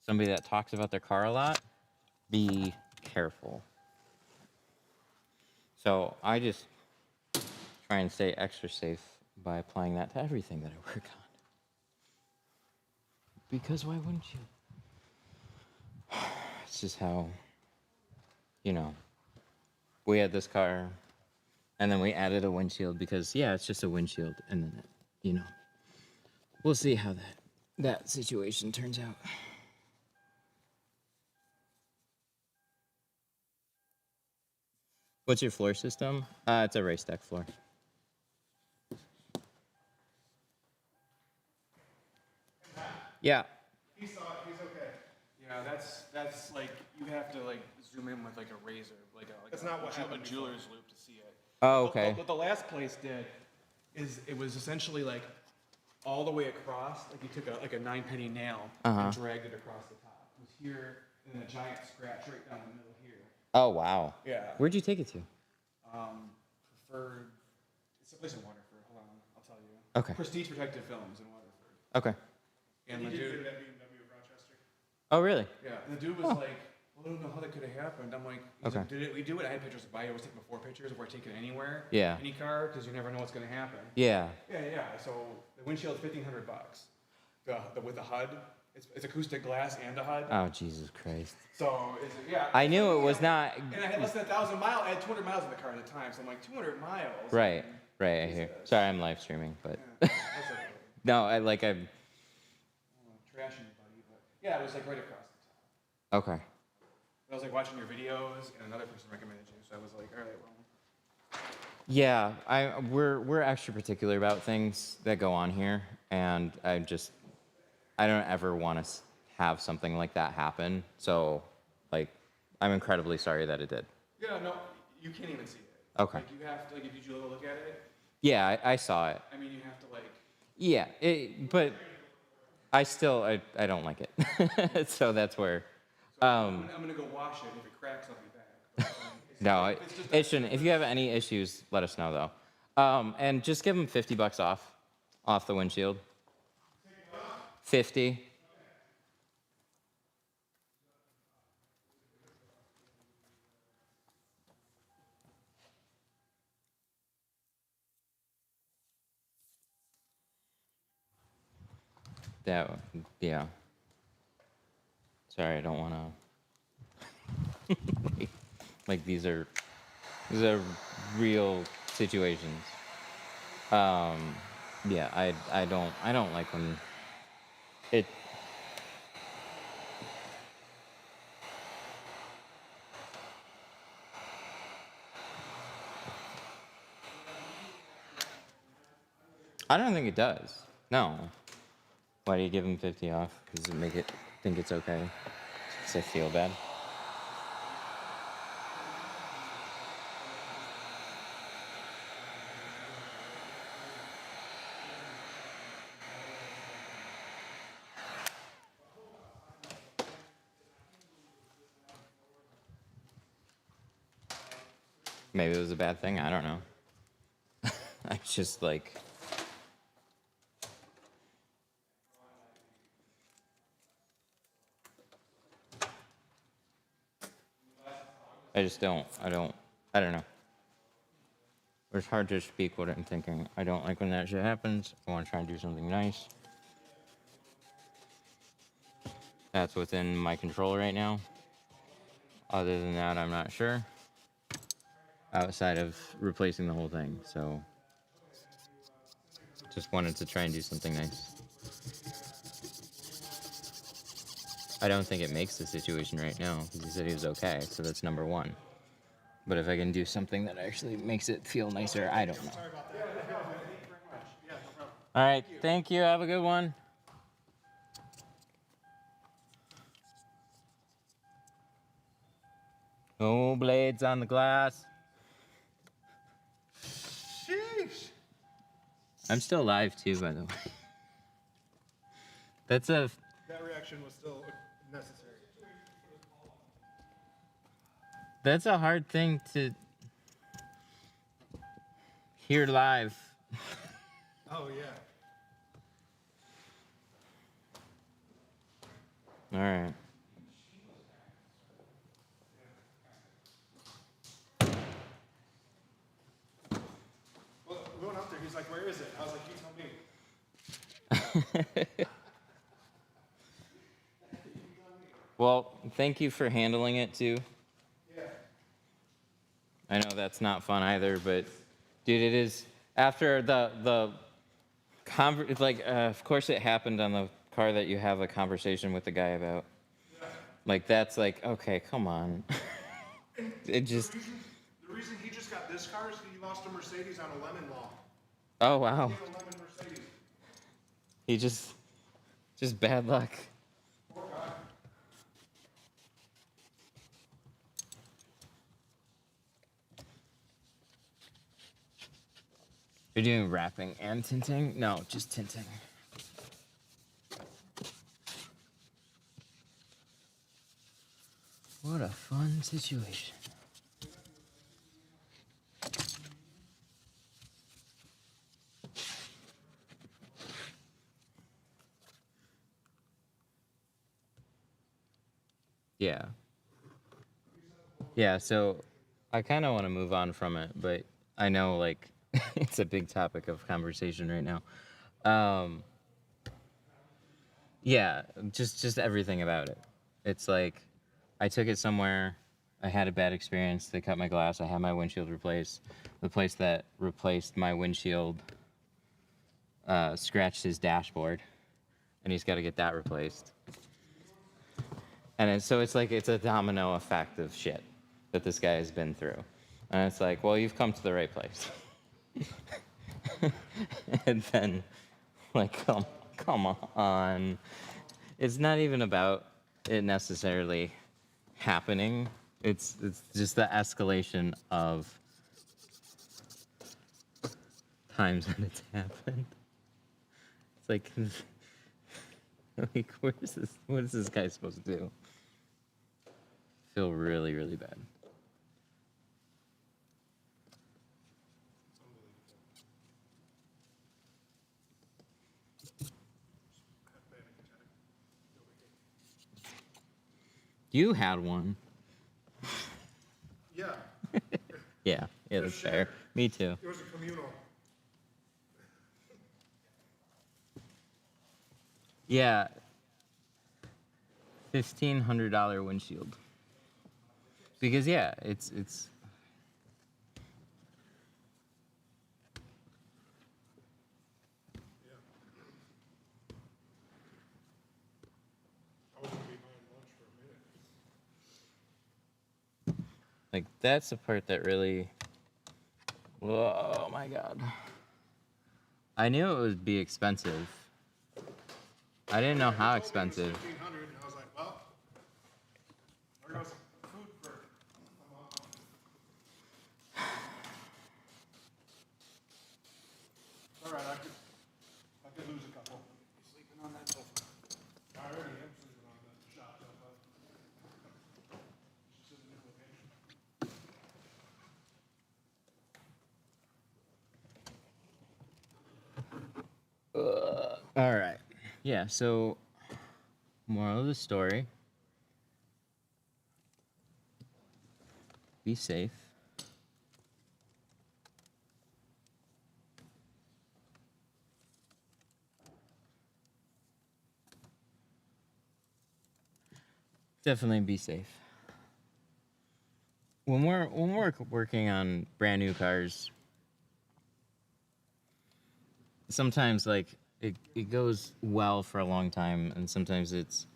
somebody that talks about their car a lot, be careful. So I just try and stay extra safe by applying that to everything that I work on. Because why wouldn't you? It's just how, we had this car, and then we added a windshield because, yeah, it's just a windshield, and then, we'll see how that situation turns out. What's your floor system? It's a race deck floor. Yeah. He saw it. He's okay. Yeah, that's like you have to like zoom in with like a razor, That's not what happened a jeweler's loop to see it. Oh, okay. What the last place did is it was essentially like all the way across, like you took a 9-penny nail and dragged it across the top. It was here and then a giant scratch right down the middle here. Oh, wow. Yeah. Where'd you take it to? Preferred. It's a place in Waterford. Hold on, I'll tell you. Okay. Prestige Protective Films in Waterford. Okay. And He the did dude. get it at BMW of Rochester. Oh, really? Yeah, and the dude was like, well, I don't know how that could have happened. I'm like, he's Okay. like, did we do it? I had pictures of I always take before pictures before I take it anywhere. Yeah. Any car, because you never know what's going to happen. Yeah. Yeah. So the windshield's $1,500. With the HUD, it's acoustic glass and a HUD. Oh, Jesus Christ. So yeah. I knew it was not. And I had less than 1,000 miles. I had 200 miles in the car at the time, so I'm like 200 miles. Right. Right. I hear. Sorry, I'm live streaming, but Yeah, that's okay. no, I'm. I don't want to trash anybody, but yeah, it was like right across the top. Okay. I was like watching your videos, and another person recommended you, so I was like, all right, well. Yeah, we're extra particular about things that go on here, and I don't ever want to have something like that happen. So, like, I'm incredibly sorry that it did. Yeah, no, you can't even see it. Okay. Like you have to, like, if you look at it, Yeah, I saw it. I mean, you have to like. Yeah, but I still I don't like it. So that's where. I'm gonna go wash it. If it cracks, I'll be back. But, No, it's just it shouldn't. If you have any issues, let us know though. And just give them $50 off the windshield. 50. Yeah. Sorry, I don't want to. Like these are real situations. Yeah, I don't like when it. I don't think it does. No. Why do you give him 50 off? Does it make it think it's okay? Does it feel bad? Maybe it was a bad thing. I don't know. I just like. I just don't. I don't know. It's hard to speak what I'm thinking. I don't like when that shit happens. I want to try and do something nice. That's within my control right now. Other than that, I'm not sure. Outside of replacing the whole thing, so just wanted to try and do something nice. I don't think it makes the situation right now because he said he was okay, so that's number one. But if I can do something that actually makes it feel nicer, I don't know. Sorry about that. Thank you very much. Yeah, no problem. All right, thank you. Have a good one. No blades on the glass. Sheesh. I'm still live too, by the way. That reaction was still necessary. That's a hard thing to hear live. Oh yeah. All right. Well, we went up there. He's like, "Where is it?" I was like, "You tell me." Well, thank you for handling it too. Yeah. I know that's not fun either, but dude, it is after it's like of course it happened on the car that you have a conversation with the guy about. Yeah. Like that's like okay, come on. It just The reason he just got this car is he lost a Mercedes on a lemon law. oh wow. He had a lemon Mercedes. He just Just bad luck. You're doing wrapping and tinting? No, just tinting. What a fun situation. Yeah. Yeah, so I kind of want to move on from it, but I know, like, it's a big topic of conversation right now. Yeah, just everything about it. It's like I took it somewhere, I had a bad experience, they cut my glass, I had my windshield replaced. The place that replaced my windshield scratched his dashboard, and he's got to get that replaced. And so it's like it's a domino effect of shit that this guy has been through. And it's like, well, you've come to the right place. And then, like, come on. It's not even about it necessarily happening. It's just the escalation of times when it's happened. It's like, like, what is this guy supposed to do? I feel really, really bad. You had one. Yeah, Yeah, that's fair. Me too. it was a communal. Yeah, $1,500 windshield. Because yeah, it's Yeah. I was gonna be buying lunch for a minute. like that's the part that really. Whoa, my God. I knew it would be expensive. I didn't know how expensive. 1,500, and I was like, well, there goes food for a month. All right, I could lose a couple. You sleeping on that sofa? I already am sleeping on the shop sofa. It's just in a new location. All right. Yeah. So, moral of the story: be safe. Definitely be safe. When we're working on brand new cars, sometimes like it goes well for a long time, and sometimes it's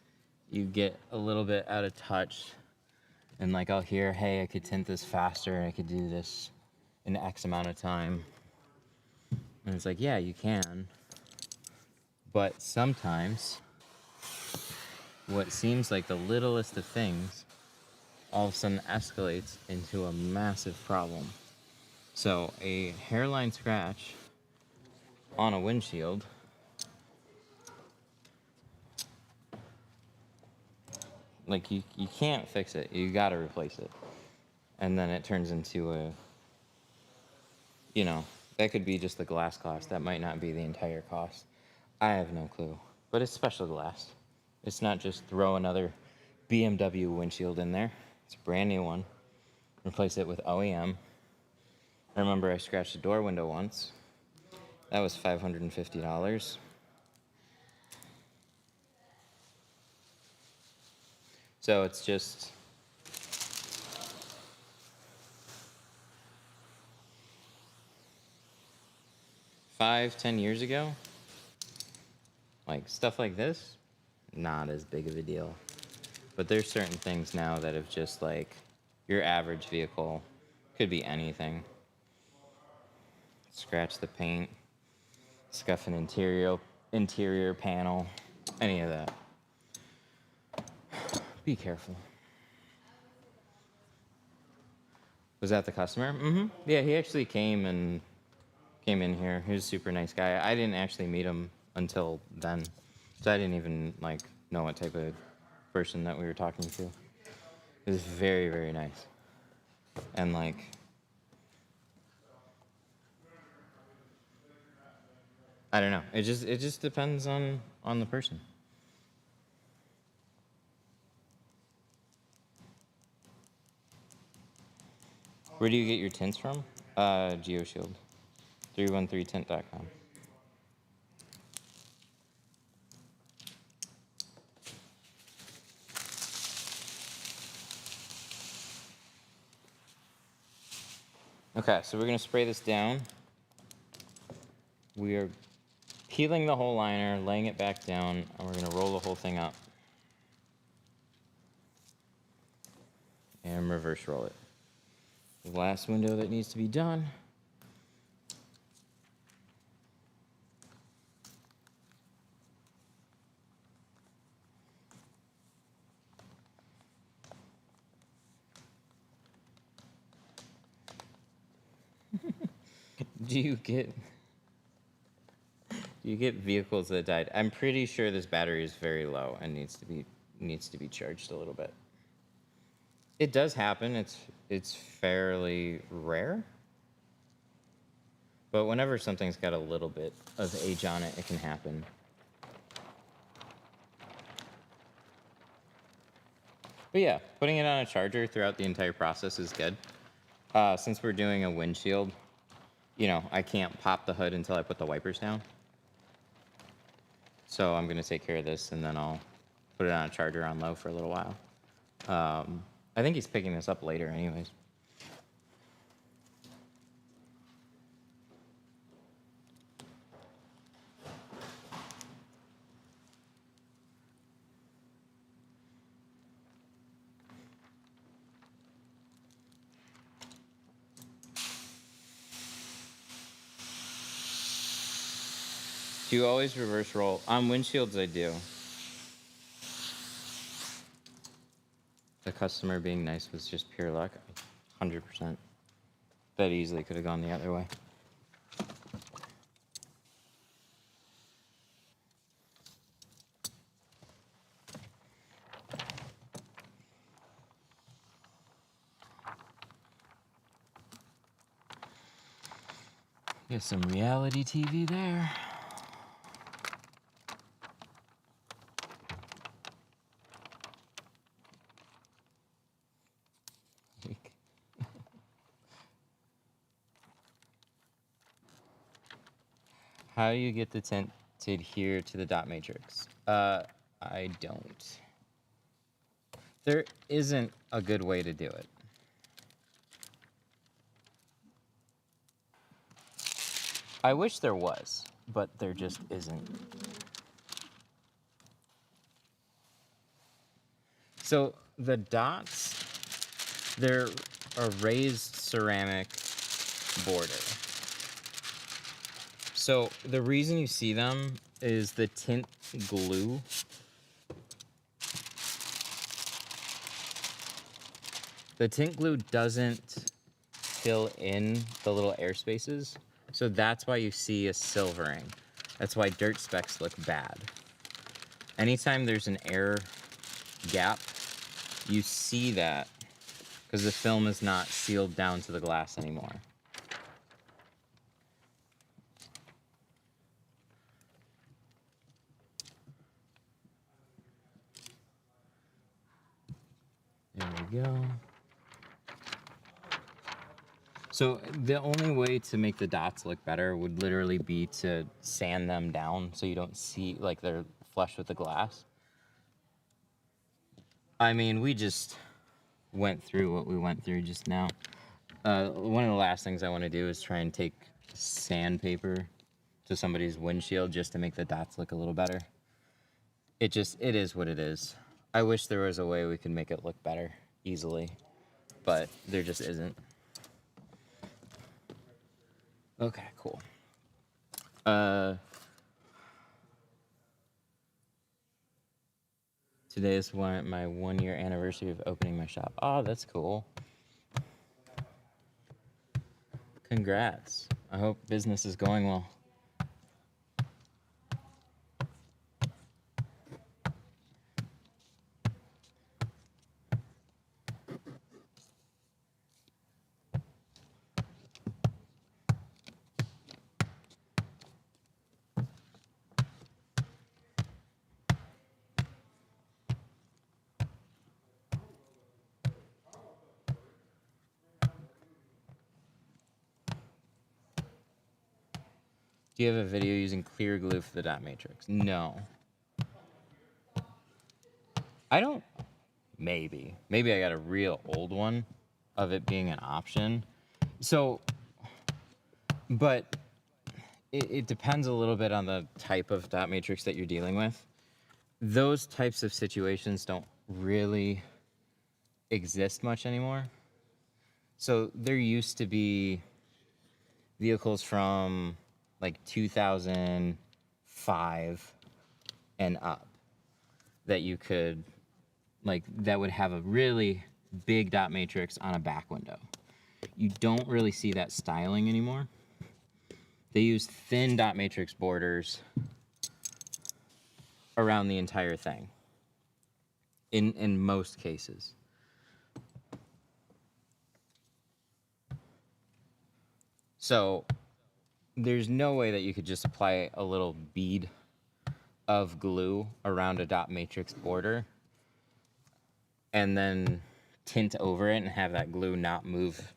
you get a little bit out of touch, and like I'll hear, hey, I could tint this faster, and I could do this in X amount of time, and it's like, yeah, you can, but sometimes what seems like the littlest of things all of a sudden escalates into a massive problem. So a hairline scratch on a windshield like you can't fix it, you gotta replace it, and then it turns into a, you know, that could be just the glass cost, that might not be the entire cost, I have no clue, but it's special glass. It's not just throw another BMW windshield in there, it's a brand new one, replace it with OEM. I remember I scratched a door window once, that was $550. So it's just 5-10 years ago, like stuff like this, not as big of a deal. But there's certain things now that have just like your average vehicle, could be anything. Scratch the paint, scuff an interior panel, any of that. Be careful. Was that the customer? Mm-hmm. Yeah, he actually came in here. He was a super nice guy. I didn't actually meet him until then, so I didn't even like know what type of person that we were talking to. It was very, very nice, and like, I don't know. It just depends on the person. Where do you get your tints from? GeoShield. 313tint.com. Okay, so we're gonna spray this down. We are peeling the whole liner, laying it back down, and we're gonna roll the whole thing up. And reverse roll it. The last window that needs to be done. Do you get vehicles that died? I'm pretty sure this battery is very low and needs to be charged a little bit. It does happen. It's fairly rare. But whenever something's got a little bit of age on it, it can happen. But yeah, putting it on a charger throughout the entire process is good. Since we're doing a windshield, you know, I can't pop the hood until I put the wipers down. So I'm gonna take care of this and then I'll put it on a charger on low for a little while. I think he's picking this up later anyways. Do you always reverse roll? On windshields, I do. The customer being nice was just pure luck. 100%. That easily could have gone the other way. Get some reality TV there. How do you get the tint to adhere to the dot matrix? I don't. There isn't a good way to do it. I wish there was, but there just isn't. So the dots, they're a raised ceramic border. So the reason you see them is the tint glue. The tint glue doesn't fill in the little air spaces, so that's why you see a silvering. That's why dirt specks look bad. Anytime there's an air gap, you see that because the film is not sealed down to the glass anymore. There we go. So the only way to make the dots look better would literally be to sand them down so you don't see, like, they're flush with the glass. I mean, we just went through what we went through just now. One of the last things I want to do is try and take sandpaper to somebody's windshield just to make the dots look a little better. It is what it is. I wish there was a way we could make it look better easily, but there just isn't. Okay, cool. Today is my 1 year anniversary of opening my shop. Oh, that's cool. Congrats. I hope business is going well. Do you have a video using clear glue for the dot matrix? No. I don't. Maybe. Maybe I got a real old one of it being an option. So, but it depends a little bit on the type of dot matrix that you're dealing with. Those types of situations don't really exist much anymore. So there used to be vehicles from like 2005 and up that you could, like, that would have a really big dot matrix on a back window. You don't really see that styling anymore. They use thin dot matrix borders around the entire thing in most cases. So there's no way that you could just apply a little bead of glue around a dot matrix border and then tint over it and have that glue not move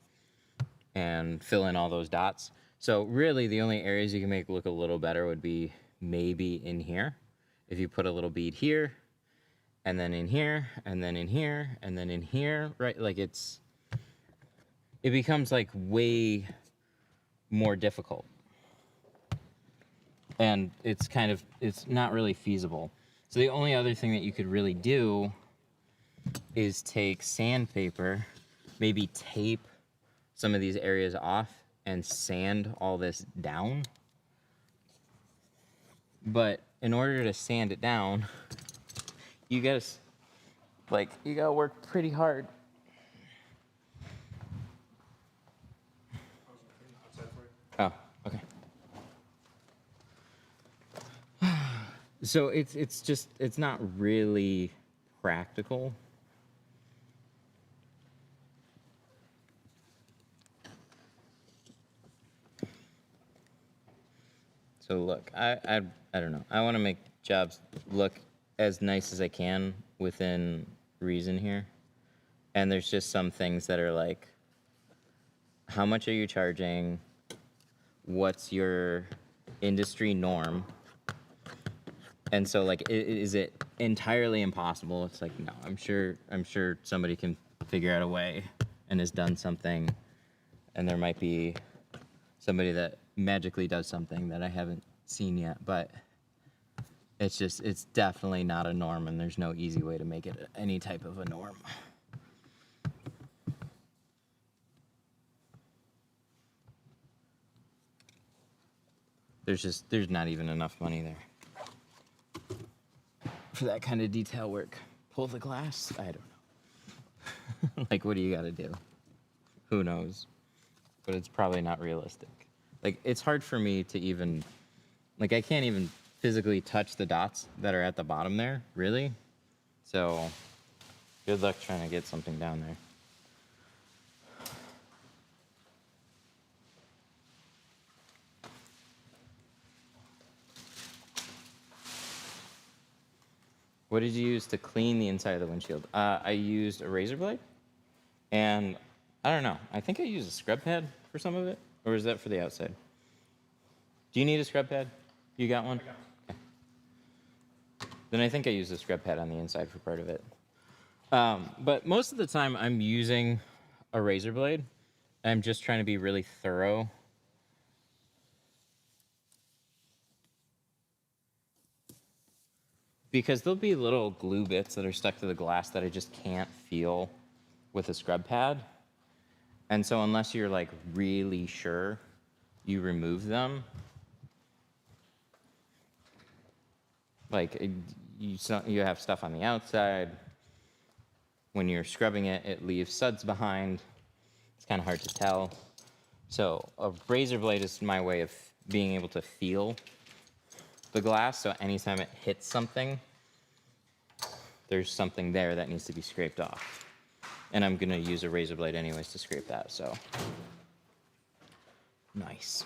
and fill in all those dots. So really the only areas you can make look a little better would be maybe in here. If you put a little bead here, and then in here, and then in here, and then in here, right? Like it becomes like way more difficult. And it's not really feasible. So the only other thing that you could really do is take sandpaper, maybe tape some of these areas off and sand all this down. But in order to sand it down, you gotta work pretty hard. Oh, okay. So it's not really practical. So look, I don't know. I want to make jobs look as nice as I can within reason here. And there's just some things that are like, how much are you charging? What's your industry norm? And so like, is it entirely impossible? It's like, no, I'm sure somebody can figure out a way and has done something. And there might be somebody that magically does something that I haven't seen yet, but it's definitely not a norm, and there's no easy way to make it any type of a norm. There's not even enough money there for that kind of detail work. Pull the glass? I don't know. Like, what do you gotta do? Who knows? But it's probably not realistic. Like, it's hard for me to even, like, I can't even physically touch the dots that are at the bottom there, really. So, good luck trying to get something down there. What did you use to clean the inside of the windshield? I used a razor blade, and I don't know. I think I used a scrub pad for some of it, or is that for the outside? Do you need a scrub pad? You got one? Okay. Then I think I used a scrub pad on the inside for part of it. But most of the time I'm using a razor blade. I'm just trying to be really thorough. Because there'll be little glue bits that are stuck to the glass that I just can't feel with a scrub pad. And so unless you're like really sure, you remove them. Like, you have stuff on the outside. When you're scrubbing it, it leaves suds behind. It's kind of hard to tell. So a razor blade is my way of being able to feel the glass. So anytime it hits something, there's something there that needs to be scraped off. And I'm gonna use a razor blade anyways to scrape that, so. Nice.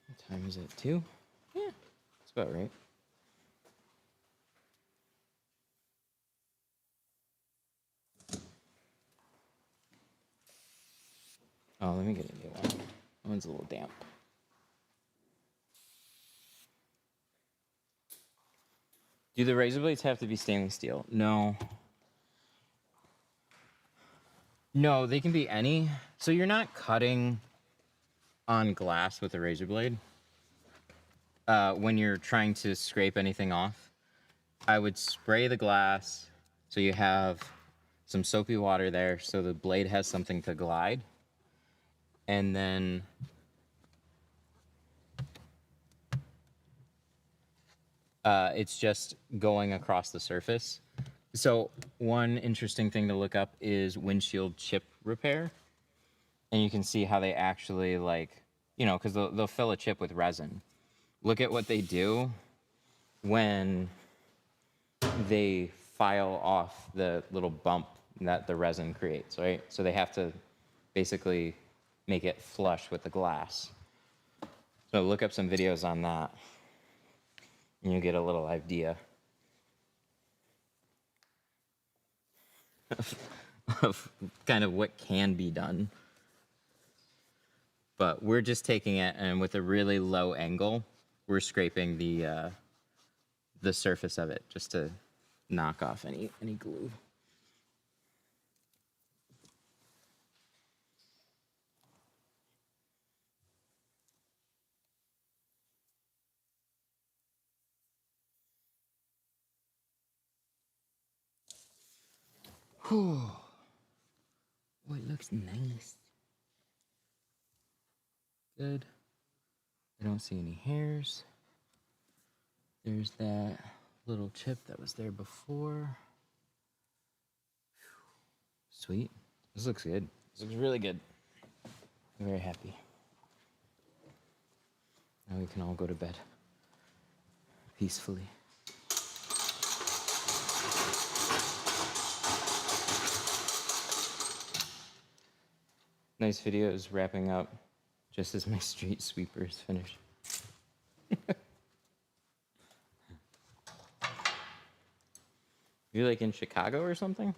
What time is it, 2? Yeah, that's about right. Oh, let me get a new one. That one's a little damp. Do the razor blades have to be stainless steel? No. No, they can be any. So you're not cutting on glass with a razor blade. When you're trying to scrape anything off, I would spray the glass so you have some soapy water there so the blade has something to glide. And then it's just going across the surface. So one interesting thing to look up is windshield chip repair. And you can see how they actually because they'll fill a chip with resin. Look at what they do when they file off the little bump that the resin creates, right? So they have to basically make it flush with the glass. So look up some videos on that, and you'll get a little idea of kind of what can be done. But we're just taking it, and with a really low angle, we're scraping the surface of it just to knock off any glue. Whew. Oh, it looks nice. Good. I don't see any hairs. There's that little chip that was there before. Sweet. This looks good. This looks really good. I'm very happy. Now we can all go to bed peacefully. Nice video is wrapping up just as my street sweepers finish. You like in Chicago or something?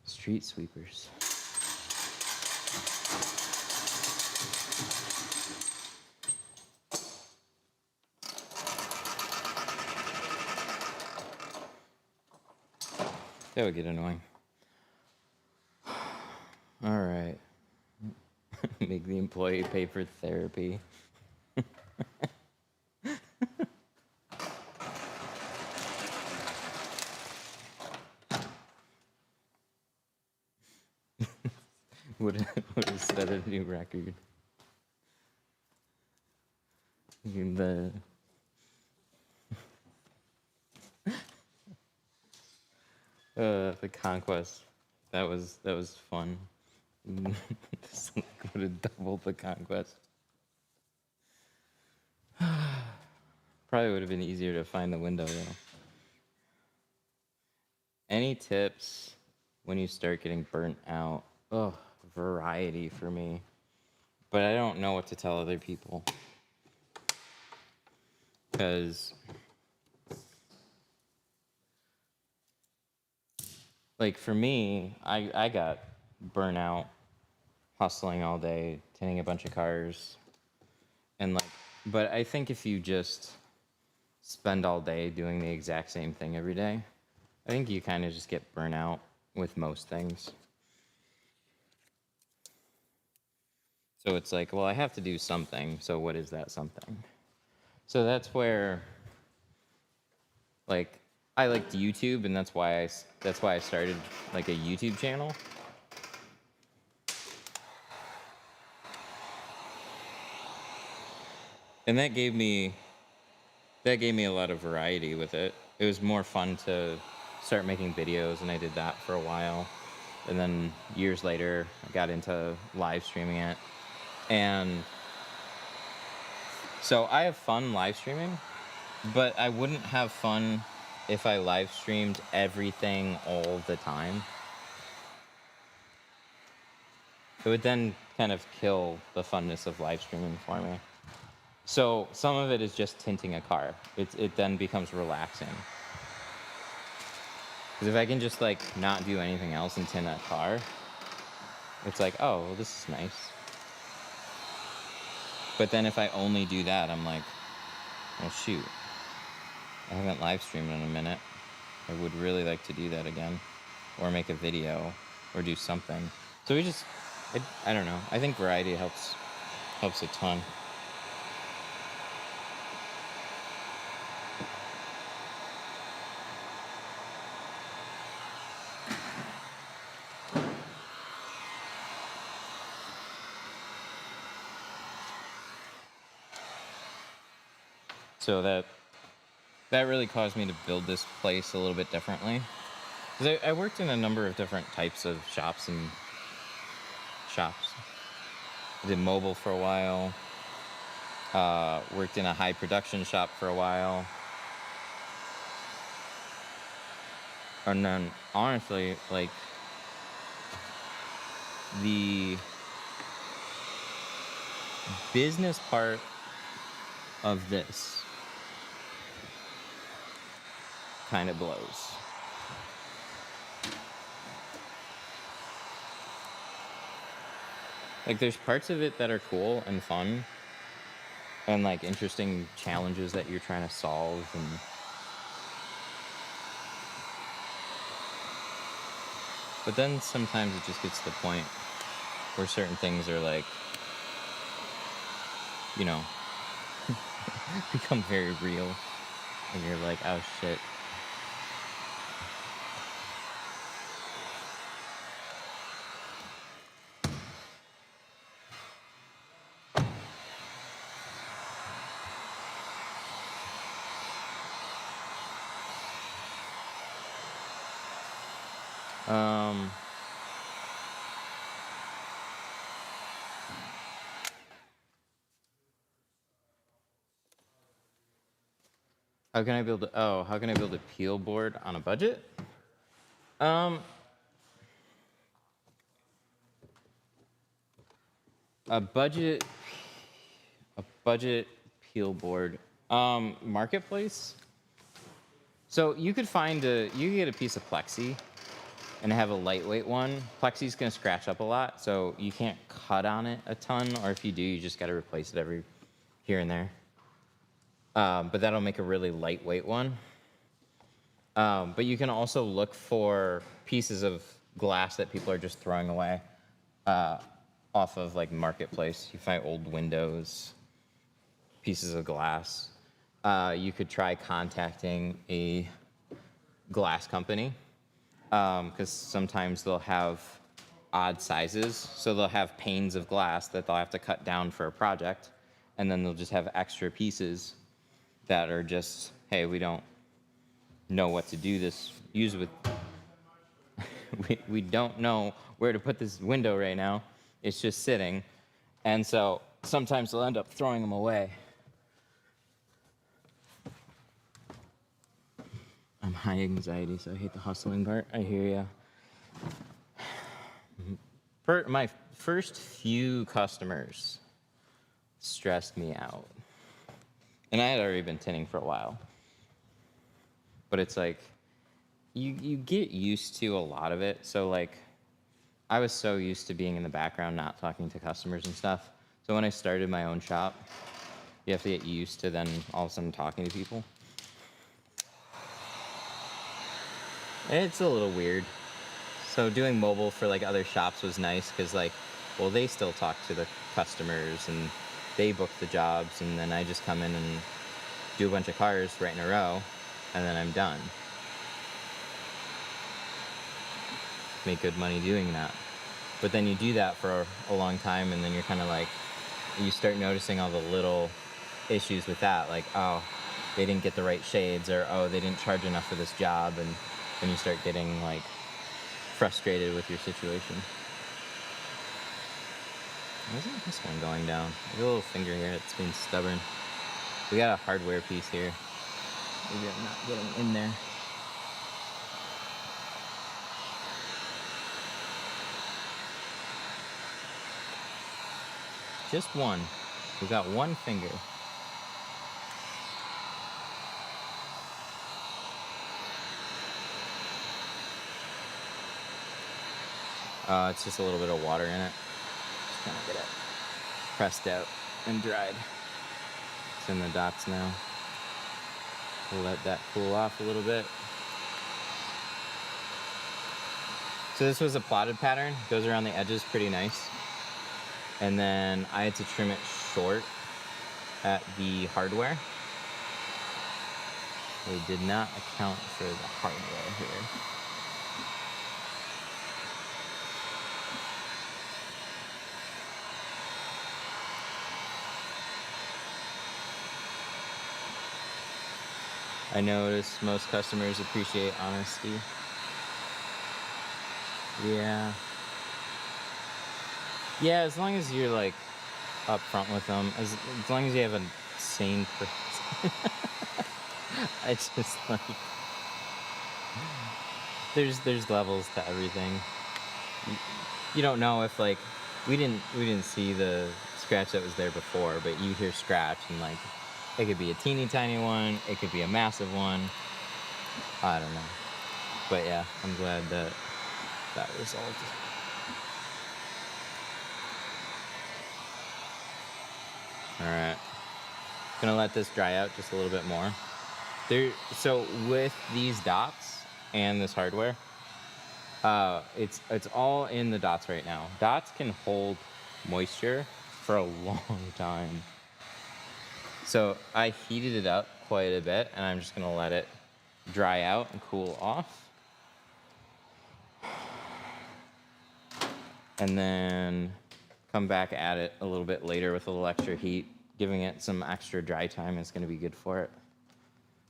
Street sweepers. That would get annoying. All right. Make the employee pay for therapy. would have set a new record. The conquest. That was fun. This would have doubled the conquest. Probably would have been easier to find the window though. Any tips when you start getting burnt out? Oh, variety for me. But I don't know what to tell other people. Because like for me, I got burnt out hustling all day, tinting a bunch of cars. And but I think if you just spend all day doing the exact same thing every day, I think you kind of just get burnt out with most things. So it's like, well, I have to do something. So what is that something? So that's where, I liked YouTube, and that's why I started a YouTube channel. And that gave me that gave me a lot of variety with it. It was more fun to start making videos, and I did that for a while. And then years later, I got into live streaming it. And so I have fun live streaming, but I wouldn't have fun if I live streamed everything all the time. It would then kind of kill the funness of live streaming for me. So some of it is just tinting a car. It then becomes relaxing. Because if I can just like not do anything else and tint a car, it's like, oh, well, this is nice. But then if I only do that, I'm like, well, shoot. I haven't live streamed in a minute. I would really like to do that again. Or make a video. Or do something. So I don't know. I think variety helps a ton. So that really caused me to build this place a little bit differently. 'Cause I worked in a number of different types of shops. I did mobile for a while. Worked in a high production shop for a while. And then honestly, like the business part of this kind of blows. Like there's parts of it that are cool and fun and like interesting challenges that you're trying to solve, but then sometimes it just gets to the point where certain things are like, you know, become very real and you're like, oh shit. How can I build a peel board on a budget? A budget peel board. Marketplace. So you could get a piece of plexi and have a lightweight one. Plexi's gonna scratch up a lot, so you can't cut on it a ton, or if you do, you just gotta replace it every here and there. But that'll make a really lightweight one. But you can also look for pieces of glass that people are just throwing away off of like Marketplace. You find old windows, pieces of glass. You could try contacting a glass company because sometimes they'll have odd sizes. So they'll have panes of glass that they'll have to cut down for a project, and then they'll just have extra pieces that are just, hey, we don't know what to use with. we don't know where to put this window right now. It's just sitting. And so sometimes they'll end up throwing them away. I'm high anxiety, so I hate the hustling part. I hear ya. My first few customers stressed me out. And I had already been tinting for a while. But it's like, you get used to a lot of it. So like, I was so used to being in the background, not talking to customers and stuff. So when I started my own shop, you have to get used to then all of a sudden talking to people. And it's a little weird. So doing mobile for like other shops was nice because like, well, they still talk to the customers and they book the jobs, and then I just come in and do a bunch of cars right in a row, and then I'm done. Make good money doing that. But then you do that for a long time, and then you're kind of like, you start noticing all the little issues with that. Like, oh, they didn't get the right shades, or oh, they didn't charge enough for this job, and then you start getting like frustrated with your situation. Why isn't this one going down? I have a little finger here, it's being stubborn. We got a hardware piece here. Maybe I'm not getting in there. Just one. We got one finger. It's just a little bit of water in it. Just kind of get it pressed out and dried. It's in the dots now. We'll let that cool off a little bit. So this was a plotted pattern. Goes around the edges pretty nice. And then I had to trim it short at the hardware. We did not account for the hardware here. I notice most customers appreciate honesty. Yeah. Yeah, as long as you're like upfront with them, as long as you have a sane person. I just like there's levels to everything. You don't know if like we didn't see the scratch that was there before, but you hear scratch and like it could be a teeny tiny one, it could be a massive one. I don't know. But yeah, I'm glad that that resolved. Alright. Gonna let this dry out just a little bit more. So with these dots and this hardware, it's all in the dots right now. Dots can hold moisture for a long time. So I heated it up quite a bit, and I'm just gonna let it dry out and cool off. And then come back at it a little bit later with a little extra heat. Giving it some extra dry time is gonna be good for it.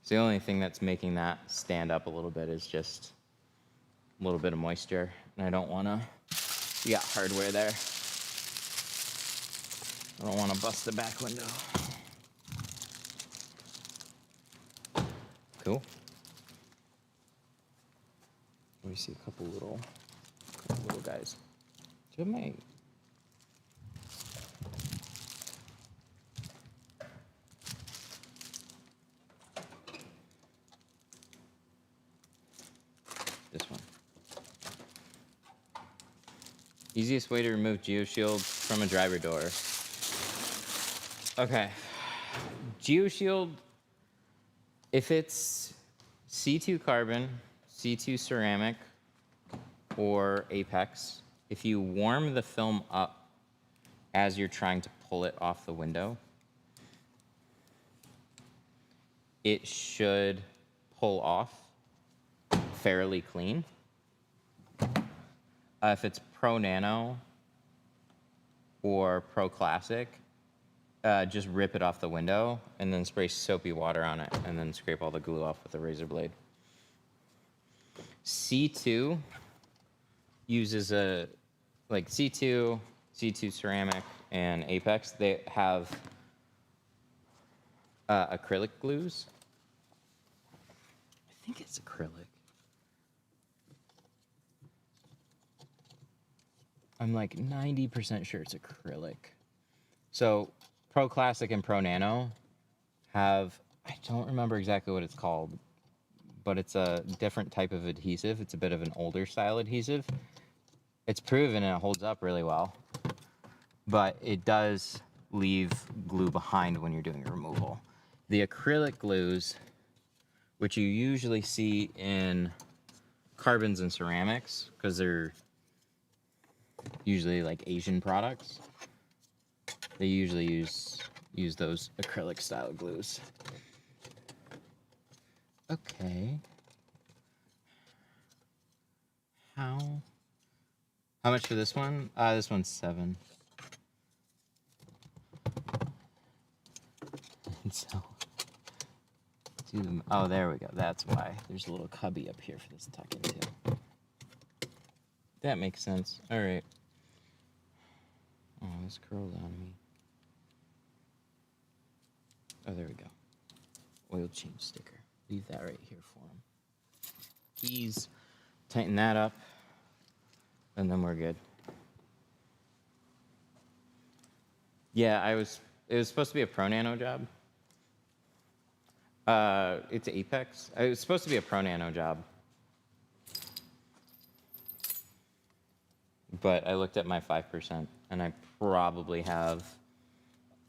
So the only thing that's making that stand up a little bit is just a little bit of moisture. And I don't wanna, you got hardware there. I don't wanna bust the back window. Cool. Let me see a couple little guys. Do you have my... This one. Easiest way to remove GeoShield from a driver door. Okay. GeoShield, if it's C2 carbon, C2 ceramic, or Apex, if you warm the film up as you're trying to pull it off the window, it should pull off fairly clean. If it's Pro Nano or Pro Classic, just rip it off the window and then spray soapy water on it and then scrape all the glue off with a razor blade. C2 uses like C2 ceramic, and Apex, they have acrylic glues. I think it's acrylic. I'm like 90% sure it's acrylic. So Pro Classic and Pro Nano have, I don't remember exactly what it's called, but it's a different type of adhesive. It's a bit of an older style adhesive. It's proven and it holds up really well, but it does leave glue behind when you're doing a removal. The acrylic glues, which you usually see in carbons and ceramics, because they're usually like Asian products, they usually use those acrylic style glues. Okay. How much for this one? This one's $7. So see them. Oh, there we go. That's why. There's a little cubby up here for this to tuck into. That makes sense. All right. Oh, this curled on me. Oh, there we go. Oil change sticker. Leave that right here for him. Keys. Tighten that up. And then we're good. Yeah, it was supposed to be a Pro Nano job. It's Apex. It was supposed to be a Pro Nano job. But I looked at my 5%, and I probably have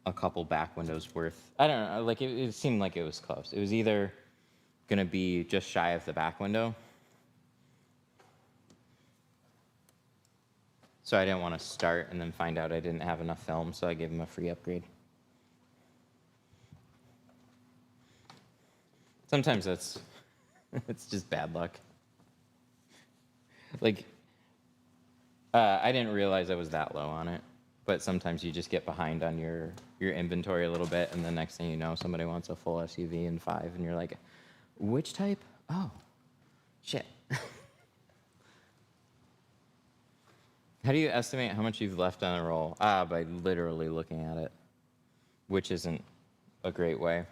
a couple back windows worth. I don't know, like it seemed like it was close. It was either gonna be just shy of the back window. So I didn't want to start and then find out I didn't have enough film, so I gave him a free upgrade. Sometimes it's just bad luck. Like, I didn't realize I was that low on it, but sometimes you just get behind on your inventory a little bit, and the next thing you know, somebody wants a full SUV in 5, and you're like, which type? Oh, shit. How do you estimate how much you've left on a roll? By literally looking at it, which isn't a great way.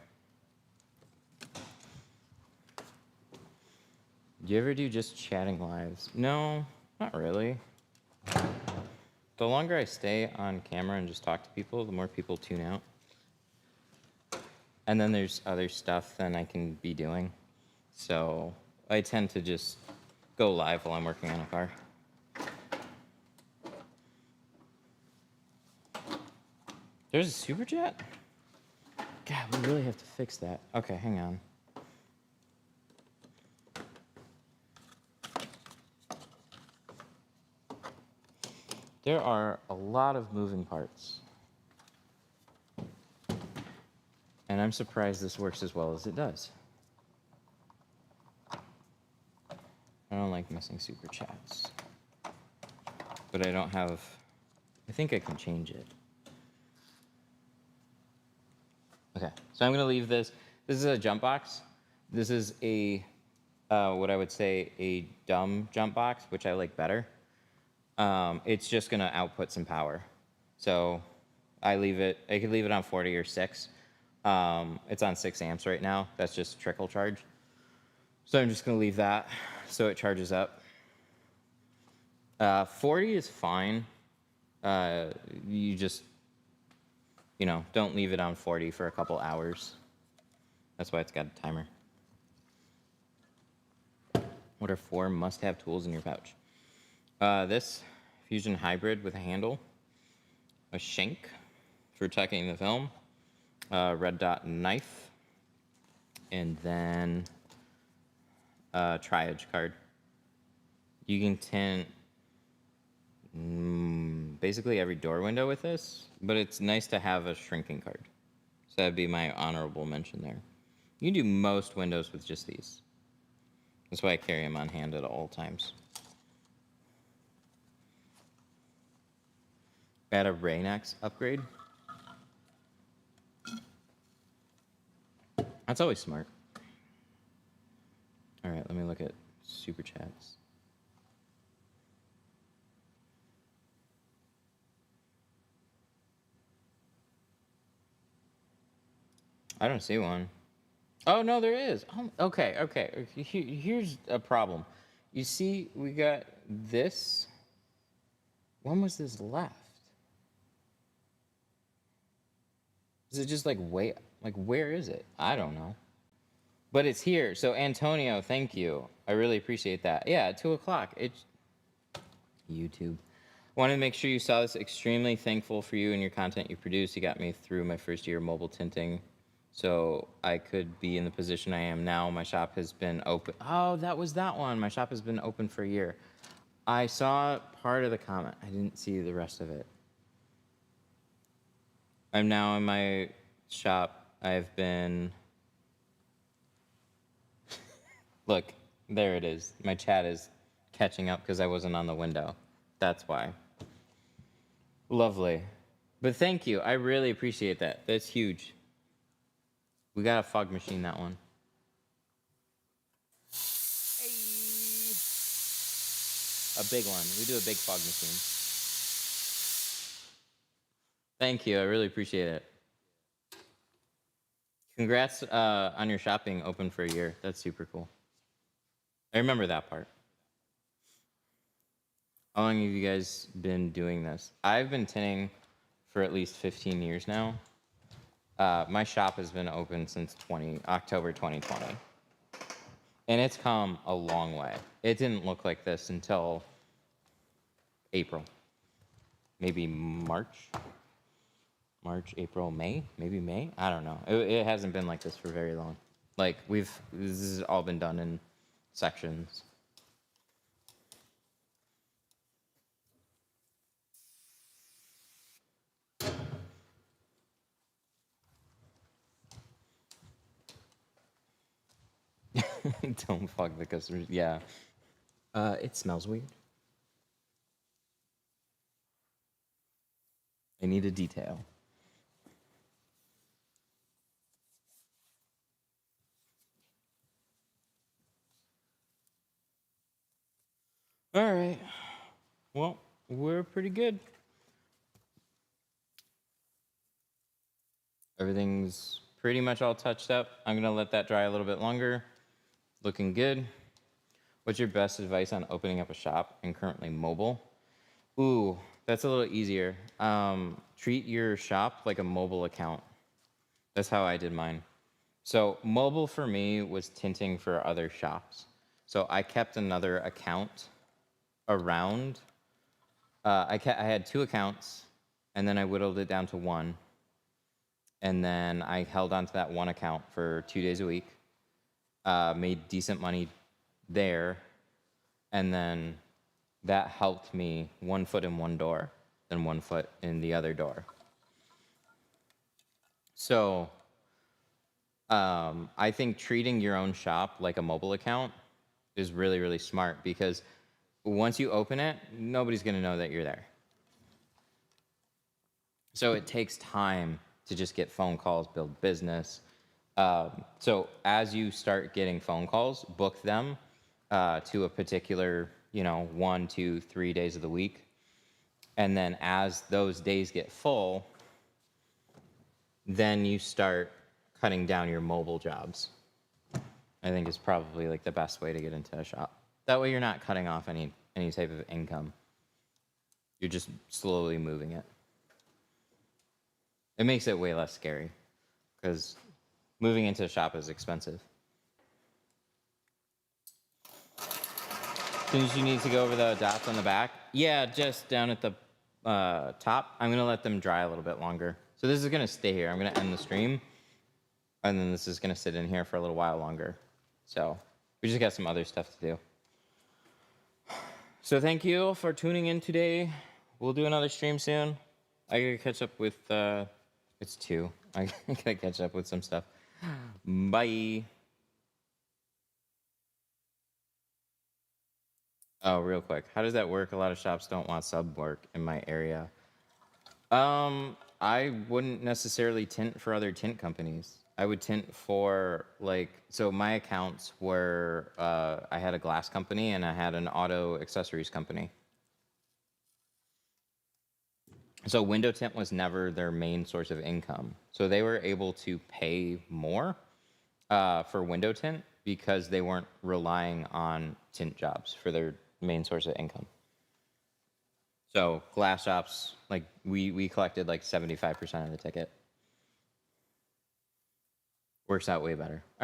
Do you ever do just chatting lives? No, not really. The longer I stay on camera and just talk to people, the more people tune out. And then there's other stuff than I can be doing. So I tend to just go live while I'm working on a car. There's a super jet? God, we really have to fix that. Okay, hang on. There are a lot of moving parts. And I'm surprised this works as well as it does. I don't like missing super chats. But I don't have... I think I can change it. Okay, so I'm going to leave this. This is a jump box. This is a, what I would say, a dumb jump box, which I like better. It's just going to output some power. So I could leave it on 40 or 6. It's on 6 amps right now. That's just trickle charge. So I'm just going to leave that so it charges up. 40 is fine. You just, don't leave it on 40 for a couple hours. That's why it's got a timer. What are 4 must-have tools in your pouch? This Fusion Hybrid with a handle, a shank for tucking the film, a red dot knife, and then a tri-edge card. You can tint basically every door window with this, but it's nice to have a shrinking card. So that'd be my honorable mention there. You can do most windows with just these. That's why I carry them on hand at all times. Add a Rain-X upgrade. That's always smart. All right, let me look at super chats. I don't see one. Oh, no, there is. Oh, okay. Here's a problem. You see, we got this. When was this left? Is it just like where is it? I don't know. But it's here. So Antonio, thank you. I really appreciate that. Yeah, at 2 o'clock. It's YouTube. Wanted to make sure you saw this. Extremely thankful for you and your content you produce. You got me through my first year of mobile tinting. So I could be in the position I am now. My shop has been open. Oh, that was that one. My shop has been open for a year. I saw part of the comment. I didn't see the rest of it. I'm now in my shop. I've been... Look, there it is. My chat is catching up because I wasn't on the window. That's why. Lovely. But thank you. I really appreciate that. That's huge. We got a fog machine, that one. A big one. We do a big fog machine. Thank you. I really appreciate it. Congrats on your shop being open for a year. That's super cool. I remember that part. How long have you guys been doing this? I've been tinting for at least 15 years now. My shop has been open since October 2020. And it's come a long way. It didn't look like this until April. Maybe March, April, May, maybe May. I don't know. It hasn't been like this for very long. Like this has all been done in sections. Don't fuck the customers. Yeah. It smells weird. I need a detail. All right. Well, we're pretty good. Everything's pretty much all touched up. I'm gonna let that dry a little bit longer. Looking good. What's your best advice on opening up a shop and currently mobile? Ooh, that's a little easier. Treat your shop like a mobile account. That's how I did mine. So mobile for me was tinting for other shops. So I kept another account around. I had 2 accounts, and then I whittled it down to 1. And then I held on to that 1 account for 2 days a week. Made decent money there, and then that helped me 1 foot in one door, then 1 foot in the other door. So I think treating your own shop like a mobile account is really, really smart, because once you open it, nobody's going to know that you're there. So it takes time to just get phone calls, build business. So as you start getting phone calls, book them to a particular, 1, 2, 3 days of the week. And then as those days get full, then you start cutting down your mobile jobs. I think is probably like the best way to get into a shop. That way you're not cutting off any type of income. You're just slowly moving it. It makes it way less scary, because moving into a shop is expensive. Since you need to go over the dots on the back, yeah, just down at the top. I'm gonna let them dry a little bit longer. So this is gonna stay here. I'm gonna end the stream, and then this is gonna sit in here for a little while longer. So we just got some other stuff to do. So thank you for tuning in today. We'll do another stream soon. I gotta catch up with, it's 2. I gotta catch up with some stuff. Bye. Oh, real quick. How does that work? A lot of shops don't want sub work in my area. I wouldn't necessarily tint for other tint companies. I would tint for, so my accounts were, I had a glass company and I had an auto accessories company. So window tint was never their main source of income. So they were able to pay more for window tint because they weren't relying on tint jobs for their main source of income. So glass shops, we collected 75% of the ticket. Works out way better. All right.